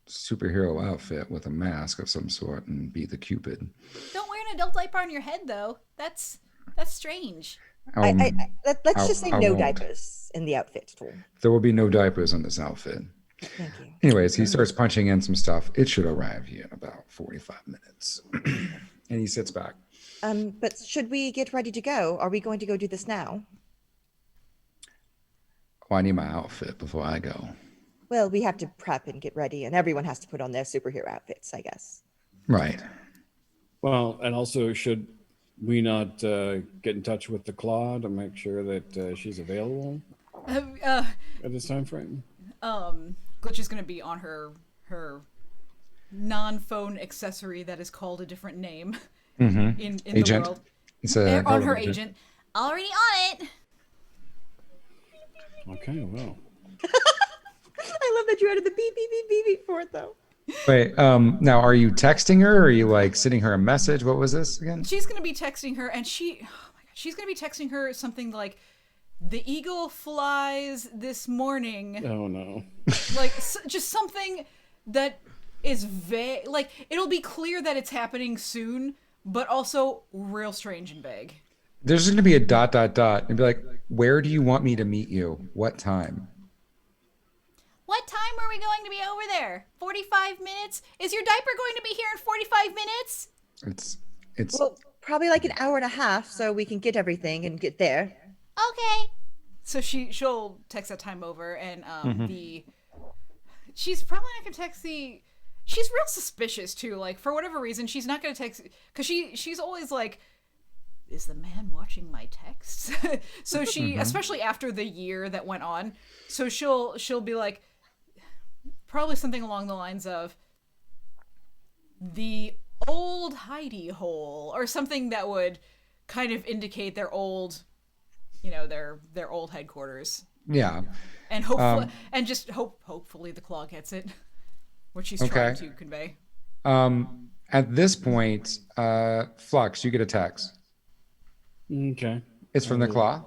superhero outfit with a mask of some sort and be the Cupid. Don't wear an adult diaper on your head, though. That's strange. Let's just say I no won't. diapers in the outfit at all. There will be no diapers in this outfit. Thank you. Anyways, he starts punching in some stuff. It should arrive here in about 45 minutes. And he sits back. But should we get ready to go? Are we going to go do this now? Oh, I need my outfit before I go. Well, we have to prep and get ready, and everyone has to put on their superhero outfits, I guess. Right. Well, and also, should we not get in touch with the Claw to make sure that she's available at this time frame? Glitch is gonna be on her non-phone accessory that is called a different name in the Agent. world. It's a On her agent. Already on it. Okay, well. I love that you added the beep, beep, beep, beep, beep for it, though. Wait, now are you texting her or are you like sending her a message? What was this again? She's gonna be texting her, and she's gonna be texting her something like, "The eagle flies this morning." Oh, no. Like just something that is vague. Like it'll be clear that it's happening soon, but also real strange and vague. There's going to be a ... and be like, where do you want me to meet you? What time? What time are we going to be over there? 45 minutes? Is your diaper going to be here in 45 minutes? It's Well, probably like an hour and a half, so we can get everything and get there. Okay. So she'll text that time over, and she's probably not gonna text the. She's real suspicious too. Like for whatever reason, she's not gonna text because she's always like, "Is the man watching my texts?" So she, especially after the year that went on, so she'll be like, probably something along the lines of, "The old hidey hole," or something that would kind of indicate their old, their old headquarters. yeah. And hopefully, hopefully the Claw gets it, what she's trying to convey. At this point, Flux, you get a text. Okay. It's from the Claw.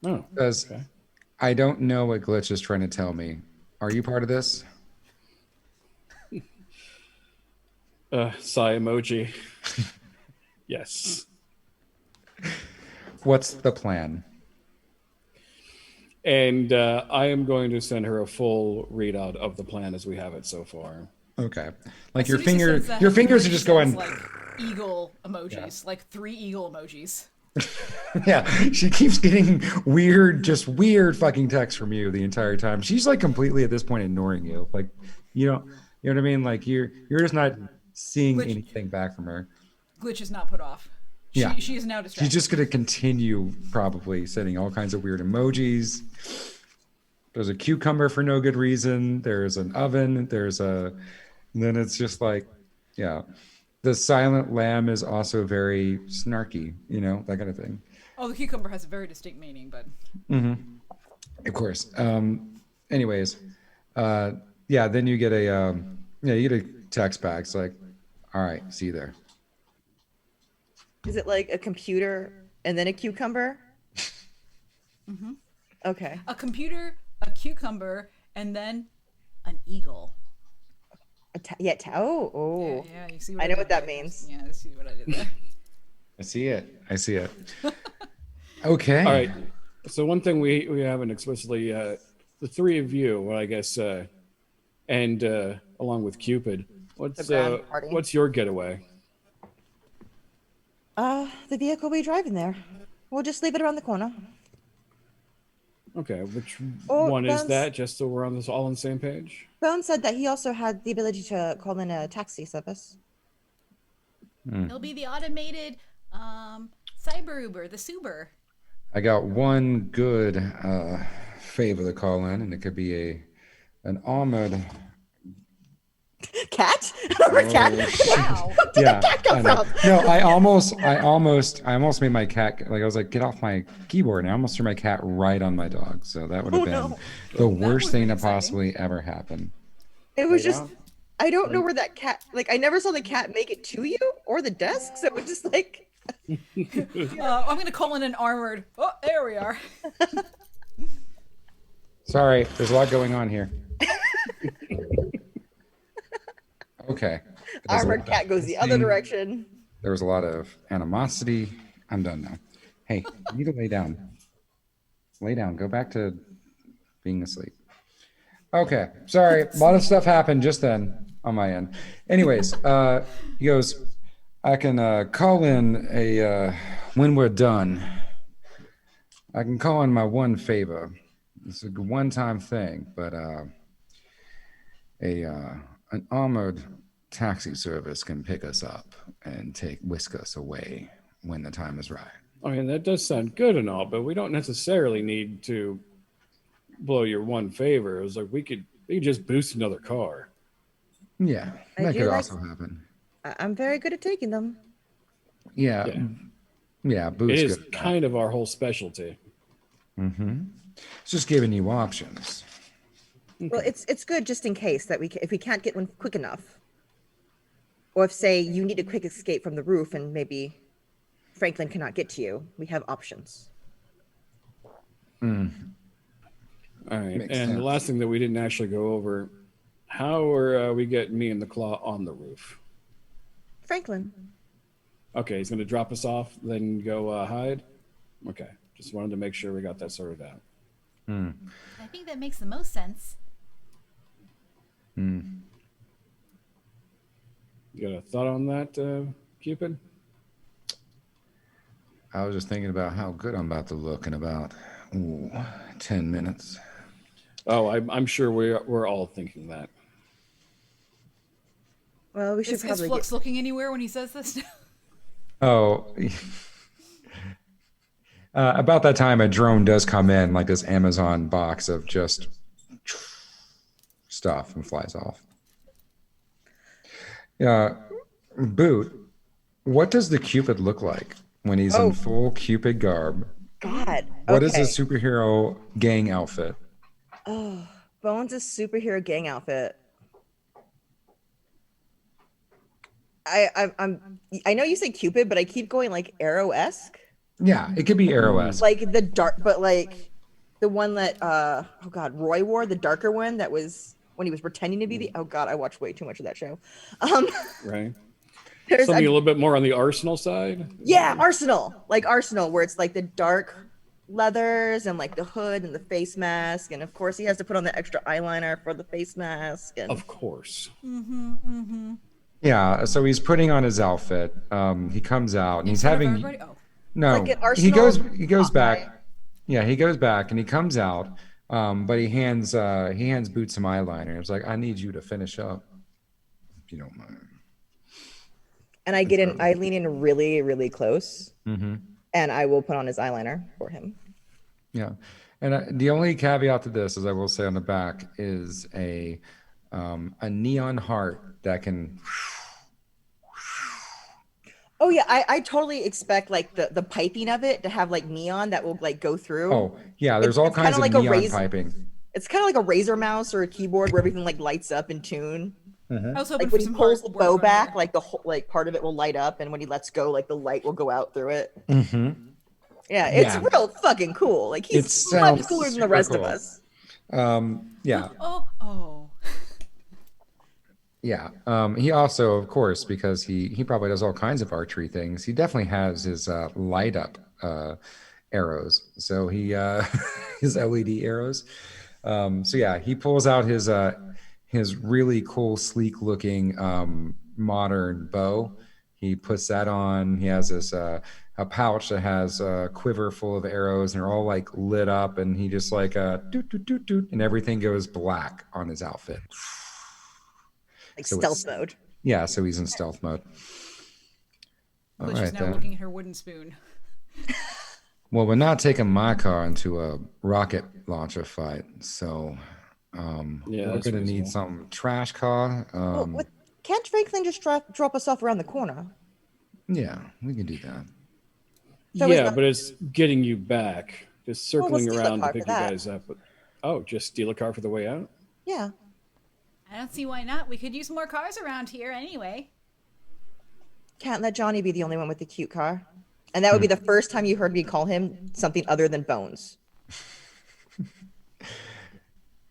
Oh, It says, okay. I don't know what Glitch is trying to tell me. Are you part of this? Sigh emoji. Yes. What's the plan? And I am going to send her a full readout of the plan as we have it so far. Okay. Like As your soon as she finger, sends that, your fingers are she just sends, going. like eagle emojis, like 3 eagle emojis. Yeah, she keeps getting weird fucking texts from you the entire time. She's like completely at this point ignoring you. Like, you know what I mean? Like you're just not seeing anything back from her. Glitch is not put off. She is now distracted. She's just gonna continue probably sending all kinds of weird emojis. There's a cucumber for no good reason. There's an oven. And then it's just like, yeah. The silent lamb is also very snarky, that kind of thing. Oh, the cucumber has a very distinct meaning, but Of course. Anyways, yeah. Then you get you get a text back. It's like, all right, see you there. Is it like a computer and then a cucumber? Okay. a computer, a cucumber, and then an eagle. Oh. Yeah, you see what I know did what that there? means. Yeah, I see what I did there. I see it. Okay. All right. So one thing we haven't explicitly the three of you, well, I guess, and along with Cupid, grand party. what's your getaway? The vehicle we driving there. We'll just leave it around the corner. Okay, which Oh, one is Bones- that? Just so we're on this all on the same page. Bone said that he also had the ability to call in a taxi service. It'll be the automated Cyber Uber, the Suber. I got one good favor to call in, and it could be an armored. Cat? Or cat? Wow. Yeah, cat come I know. from? No, I almost made my cat, like I was like, get off my keyboard, and I almost threw my cat right on my dog. So that would have been no. the worst would thing be to exciting. possibly ever happen. It was Yeah. just, I don't know where that cat, like, I never saw the cat make it to you or the desk. So it was just like, I'm gonna call in an armored. Oh, there we are. Sorry, there's a lot going on here. Okay. armored cat goes the other direction. There was a lot of animosity. I'm done now. Hey, you need to lay down. Lay down. Go back to being asleep. Okay. Sorry. A lot of stuff happened just then on my end. Anyways, he goes, I can call in a, when we're done, I can call in my one favor. It's a one-time thing, but an armored taxi service can pick us up and whisk us away when the time is right. I mean, that does sound good and all, but we don't necessarily need to blow your one favor. It was like we could just boost another car. Yeah, I that do could like- also happen. I'm very good at taking them. Yeah, Yeah. yeah, It boost is good. kind of our whole specialty. Mm-hmm. It's just giving you options. Well, it's good just in case that if we can't get one quick enough, or if say you need a quick escape from the roof and maybe Franklin cannot get to you, we have options. Mm. All right. Makes And the sense. last thing that we didn't actually go over, how are we getting me and the claw on the roof? Franklin, Okay, he's going to drop us off, then go hide? Okay. Just wanted to make sure we got that sorted out. Mm. I think that makes the most sense. Mm. You got a thought on that, Cupid? I was just thinking about how good I'm about to look in about 10 minutes. Oh, I'm sure we're all thinking that. well, we should Is probably Flux looking anywhere when he says this? Oh, about that time, a drone does come in, like this Amazon box of just stuff, and flies off. Yeah, Boot, what does the Cupid look like when he's Oh. in full Cupid garb? God. What is okay. his superhero gang outfit? Oh, Bones' superhero gang outfit. I know you say Cupid, but I keep going like Arrow-esque, Yeah, it could be Arrow-esque. like the dark, but like the one that oh God, Roy wore, the darker one that was when he was pretending to be the. Oh God, I watched way too much of that show. Right? There's Something a a, little bit more on the Arsenal side? yeah, Arsenal, like Arsenal, where it's like the dark leathers and like the hood and the face mask, and of course he has to put on the extra eyeliner for the face mask. And Of course. Yeah, so he's putting on his outfit. He comes out and he's In front of having everybody? Oh. no. Like an He goes Arsenal back. Hawkeye. Yeah, he goes back and he comes out. But he hands Boots some eyeliner. It's like, I need you to finish up, if you don't mind. and I lean in really, really close, Mm-hmm. and I will put on his eyeliner for him. Yeah, and the only caveat to this, as I will say on the back, is a neon heart that can. Oh yeah, I totally expect like the piping of it to have like neon that will like go through. Oh yeah, there's all it's kinda kinds of like a neon razor- piping. It's kind of like a razor mouse or a keyboard where everything like lights up in tune. I was hoping Like for when he some pulls the hardcore bow fun back, there. like the whole like part of it will light up, and when he lets go, like the light will go out through it. Mm-hmm. Yeah, it's Yeah. real fucking cool. Like It he's sounds much cooler than the super rest of cool. us. Yeah, Oh. yeah. He also, of course, because he probably does all kinds of archery things. He definitely has his light up arrows. So he his LED arrows. So yeah, he pulls out his really cool, sleek looking modern bow. He puts that on. He has this a pouch that has a quiver full of arrows, and they're all like lit up. And he just like doot doot doot doot, and everything goes black on his outfit. Like So stealth it's- mode. Yeah, so he's in stealth mode. All Glitch is right now then. looking at her wooden spoon. Well, we're not taking my car into a rocket launcher fight, so Yeah, we're that's gonna need reasonable. some trash car. Well, can't Franklin just drop us off around the corner? Yeah, we can do that. So is Yeah, the- but it's getting you back. Just Well, we'll circling steal a around to car pick for you that. guys up. Oh, just steal a car for the way out? Yeah. I don't see why not. We could use more cars around here anyway. Can't let Johnny be the only one with the cute car. And that would be the first time you heard me call him something other than Bones.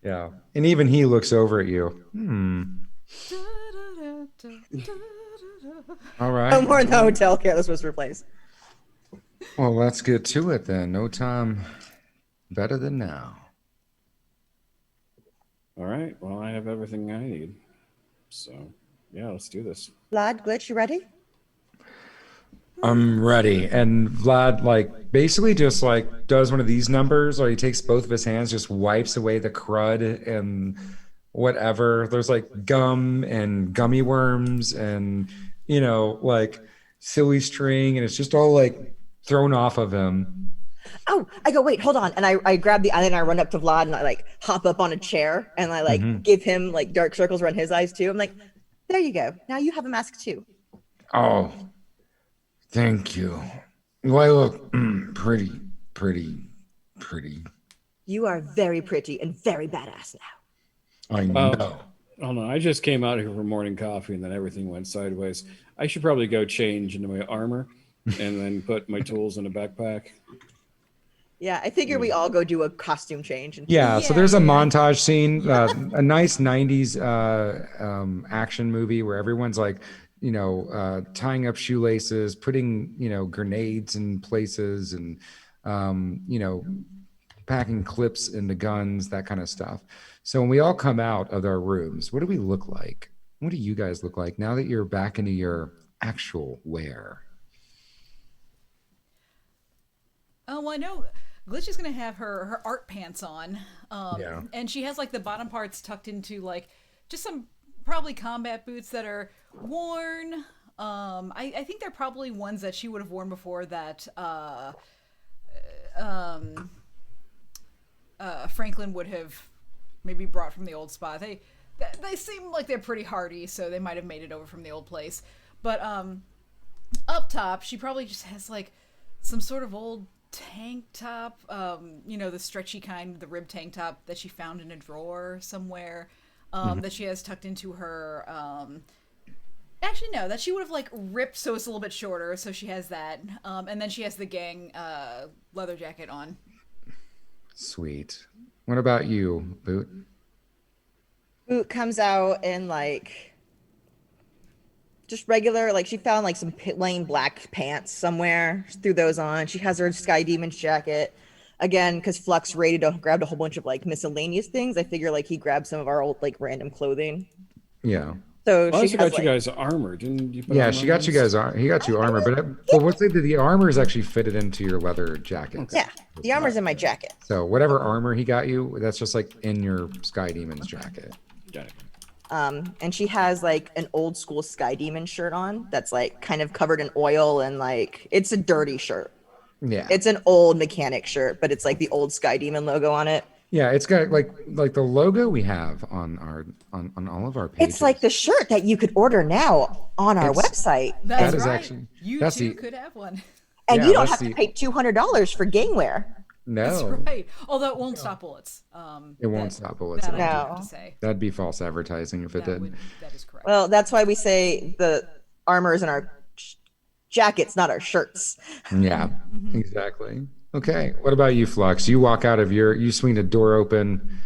Yeah, and even he looks over at you. All right. No more in the hotel Careless was replaced. Well, let's get to it then. No time better than now. All right. Well, I have everything I need. So, yeah, let's do this. Vlad, Glitch, you ready? I'm ready. And Vlad, like, basically just like does one of these numbers, or he takes both of his hands, just wipes away the crud and whatever. There's like gum and gummy worms and, like silly string, and it's just all like thrown off of him. Oh, I go, wait, hold on. And I grab the, and then I run up to Vlad and I like hop up on a chair and I like give him like dark circles around his eyes too. I'm like, there you go. Now you have a mask too. Oh, thank you. Do I look pretty? You are very pretty and very badass now. I Oh. know. Hold on. I just came out here for morning coffee and then everything went sideways. I should probably go change into my armor and then put my tools in a backpack. Yeah, I figure we all go do a costume change. And Yeah, so Yeah, there's a yeah. montage scene, a nice 90s action movie where everyone's like, tying up shoelaces, putting, grenades in places and, packing clips into guns, that kind of stuff. So when we all come out of our rooms, what do we look like? What do you guys look like now that you're back into your actual wear? Oh, well, I know Glitch is gonna have her art pants on. Yeah. And she has like the bottom parts tucked into like just some probably combat boots that are worn. I think they're probably ones that she would have worn before that Franklin would have maybe brought from the old spot. They seem like they're pretty hardy, so they might have made it over from the old place. But up top, she probably just has like some sort of old tank top, the stretchy kind, the rib tank top that she found in a drawer somewhere, that she has tucked into her. Actually, no, that she would have like ripped so it's a little bit shorter, so she has that, and then she has the gang leather jacket on. Sweet. What about you, Boot? Boot comes out in like just regular, like she found like some plain black pants somewhere. She threw those on. She has her Sky Demon's jacket. Again, because Flux grabbed a whole bunch of like miscellaneous things. I figure like he grabbed some of our old like random clothing. Yeah. So Well, I she also has got you like, guys armor, didn't you? Put Yeah, armor she on got you this? guys. He got you armor, but what's the armor is actually fitted into your leather jacket. yeah, the armor's in my jacket. So whatever armor he got you, that's just like in your Sky Demon's jacket. Got it. And she has like an old school Sky Demon shirt on that's like kind of covered in oil and like it's a dirty shirt. Yeah. It's an old mechanic shirt, but it's like the old Sky Demon logo on it. Yeah, it's got like the logo we have on all of our pages. It's like the shirt that you could order now on our It's- website. That's That is right. actually- You that's too the- could have one. And Yeah, you don't that's have to the- pay $200 for gangwear. That's no, right. Although it won't stop bullets. it won't stop bullets. That at I all. do have No. to say. That'd be false advertising if it That, did. that is correct. Well, that's why we say the armor is in our jackets, not our shirts. Yeah, exactly. Okay, what about you, Flux? You walk out of you swing the door open.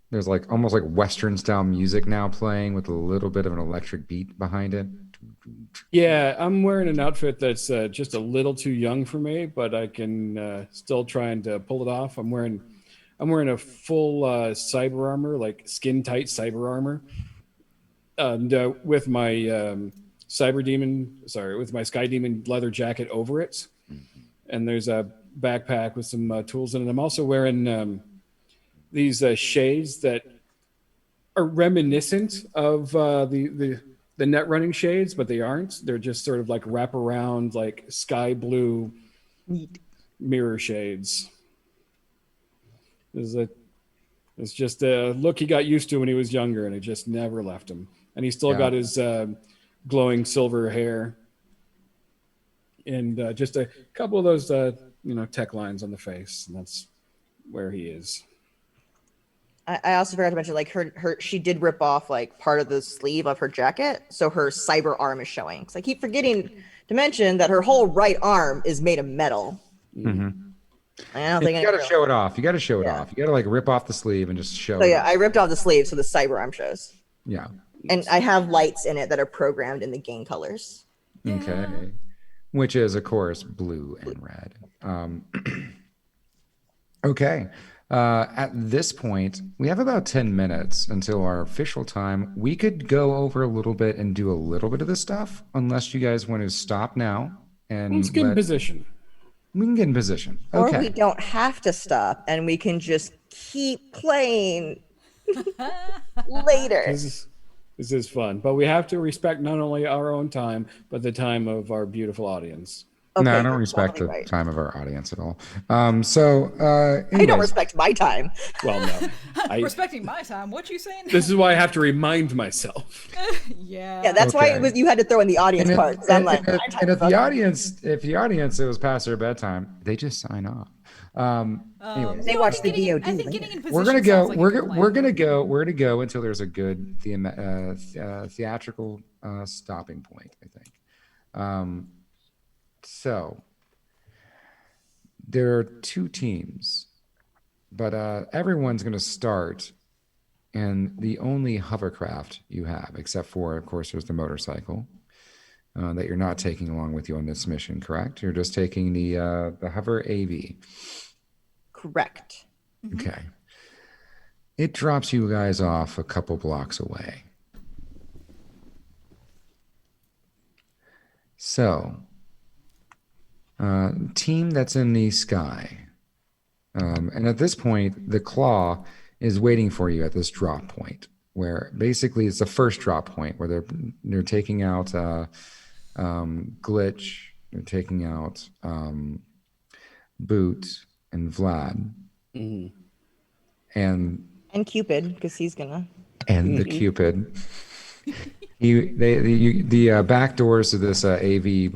There's like almost like Western style music now playing with a little bit of an electric beat behind it. Yeah, I'm wearing an outfit that's just a little too young for me, but I can still try and pull it off. I'm wearing I'm wearing a full cyber armor, like skin tight cyber armor, and with my with my sky demon leather jacket over it, and there's a backpack with some tools in it. I'm also wearing these shades that are reminiscent of the net running shades, but they aren't. They're just sort of like wraparound, like sky blue Neat. mirror shades. It's just a look he got used to when he was younger, and it just never left him. And he still got his glowing silver hair, and just a couple of those tech lines on the face, and that's where he is. I also forgot to mention, like she did rip off like part of the sleeve of her jacket, so her cyber arm is showing. Because I keep forgetting to mention that her whole right arm is made of metal. Mm-hmm. I don't think you got to show it off. You got to show it off. You got to like rip off the sleeve and just show. So it yeah, off. I ripped off the sleeve so the cyber arm shows. Yeah. And I have lights in it that are programmed in the game colors. Okay. Which is of course blue and red. Okay. At this point, we have about 10 minutes until our official time. We could go over a little bit and do a little bit of this stuff, unless you guys want to stop now and Let's get in position. We can get in position. Or Okay. we don't have to stop, and we can just keep playing later. This is fun, but we have to respect not only our own time, but the time of our beautiful audience. Okay, no, I don't you're respect the totally right. time of our audience at all. I don't respect my time. Well, no. Respecting my time. What you saying? This is why I have to remind myself. Yeah. Yeah, that's why you had to throw in the audience part. I'm like, and if the audience, it was past their bedtime, they just sign off. Anyways, they watch the VOD. I think getting in position we're gonna go. sounds like We're gonna go until there's a good theatrical stopping point. I think. So there are two teams, but everyone's gonna start. And the only hovercraft you have, except for, of course, there's the motorcycle that you're not taking along with you on this mission, correct? You're just taking the hover AV. Correct. Okay. It drops you guys off a couple blocks away. So, team that's in the sky. And at this point, the claw is waiting for you at this drop point, where basically it's the first drop point where they're taking out Glitch, they're taking out Boot and Vlad, and Cupid, because he's gonna. And the Cupid. The back doors of this AV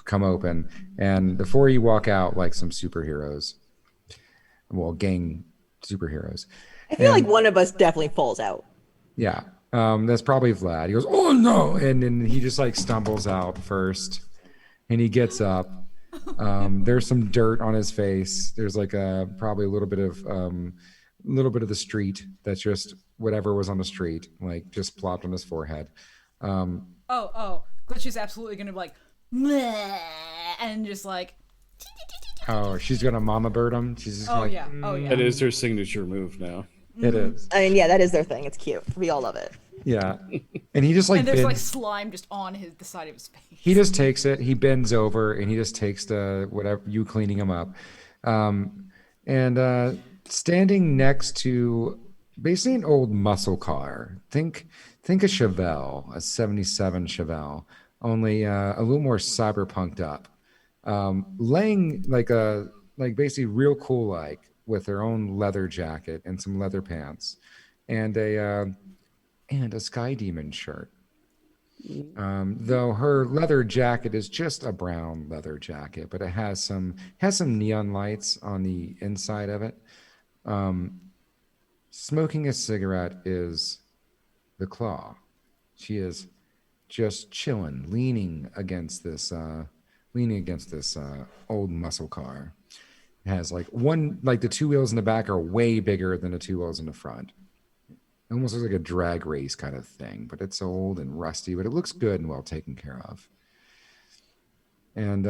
come open, and before you walk out, like some superheroes, gang superheroes. I feel like one of us definitely falls out. Yeah, that's probably Vlad. He goes, "Oh no!" and then he just like stumbles out first, and he gets up. There's some dirt on his face. There's like probably a little bit of the street that's just whatever was on the street, like just plopped on his forehead. Glitch is absolutely gonna be like, "Meh," and just like. Oh, she's gonna mama bird him. She's just like, yeah. That is her signature move now. It is. I mean, yeah, that is their thing. It's cute. We all love it. Yeah, and he just like and there's like slime just on the side of his face. He just takes it. He bends over and he just takes the whatever you cleaning him up, and standing next to basically an old muscle car. Think a Chevelle, a '77 Chevelle, only a little more cyberpunked up. Laying like basically real cool, like with her own leather jacket and some leather pants and a Sky Demon shirt. Though her leather jacket is just a brown leather jacket, but it has some neon lights on the inside of it. Smoking a cigarette is the Claw. She is just chilling, leaning against this old muscle car. It has like the two wheels in the back are way bigger than the two wheels in the front. It almost looks like a drag race kind of thing, but it's old and rusty, but it looks good and well taken care of. And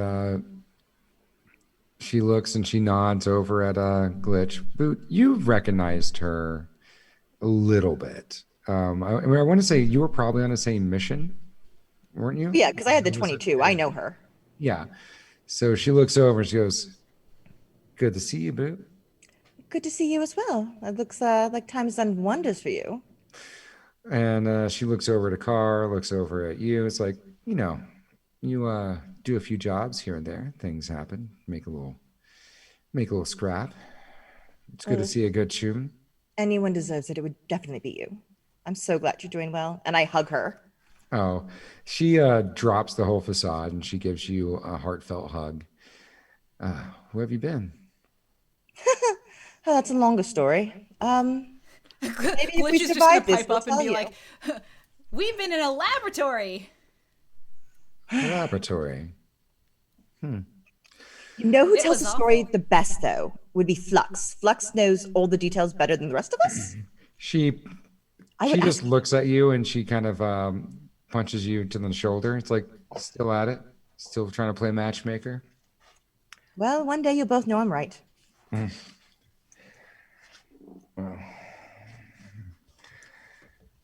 She looks and she nods over at Glitch. Boot, you recognized her a little bit. I want to say you were probably on the same mission, weren't you? Yeah, because I had the Or was it- 22. I know her. Yeah. So she looks over and she goes, "Good to see you, Boot." Good to see you as well. It looks like time's done wonders for you. And she looks over at a car, looks over at you. It's like, you do a few jobs here and there. Things happen. Make a little scrap. It's good to Well, see a good tune. anyone deserves it. It would definitely be you. I'm so glad you're doing well. And I hug her. Oh, she drops the whole facade and she gives you a heartfelt hug. Where have you been? Oh, that's a longer story. Maybe if we Glitch is just gonna survive this, pipe we'll up and tell be you. like, "We've been in a laboratory." Laboratory. You know who It tells was the story awful. the best, though, would be Flux. Flux knows all the details better than the rest of us. She I she would just ask. looks at you and she kind of punches you to the shoulder. It's like still at it, still trying to play matchmaker. Well, one day you'll both know I'm right. Well,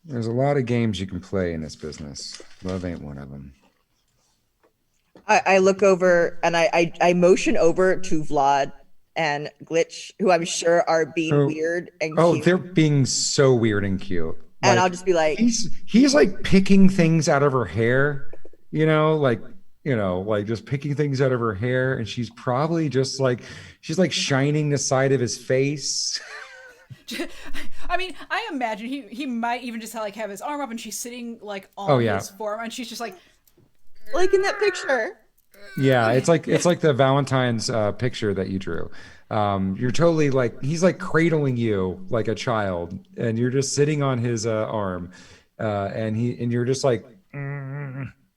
there's a lot of games you can play in this business. Love ain't one of them. I look over and I motion over to Vlad and Glitch, who I'm sure are being Oh, weird and Oh, cute. they're being so weird and cute. And I'll Like just be like, he's like picking things out of her hair, like just picking things out of her hair, and she's probably just like she's like shining the side of his face. I mean, I imagine he might even just have his arm up and she's sitting like on Oh, yeah. his forearm and she's just like, like in that picture. Yeah, it's like the Valentine's picture that you drew. You're totally like he's like cradling you like a child, and you're just sitting on his arm, and you're just like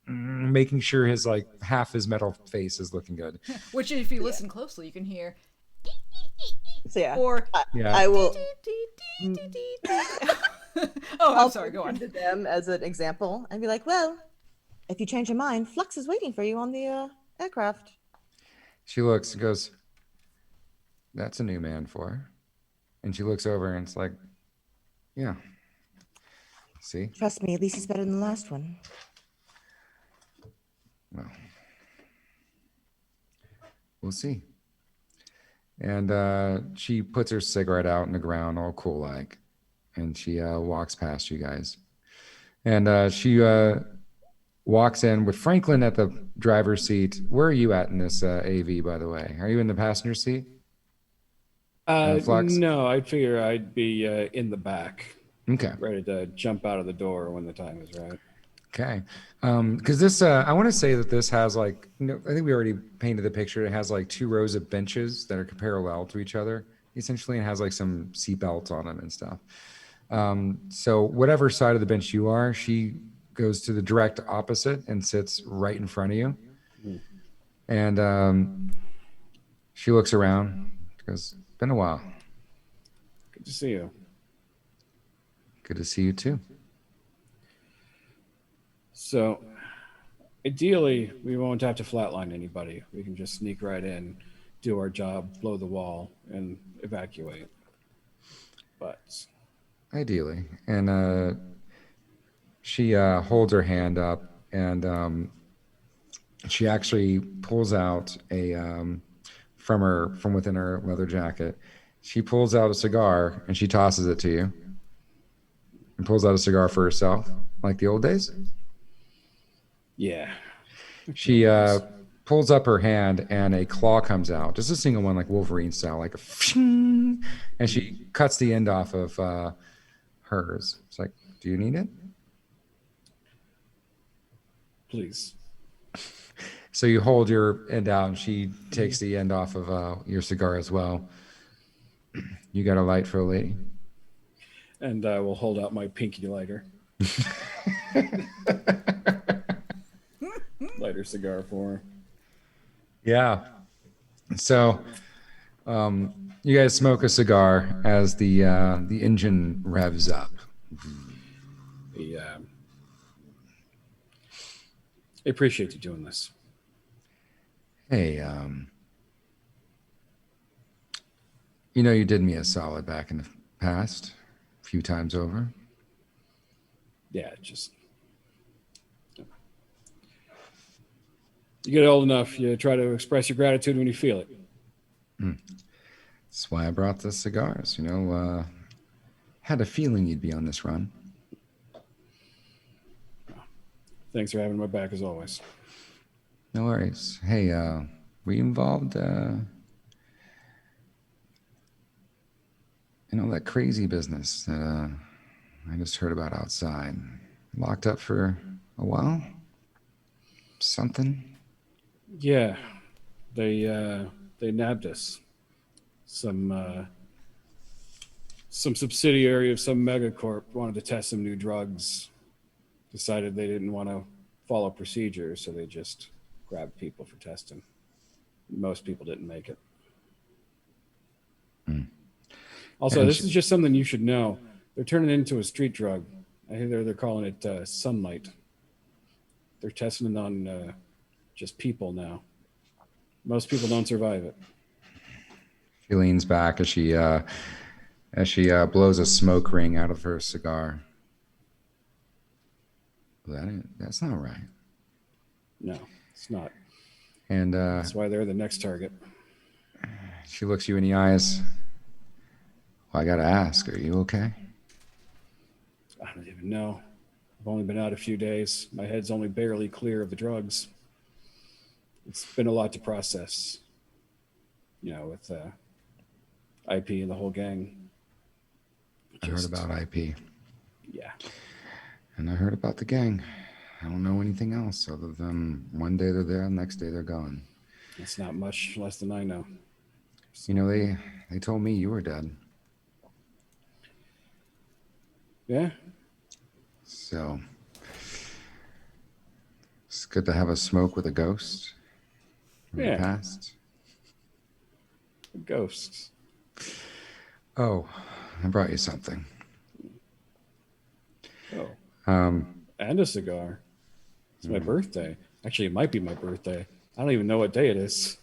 making sure his like half his metal face is looking good. which if you listen closely, you can hear, So yeah, or Yeah. I will. oh, I'll I'm sorry, go on. to them as an example and be like, well, if you change your mind, Flux is waiting for you on the aircraft. She looks and goes, "That's a new man for her." And she looks over and it's like, "Yeah. See? Trust me, at least he's better than the last one. Well, we'll see." And she puts her cigarette out in the ground, all cool like, and she walks past you guys. And she walks in with Franklin at the driver's seat. Where are you at in this AV, by the way? Are you in the passenger seat? Flux? No, I figure I'd be in the back, Okay. ready to jump out of the door when the time is right. Okay. Because this, I want to say that this has like, I think we already painted the picture. It has like 2 rows of benches that are parallel to each other. Essentially, it has like some seat belts on them and stuff. So whatever side of the bench you are, she goes to the direct opposite and sits right in front of you. And she looks around. She goes, "Been a while. Good to see you. Good to see you too." So, ideally, we won't have to flatline anybody. We can just sneak right in, do our job, blow the wall, and evacuate. But Ideally. And she holds her hand up and she actually pulls out from within her leather jacket. She pulls out a cigar and she tosses it to you. And pulls out a cigar for herself, like the old days. yeah, She pulls up her hand and a claw comes out, just a single one, like Wolverine style, like a and she cuts the end off of hers. It's like, "Do you need it?" please. So you hold your end out and she takes the end off of your cigar as well. "You got a light for a lady?" And I will hold out my pinky lighter. Lighter cigar for her. Yeah. So you guys smoke a cigar as the engine revs up. Yeah. I appreciate you doing this. Hey, You know, you did me a solid back in the past, a few times over. Yeah, just you get old enough, you try to express your gratitude when you feel it. That's why I brought the cigars. You know, had a feeling you'd be on this run. Thanks for having my back as always. No worries. Hey, were you involved, that crazy business that I just heard about outside? Locked up for a while? Something? Yeah, they nabbed us. Some subsidiary of some megacorp wanted to test some new drugs. Decided they didn't want to follow procedures, so they just grabbed people for testing. Most people didn't make it. Also, And this is just something you should know. They're turning it into a street drug. I hear they're calling it sunlight. They're testing it on just people now. Most people don't survive it. She leans back as she blows a smoke ring out of her cigar. That's not right. No, it's not. And That's why they're the next target. she looks you in the eyes. Well, I gotta ask, are you okay? I don't even know. I've only been out a few days. My head's only barely clear of the drugs. It's been a lot to process, with IP and the whole gang. I heard about IP. Yeah. And I heard about the gang. I don't know anything else other than one day they're there, next day they're gone. It's not much less than I know. You know, they told me you were dead. Yeah? So it's good to have a smoke with a ghost from the Yeah. past. Ghosts. Oh, I brought you something. Oh. And a cigar. It's my birthday. Actually, it might be my birthday. I don't even know what day it is.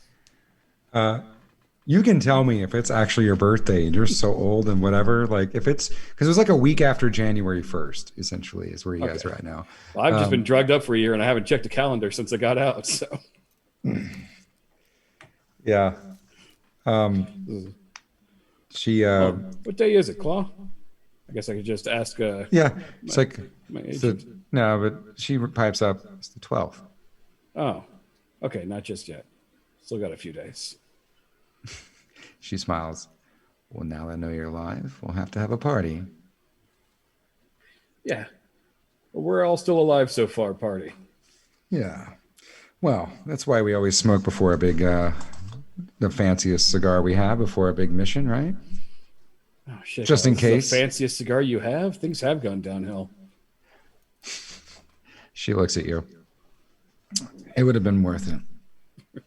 You can tell me if it's actually your birthday and you're so old and whatever. Like if it's because it was like a week after January 1st, essentially, is where you guys are right now. Well, I've just been drugged up for a year and I haven't checked the calendar since I got out. So Yeah. She what day is it, Claw? I guess I could just ask yeah, it's like my it's agent. no, but she pipes up. It's the 12th. Oh. Okay, not just yet. Still got a few days. She smiles. Well, now that I know you're alive, we'll have to have a party. Yeah. But we're all still alive so far, party. Yeah. Well, that's why we always smoke before a big, the fanciest cigar we have before a big mission, right? Oh shit. Just in this is case. the fanciest cigar you have? Things have gone downhill. She looks at you. It would have been worth it.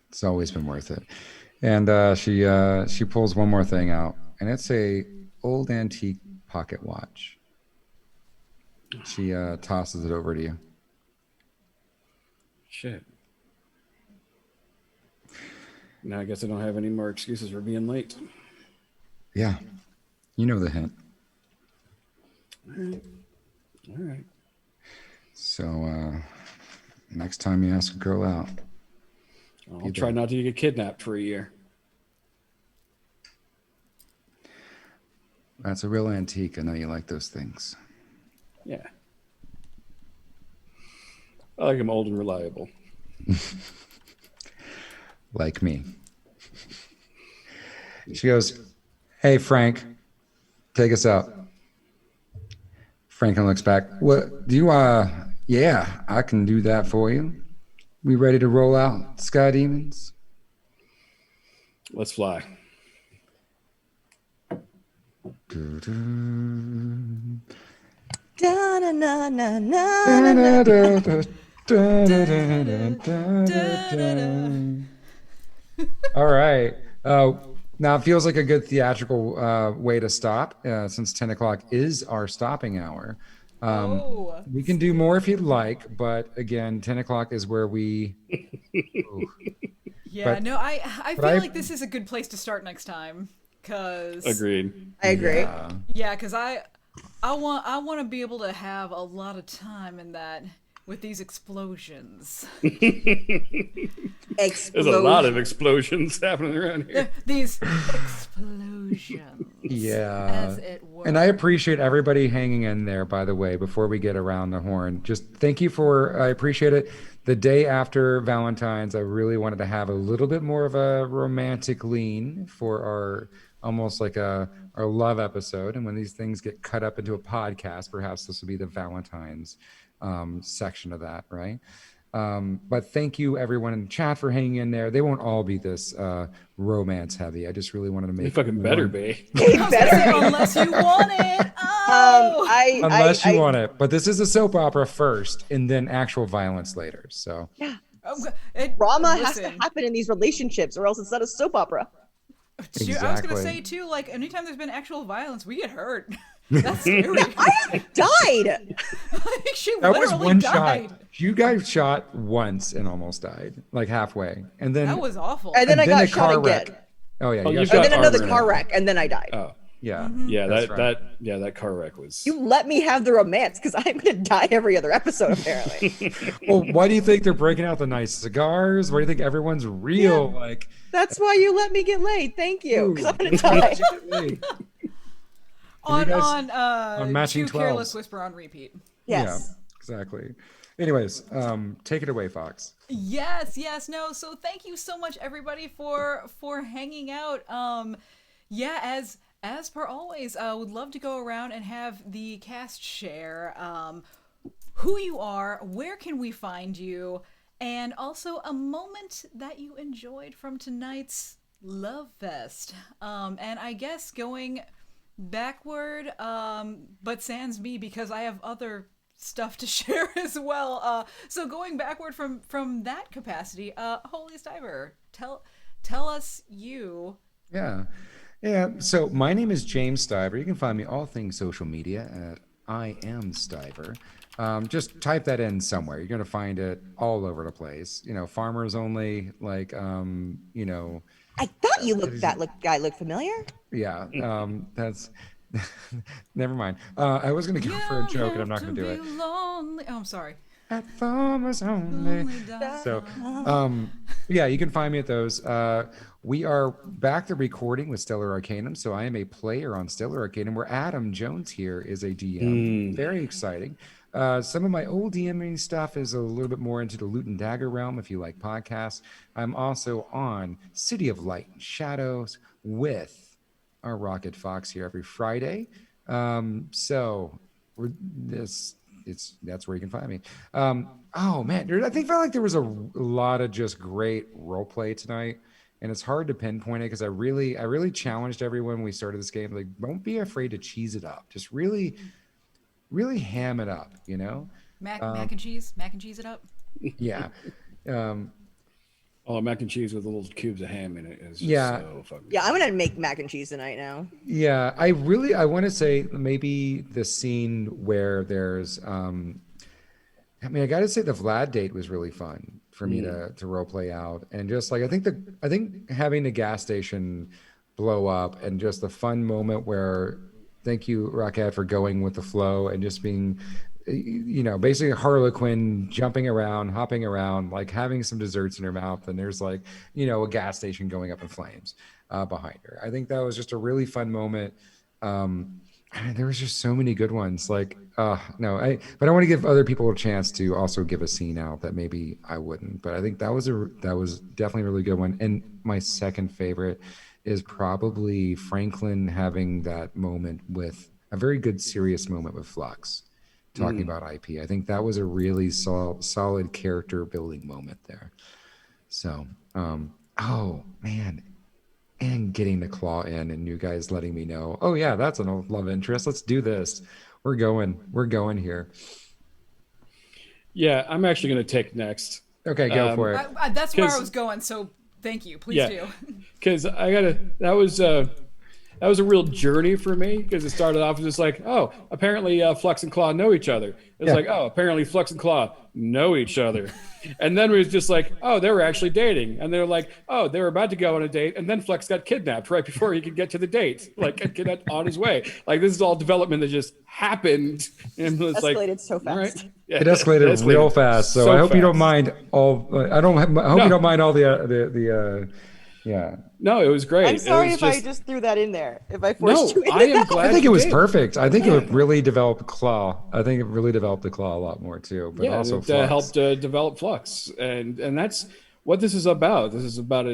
It's always been worth it. And she pulls one more thing out, and it's a old antique pocket watch. She tosses it over to you. Shit. Now I guess I don't have any more excuses for being late. Yeah, you know the hint. All right. So next time you ask a girl out, I'll try not to get kidnapped for a year. that's a real antique. I know you like those things. Yeah. I like them old and reliable. Like me. She goes, "Hey, Frank, take us out." Franklin looks back. What do you, yeah, I can do that for you. We ready to roll out, Sky Demons? Let's fly. All right. Now it feels like a good theatrical way to stop, since 10 o'clock is our stopping hour. We can do more if you'd like, but again, 10 o'clock is where we. Yeah, But- no, I feel I- like this is a good place to start next time. Cause Agreed. I agree. Yeah. yeah, cause I want to be able to have a lot of time in that with these explosions. There's a lot of explosions happening around here. These explosions. Yeah. As it were. And I appreciate everybody hanging in there, by the way, before we get around the horn. Just thank you I appreciate it. The day after Valentine's, I really wanted to have a little bit more of a romantic lean for almost like our love episode. And when these things get cut up into a podcast, perhaps this will be the Valentine's section of that, right? But thank you everyone in the chat for hanging in there. They won't all be this romance heavy. I just really wanted to They make fucking better be. Unless you want it. Oh. unless you want it. But this is a soap opera first, and then actual violence later. So Drama has to happen in these relationships, or else it's not a soap opera. I was gonna say too, like anytime there's been actual violence, we get hurt. That's scary. I haven't died. Like, she that was literally one died. shot. You guys shot once and almost died, like halfway, and then That was awful. And then I got a shot car again. wreck. Oh yeah, Oh, you you've got And shot then another hard. car wreck, and then I died. Oh, Yeah, yeah, that's right. that car wreck was. You let me have the romance, because I'm gonna die every other episode, apparently. Well, why do you think they're breaking out the nice cigars? Why do you think everyone's real? Like, That's why you let me get laid. Thank you, because I'm gonna die. hey, on matching Two Careless 12s. Whisper on repeat. Yes. yeah, exactly. Anyways, take it away, Fox. Yes, no. So thank you so much, everybody, for hanging out. Yeah, as per always, would love to go around and have the cast share who you are, where can we find you, and also a moment that you enjoyed from tonight's Love Fest. And I guess going backward, but sans me because I have other stuff to share as well. So going backward from that capacity, Holy Stiver, tell us you. Yeah. So my name is James Stiver. You can find me all things social media at I am Stiver. Just type that in somewhere. You're gonna find it all over the place. You know, farmers only. Like, you know. I thought guy looked familiar. Yeah. That's. Never mind. I was gonna go for a joke, and I'm not gonna do it. Lonely. Oh, I'm sorry. At farmers only. So, yeah, you can find me at those. We are back to recording with Stellar Arcanum. So I am a player on Stellar Arcanum, where Adam Jones here is a DM. Very exciting. Some of my old DMing stuff is a little bit more into the Loot and Dagger realm, if you like podcasts. I'm also on City of Light and Shadows with our Rocket Fox here every Friday. So that's where you can find me. Oh man, I felt like there was a lot of just great role play tonight, and it's hard to pinpoint it because I really challenged everyone when we started this game. Like, don't be afraid to cheese it up. Just really ham it up, you know? Mac and cheese it up. Yeah. Oh, mac and cheese with little cubes of ham in it is just Yeah. so fucking. Yeah, I'm gonna make mac and cheese tonight now. Yeah, I want to say maybe the scene where there's I mean, I got to say the Vlad date was really fun for me to role play out, and just like I think having the gas station blow up and just the fun moment where thank you Raquel for going with the flow and just being, you know, basically Harlequin jumping around, hopping around, like having some desserts in her mouth, and there's like, you know, a gas station going up in flames behind her. I think that was just a really fun moment. There was just so many good ones. Like, but I want to give other people a chance to also give a scene out that maybe I wouldn't. But I think that was definitely a really good one. And my second favorite is probably Franklin having that moment with a very good serious moment with Flux, talking about IP. I think that was a really solid character building moment there. So, oh man. And getting the claw in and you guys letting me know, oh yeah, that's an old love interest. Let's do this. We're going here. Yeah, I'm actually going to take next. Okay, go for it. That's where I was going. So thank you. Please do. Because that was that was a real journey for me, because it started off as just like, oh, apparently Flux and Claw know each other. It's like, oh, apparently Flux and Claw know each other. And then it was just like, oh, they were actually dating. And they're like, oh, they were about to go on a date. And then Flux got kidnapped right before he could get to the date, like got kidnapped on his way. Like, this is all development that just happened. And it was Escalated so fast. all right. Yeah, It escalated real fast. So I hope you don't mind all. I hope you don't mind all the. Yeah. No, it was great. I'm sorry it if was I just threw that in there. If I forced you into I am that. glad I think it you was did. perfect. I think it really developed Claw. I think it really developed the Claw a lot more too. But Yeah, also it Flux. helped develop Flux, and that's what this is about. This is about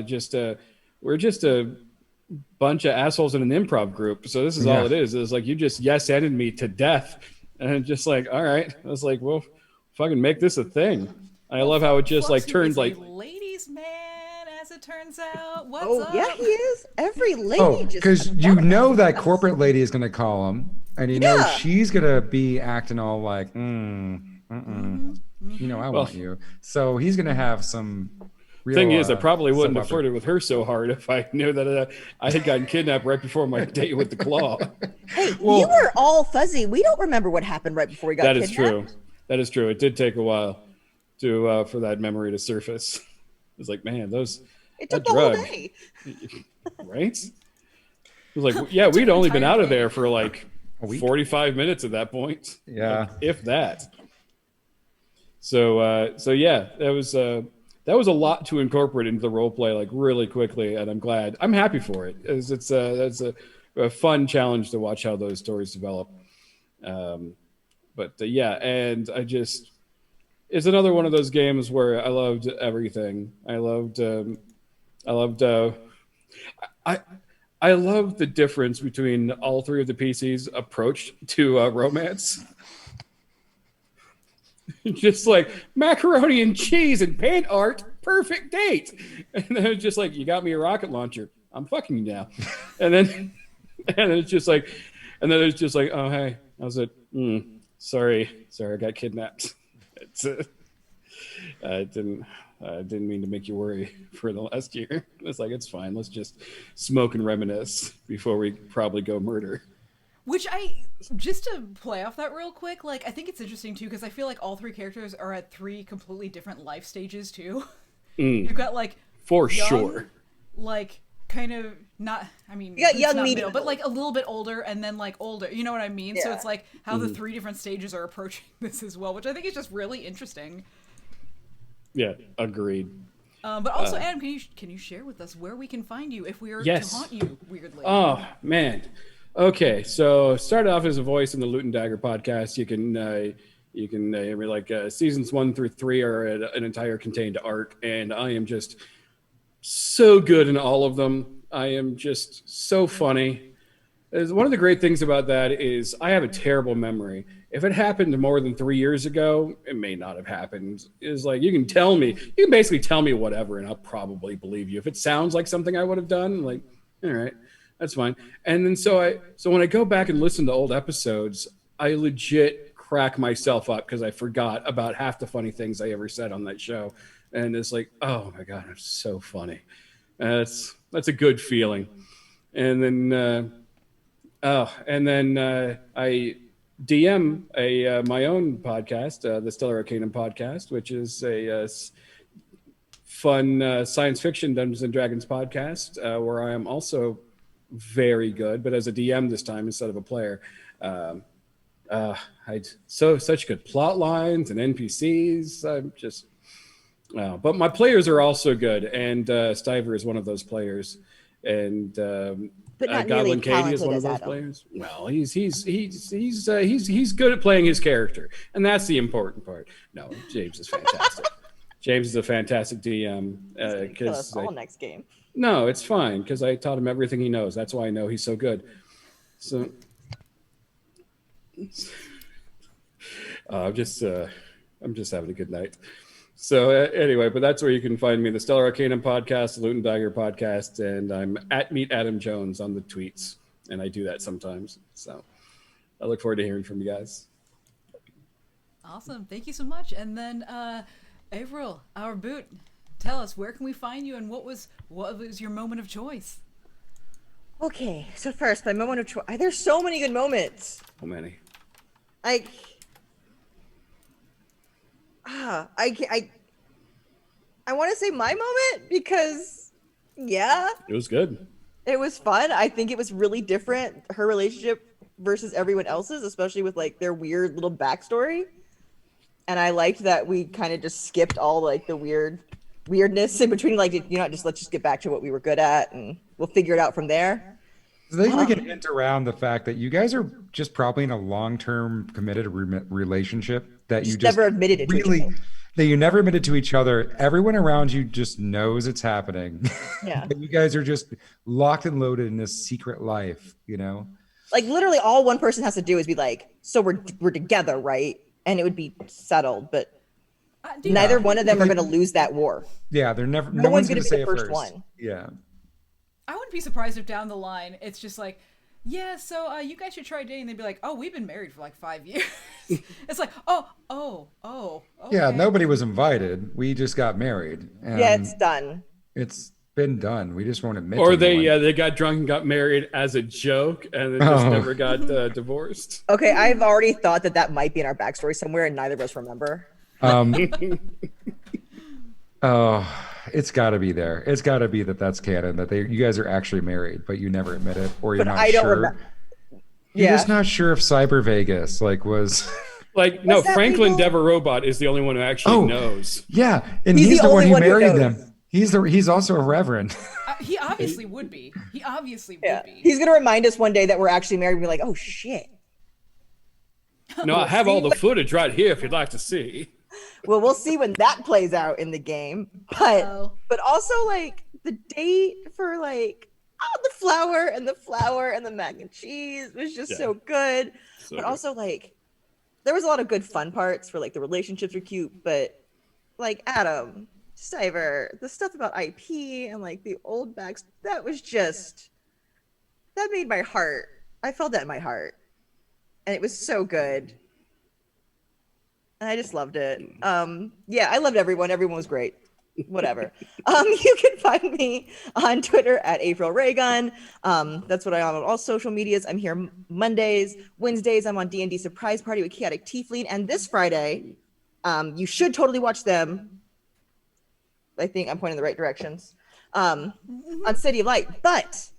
we're just a bunch of assholes in an improv group. So this is all it is. It's like you just yes-ended me to death, and just like, all right. I was like, well, fucking make this a thing. I love how it just Flux, like who turned is like. a ladies' man, as it turns out. What's Oh up? yeah, he is. Every lady Oh, just. because you know that corporate lady is going to call him, and you know Yeah. she's going to be acting all like, you know, I want you. So he's going to have some. Real, Thing is, I probably wouldn't have sub-upper- flirted with her so hard if I knew that I had gotten kidnapped right before my date with the Claw. Hey, you were all fuzzy. We don't remember what happened right before we got That is kidnapped. true. That is true. It did take a while to for that memory to surface. It's like, man, It that took the whole drug, day. right? It was like, yeah, we'd only been out of there for like week? 45 minutes at that point. Yeah. Like, if that. So yeah, that was a lot to incorporate into the role play, like really quickly, and I'm glad. I'm happy for it. That's a fun challenge to watch how those stories develop. But yeah, and it's another one of those games where I loved everything. I loved the difference between all three of the PCs' approach to romance. Just like macaroni and cheese and paint art, perfect date. And then it's just like, you got me a rocket launcher, I'm fucking you now. And then it's just like, oh hey, how's it? Sorry, I got kidnapped. I didn't mean to make you worry for the last year. It's like, it's fine. Let's just smoke and reminisce before we probably go murder. Which just to play off that real quick, like, I think it's interesting too, because I feel like all three characters are at three completely different life stages too. You've got like For young, sure. like kind of not, I mean, You got it's young, not medium, middle, but like a little bit older, and then like older. You know what I mean? So Yeah. it's like how the three different stages are approaching this as well, which I think is just really interesting. Yeah, agreed. But also, Adam, can you share with us where we can find you if we are Yes. to haunt you weirdly? Oh man. Okay, so started off as a voice in the Loot and Dagger podcast. You can seasons 1 through 3 are an entire contained arc, and I am just so good in all of them. I am just so funny. One of the great things about that is I have a terrible memory. If it happened more than 3 years ago, it may not have happened. It's like, you can basically tell me whatever, and I'll probably believe you. If it sounds like something I would have done, like, all right, that's fine. And then so when I go back and listen to old episodes, I legit crack myself up because I forgot about half the funny things I ever said on that show. And it's like, oh my God, I'm so funny. That's a good feeling. And then I DM my own podcast, the Stellar Arcanum podcast, which is a fun science fiction Dungeons and Dragons podcast, where I am also very good, but as a DM this time instead of a player. Such good plot lines and NPCs. I'm just, but my players are also good, and Stiver is one of those players, and But not Goblin nearly Katie is talented one of as those Adam. players. Well, he's good at playing his character, and that's the important part. No, James is fantastic. James is a fantastic DM. Kill us all next game. No, it's fine because I taught him everything he knows. That's why I know he's so good. So I'm just having a good night. So anyway, but that's where you can find me, the Stellar Arcanum podcast, the Loot and Dagger podcast, and I'm at Meet Adam Jones on the tweets, and I do that sometimes. So I look forward to hearing from you guys. Awesome. Thank you so much. And then April, our boot, tell us, where can we find you, and what was your moment of choice? Okay, so first, my moment of choice. There's so many good moments. So many. Like, I want to say my moment because, yeah, It was good. it was fun. I think it was really different, her relationship versus everyone else's, especially with like their weird little backstory. And I liked that we kind of just skipped all like the weirdness in between. Like, just let's just get back to what we were good at, and we'll figure it out from there. They like an hint around the fact that you guys are just probably in a long-term committed relationship that you Just just never admitted it to each really other. that you never admitted to each other. Everyone around you just knows it's happening. Yeah. But you guys are just locked and loaded in this secret life, you know? Like literally, all one person has to do is be like, "So we're together, right?" And it would be settled. But Dude, neither one of them are going to lose that war. Yeah, they're never. No No one's one's going gonna to be say the it first first. one. Yeah. I wouldn't be surprised if down the line it's just like, yeah, so you guys should try dating. They'd be like, oh, we've been married for like 5 years. It's like, oh, okay. Yeah, nobody was invited. We just got married. And Yeah, it's done. it's been done. We just won't admit Or to they anyone. they got drunk and got married as a joke, and then just Oh. never got divorced. Okay, I've already thought that might be in our backstory somewhere, and neither of us remember. Oh, it's got to be there. It's got to be that's canon, that you guys are actually married, but you never admit it, or you're But not I don't sure. remember. You're Yeah. just not sure if Cyber Vegas was. Like, no, What's that, Franklin people? Dever Robot is the only one who actually Oh. knows. Yeah, and He's he's the the one only who one who married knows. them. He's also a reverend. He obviously would be. He obviously Yeah, would be. he's gonna remind us one day that we're actually married. And be like, "Oh shit." No, I have all see the footage right here if you'd like to see. Well, we'll see when that plays out in the game. But Oh. but also like the date for like the flour and the mac and cheese was just Yeah. so good. So But good. also like there was a lot of good fun parts for like the relationships are cute, but like Adam, Stiver, the stuff about IP and like the old backs, that made my heart. I felt that in my heart. And it was so good. And I just loved it. Yeah, I loved everyone. Everyone was great. Whatever. You can find me on Twitter at April Raygun. That's what I am on all social medias. I'm here Mondays, Wednesdays. I'm on D&D Surprise Party with Chaotic Tiefling, and this Friday, you should totally watch them. I think I'm pointing in the right directions. On City of Light, but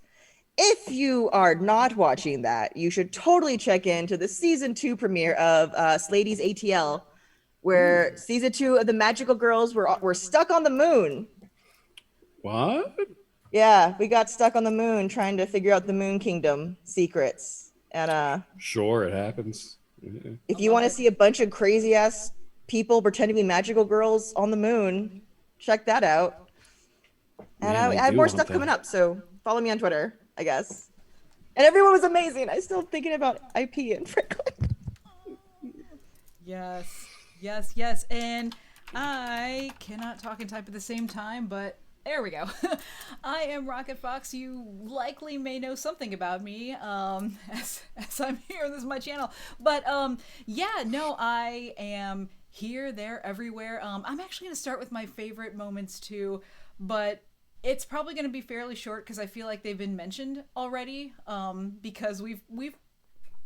if you are not watching that, you should totally check into the season 2 premiere of Slady's ATL, where season 2 of the Magical Girls were stuck on the moon. What? Yeah, we got stuck on the moon trying to figure out the Moon Kingdom secrets. And Sure, it happens. Yeah. if you want to see a bunch of crazy ass people pretending to be magical girls on the moon, check that out. And Man, I I have do more want stuff that. coming up, so follow me on Twitter, I guess. And everyone was amazing. I'm still thinking about IP and Franklin. Yes. And I cannot talk and type at the same time, but there we go. I am Rocket Fox. You likely may know something about me, as I'm here. This is my channel. But yeah, no, I am here, there, everywhere. I'm actually going to start with my favorite moments too, but it's probably going to be fairly short because I feel like they've been mentioned already. Because we've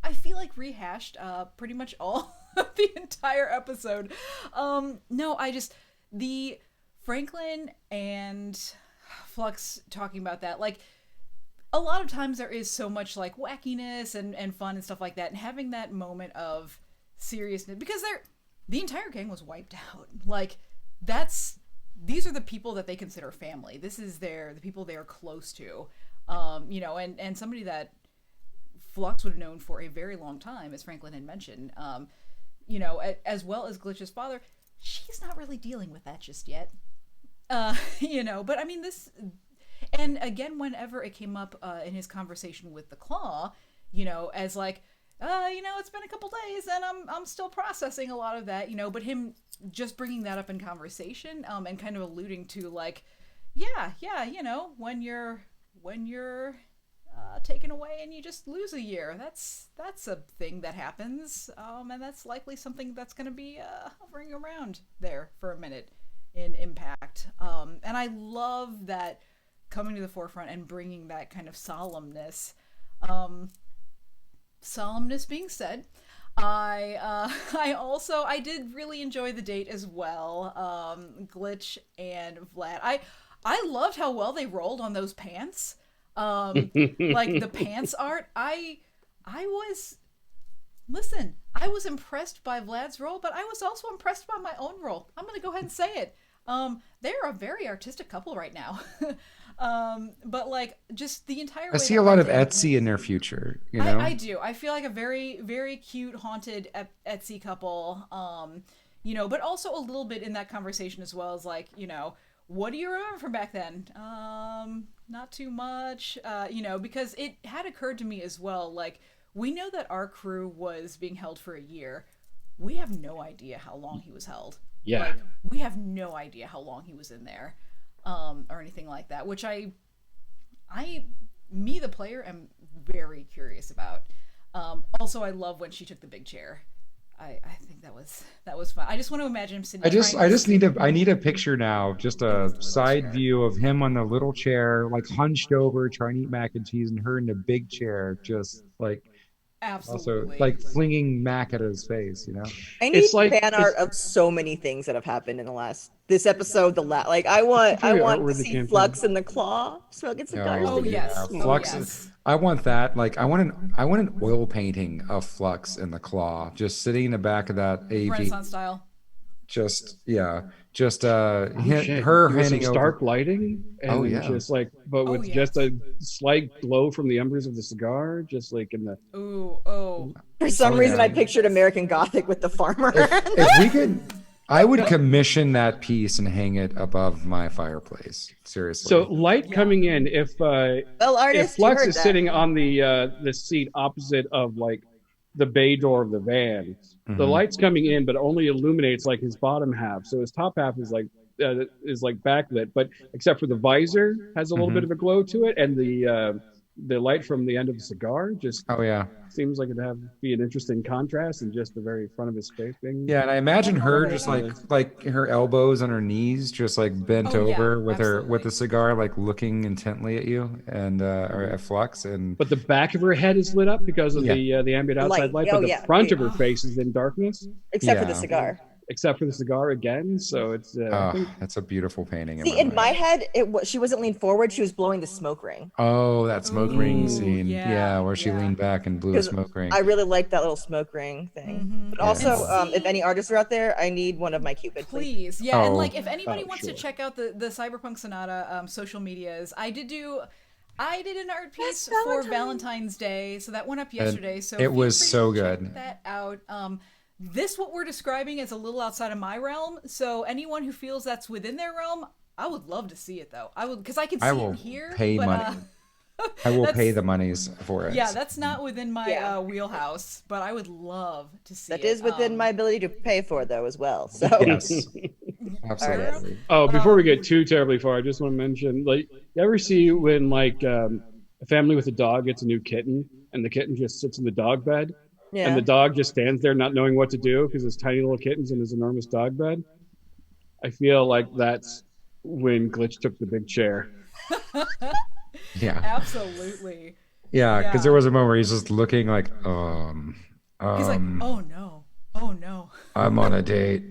I feel like rehashed pretty much all of the entire episode. No, the Franklin and Flux talking about that, like a lot of times there is so much like wackiness and fun and stuff like that, and having that moment of seriousness because the entire gang was wiped out. Like these are the people that they consider family. This is the people they are close to. And somebody that Flux would have known for a very long time, as Franklin had mentioned, as well as Glitch's father. She's not really dealing with that just yet. But I mean, and again, whenever it came up in his conversation with the Claw, as like, it's been a couple days and I'm still processing a lot of that, but him just bringing that up in conversation, and kind of alluding to like, when you're taken away and you just lose a year, that's a thing that happens, and that's likely something that's going to be hovering around there for a minute in Impact. And I love that coming to the forefront and bringing that kind of solemnness. Solemnness being said, I did really enjoy the date as well. Glitch and Vlad. I loved how well they rolled on those pants. Like the pants art. I was impressed by Vlad's role, but I was also impressed by my own role. I'm gonna go ahead and say it. They're a very artistic couple right now. But like just the entire I way see that a lot of Red- Etsy in their future, you know? I do. I feel like a very, very cute, haunted Etsy couple. You know, but also a little bit in that conversation as well as like, you know, what do you remember from back then? Not too much. You know, because it had occurred to me as well, like, we know that our crew was being held for a year. We have no idea how long he was held. Yeah. Like, we have no idea how long he was in there. Or anything like that, which me the player am very curious about. Also, I love when she took the big chair. I think that was fun. I just want to imagine him sitting. I need a picture now, just a side view of him on the little chair, like hunched over, trying to eat mac and cheese, and her in the big chair, just like Absolutely. also like flinging mac at his face, you know? I need It's like- fan art of so many things that have happened in this episode. Like I want Very to outwardly see campaign. Flux in the claw smoking cigars. Oh, yes. Yeah. Oh, Flux. yes. I want that. Like I want an oil painting of Flux in the claw, just sitting in the back of that AV. Renaissance style. Her Give us some handing stark over. lighting, and Oh, yeah. just like, but with yes. just a slight glow from the embers of the cigar, just like in the. Ooh, oh. For some Oh, reason, yeah. I pictured American Gothic with the farmer. If we could, I would commission that piece and hang it above my fireplace. Seriously. So light coming in. If well, if artist, you Flux heard is that. sitting on the seat opposite of like the bay door of the van, the Mhm. light's coming in, but only illuminates like his bottom half. So his top half is like backlit, but except for the visor has a little Mhm. bit of a glow to it, and the light from the end of the cigar just Oh yeah. seems like it'd be an interesting contrast in just the very front of his face thing. Yeah, and I imagine her just like her elbows on her knees, just like bent Oh, yeah, over with her with absolutely. the cigar, like looking intently at you and or at Flux and But the back of her head is lit up because of Yeah. the ambient outside light, Oh, but the yeah. front of her face is in darkness, Except for the Yeah. cigar. except for the cigar again. So it's I think that's a beautiful painting. See, in my head, she wasn't leaning forward; she was blowing the smoke ring. Oh, that smoke ring Ooh, scene. yeah, Yeah, where she yeah. leaned back and blew a 'Cause smoke ring. I really like that little smoke ring thing. Mhm. But also, And see- if any artists are out there, I need one of my Cupid, please. Please, yeah, and Oh. like if anybody Oh, wants sure. to check out the Cyberpunk Sonata social medias, I did an art piece for Valentine's Day, so that went up yesterday. So it feel was free to so check good. that out. What we're describing is a little outside of my realm, so anyone who feels that's within their realm, I would love to see it though. I would, because I can see I will it here. pay but, money. I will that's- pay the monies for it. Yeah, that's not within my Yeah. Wheelhouse, but I would love to see That it. is within my ability to pay for, though, as well. So Yes. Absolutely. Oh, before we get too terribly far, I just want to mention, like, you ever see when like a family with a dog gets a new kitten, and the kitten just sits in the dog bed, yeah. and the dog just stands there not knowing what to do because there's tiny little kittens in his enormous dog bed? I feel like that's when Glitch took the big chair. Yeah. Absolutely. Yeah, because Yeah. there was a moment where he's just looking like, He's like, oh no, oh no. I'm on a date.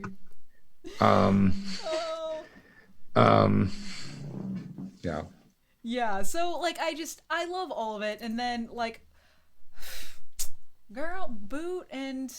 Oh. Yeah. Yeah, so like I love all of it, and then like girl, Boot and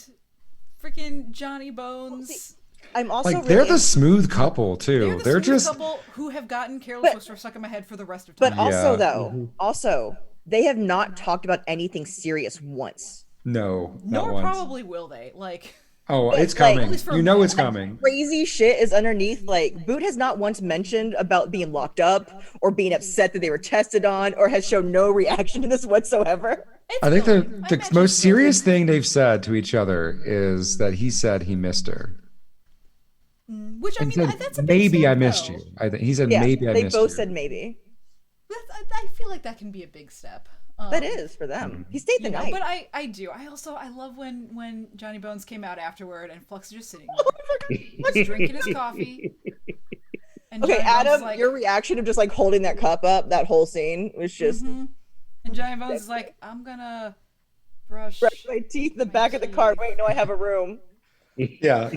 freaking Johnny Bones. I'm also Like really they're the smooth couple too. They're the smooth just couple who have gotten Careless Whisper stuck in my head for the rest of time. But also, Yeah. though, also they have not talked about anything serious once. no, not Nor once. probably will they. Like Oh, it's like- coming. At least for You know me. it's coming. Crazy shit is underneath. Like Boot has not once mentioned about being locked up or being upset that they were tested on, or has shown no reaction to this whatsoever. it's I think silly. the I the imagine most it's silly. serious thing they've said to each other is that he said he missed her. Which I And mean, said, that's a big maybe step, I missed though. you. I think he said Yeah, maybe I they missed both you. said maybe. I feel like that can be a big step. That is for them. He stayed the You know, night. but I do. I love when Johnny Bones came out afterward and Flux is just sitting Oh there, just drinking his coffee And Okay, Johnny Bones is Adam, like, your reaction of just like holding that cup up, that whole scene was just and Johnny Bones is like, I'm gonna brush. brush my teeth in the back of the cart. Wait, no, I have a room. Yeah.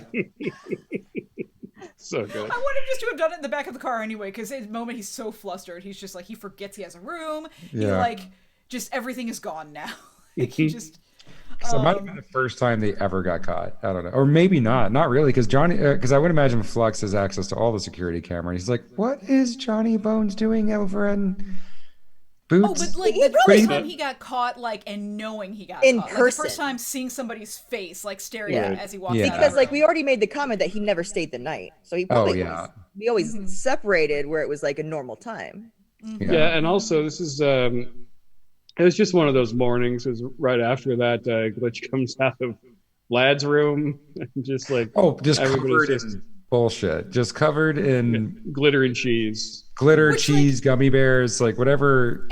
So good. I want him just to have done it in the back of the car anyway, because at the moment he's so flustered, he's just like, he forgets he has a room. He Yeah. like, just everything is gone now. Like, he just. So it might have been the first time they ever got caught. I don't know, or maybe not. Not really, because because I would imagine Flux has access to all the security camera. And he's like, "What is Johnny Bones doing over in Boots?" Oh, but like He the probably- first time he got caught, like, and knowing he got In caught, like, the first person. time seeing somebody's face, like staring Yeah. at him as he walks Yeah. out. Because of like the we already made the comment that he never stayed the night, so he probably yeah. we always separated where it was like a normal time. Yeah, and also this is it was just one of those mornings. It was right after that Glitch comes out of Lad's room, and just like Just everybody's covered just in bullshit. Just covered in glitter and cheese. glitter, Which, cheese, gummy bears, like whatever.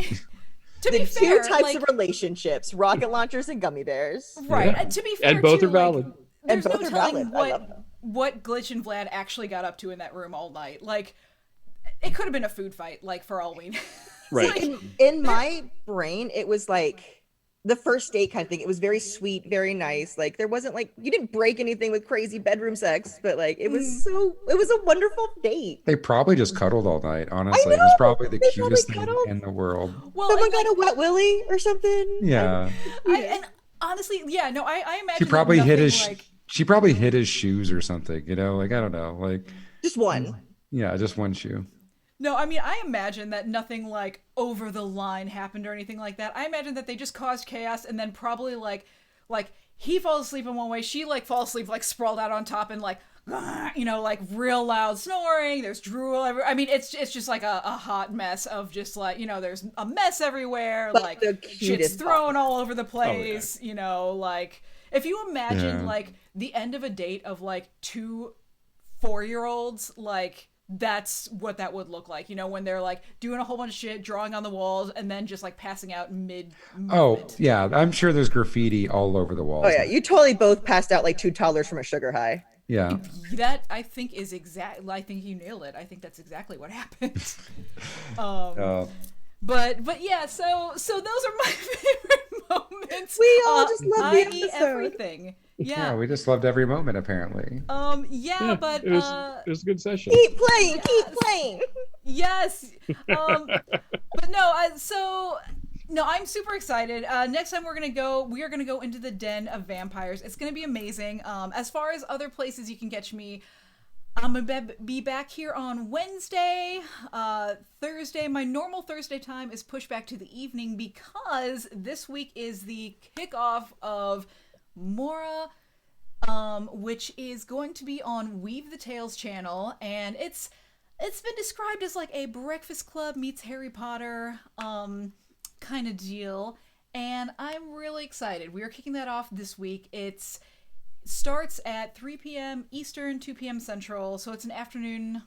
To The be two fair, types like, of relationships: rocket launchers and gummy bears. right? Yeah. To be fair, And both too, are valid. Like, And there's no both are telling valid. I love them. what Glitch and Vlad actually got up to in that room all night. Like, it could have been a food fight, like, for all we know. Right. Like, In my brain, it was like the first date kind of thing. It was very sweet, very nice. Like there wasn't like you didn't break anything with crazy bedroom sex, but like it was it was a wonderful date. They probably just cuddled all night. Honestly, it know! was probably the They cutest probably thing cuddled. in the world. well, Someone and, like, got a wet willy or something. Yeah, and honestly, yeah, no, I imagine she that probably hit nothing, his. like, She probably hit his shoes or something. You know, like I don't know, like Just one. yeah, just one shoe. No, I mean, I imagine that nothing like over the line happened or anything like that. I imagine that they just caused chaos and then probably like he falls asleep in one way, she like falls asleep like sprawled out on top and like you know, like real loud snoring. There's drool everywhere. I mean, it's just like a hot mess of just like, you know, there's a mess everywhere, But like the shit's cutest thrown bond. all over the place. You know, like if you imagine Yeah. like the end of a date of like 2 4-year-olds, like that's what that would look like, you know, when they're like doing a whole bunch of shit, drawing on the walls, and then just like passing out mid Oh movement. yeah, I'm sure there's graffiti all over the walls. Oh yeah, you totally both passed out like 2 toddlers from a sugar high. Yeah. That I think is exactly. I think you nailed it. I think that's exactly what happened. But yeah, so those are my favorite moments. We all just love the i.e. episode. everything. Yeah, Yeah. we just loved every moment apparently. Yeah, but it was a good session. Keep playing, keep playing. yes. But no, no, I'm super excited. Next time we are gonna go into the Den of Vampires. It's gonna be amazing. As far as other places you can catch me, I'm gonna be back here on Wednesday. Thursday, my normal Thursday time is pushed back to the evening because this week is the kickoff of Mora, which is going to be on Weave the Tales channel, and it's been described as like a Breakfast Club meets Harry Potter kind of deal, and I'm really excited. We are kicking that off this week. It starts at 3 p.m. Eastern, 2 p.m. Central, so it's an afternoon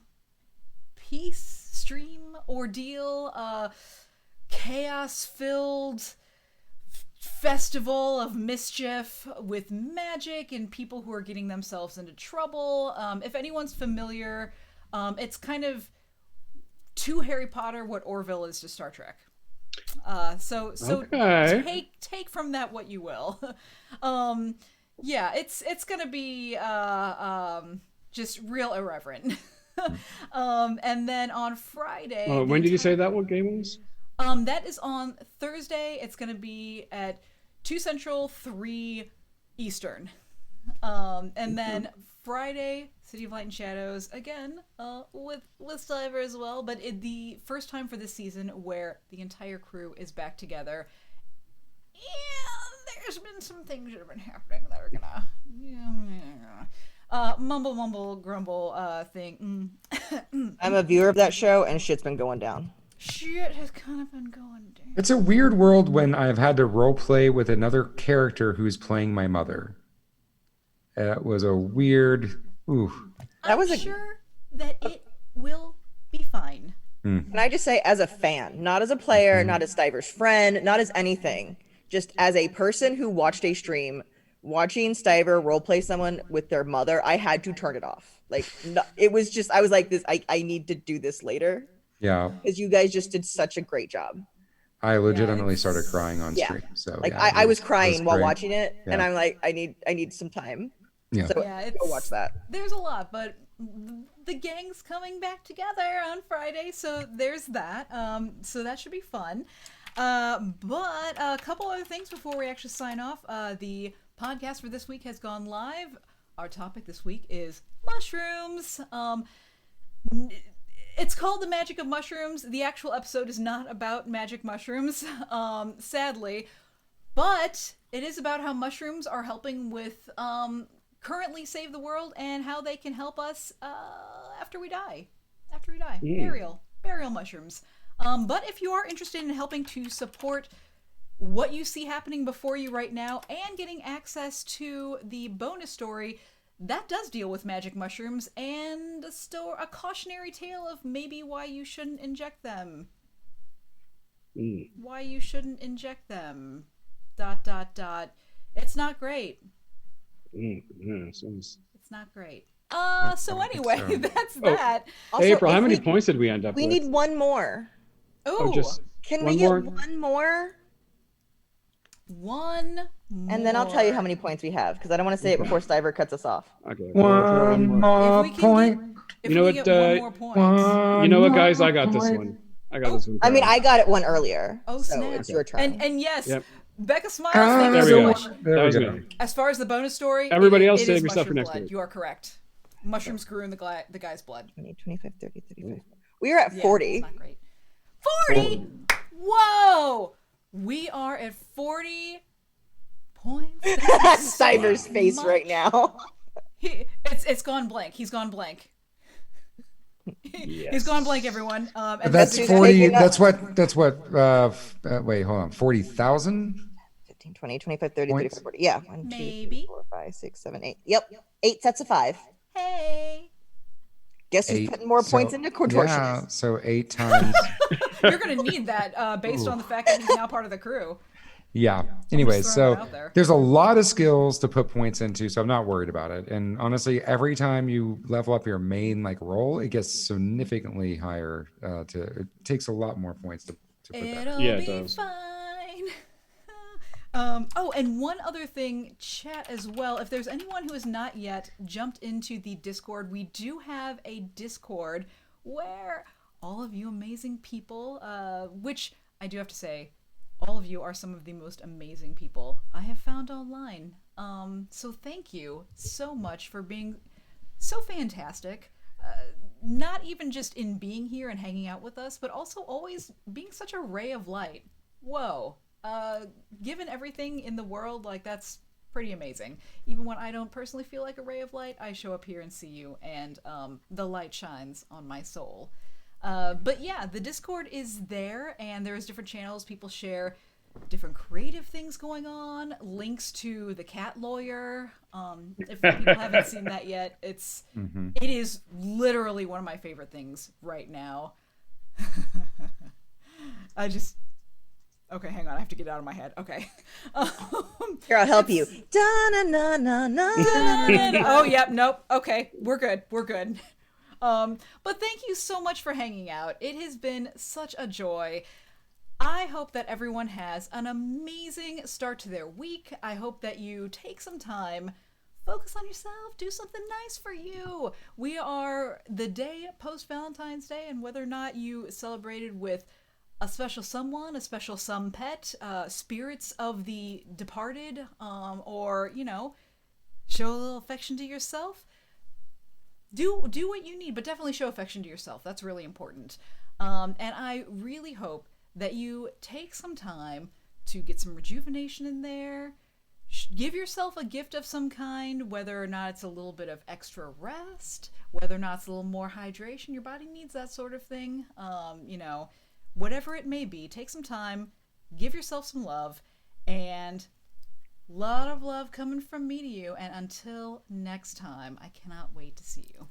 peace stream ordeal, chaos-filled festival of mischief with magic and people who are getting themselves into trouble. If anyone's familiar, it's kind of to Harry Potter what Orville is to Star Trek. So Okay. take from that what you will. Yeah, it's gonna be just real irreverent. And then on Friday. When did you say that? What game was? That is on Thursday. It's gonna be at 2 Central, 3 Eastern. And then Friday, City of Light and Shadows again, with Stiver as well. But the first time for this season where the entire crew is back together. Yeah, there's been some things that have been happening that are gonna mumble grumble thing. I'm a viewer of that show and shit's been going down. Shit has kind of been going down. It's a weird world when I've had to role play with another character who's playing my mother. It was a weird. Ooh. That was I'm a- sure that it will be fine. Can I just say, as a fan, not as a player, not as Stiver's friend, not as anything, just as a person who watched a stream watching Stiver roleplay someone with their mother, I had to turn it off. Like, no, it was just, I was like, this, I need to do this later Yeah, because you guys just did such a great job. I legitimately started it's- crying on Yeah. stream. So Like, yeah, I was crying while great. watching it, and Yeah. I'm like, I need some time. Yeah. So Yeah, go watch that. There's a lot, but the gang's coming back together on Friday, so there's that. So that should be fun. But a couple other things before we actually sign off. The podcast for this week has gone live. Our topic this week is mushrooms. It's called The Magic of Mushrooms. The actual episode is not about magic mushrooms, sadly. But it is about how mushrooms are helping with currently save the world and how they can help us after we die. Burial mushrooms. But if you are interested in helping to support what you see happening before you right now and getting access to the bonus story, that does deal with magic mushrooms and a cautionary tale of maybe why you shouldn't inject them. Why you shouldn't inject them. ... It's not great. Sounds... It's not great. So anyway, that's that. Also, Hey, April, how if many we- points did we end up We with? need one more. Oh, just Can one we get more? one more? one more. And then I'll tell you how many points we have, because I don't want to say it before Stiver cuts us off. Okay. One more If we can point. If You know we what, get one more point. One You know what, more guys? I got this point. one. I got this one. I mean, I got it one earlier. Oh, so snap. it's your turn. And yes, Yep. Becca Smiles, Ah, thank you There we so go. much. There That we was go. me. As far as the bonus story, Everybody else it save is your stuff for mushroom next blood. week. You are correct. Mushrooms grew in the guy's blood. 20, 25, 30, 35. We are at Yeah, 40. It's not great. 40? Whoa! We are at 40 points. Thank you so Stiver's face much. right now. It's gone blank. He's gone blank. He's gone blank, everyone. And That's who's 40. taking up- That's what. Wait, hold on. 40,000. 15, 20, 25, 30, Points. 35, 40. Yeah. 1, 2, Maybe. 3, 4, 5, 6, 7, 8. Yep. 8 sets of 5. Hey. Guess who's Eight. putting more points So- into contortionist? Yeah. So 8 times. You're going to need that based on the fact that he's now part of the crew. Yeah. Anyways, just so throwing it out there. there's a lot of skills to put points into, so I'm not worried about it. And honestly, every time you level up your main role, it gets significantly higher. It takes a lot more points to put that. It'll Yeah, it be does. fine. Oh, and one other thing, chat as well. If there's anyone who has not yet jumped into the Discord, we do have a Discord where all of you amazing people, which I do have to say, all of you are some of the most amazing people I have found online. So thank you so much for being so fantastic. Not even just in being here and hanging out with us, but also always being such a ray of light. Whoa. Given everything in the world, like, that's pretty amazing. Even when I don't personally feel like a ray of light, I show up here and see you, and the light shines on my soul. But yeah, the Discord is there, and there's different channels. People share different creative things going on, links to the cat lawyer. If people haven't seen that yet, it is literally one of my favorite things right now. Okay, hang on, I have to get it out of my head. Okay. Here, I'll help you. Da-na-na-na-na. Oh, yep, nope. Okay, we're good. But thank you so much for hanging out. It has been such a joy. I hope that everyone has an amazing start to their week. I hope that you take some time, focus on yourself, do something nice for you. We are the day post Valentine's Day, and whether or not you celebrated with a special someone, a special some pet, spirits of the departed, or, show a little affection to yourself. Do what you need, but definitely show affection to yourself. That's really important. And I really hope that you take some time to get some rejuvenation in there. Give yourself a gift of some kind, whether or not it's a little bit of extra rest, whether or not it's a little more hydration. Your body needs that sort of thing. Whatever it may be, take some time, give yourself some love, and lot of love coming from me to you. And until next time, I cannot wait to see you.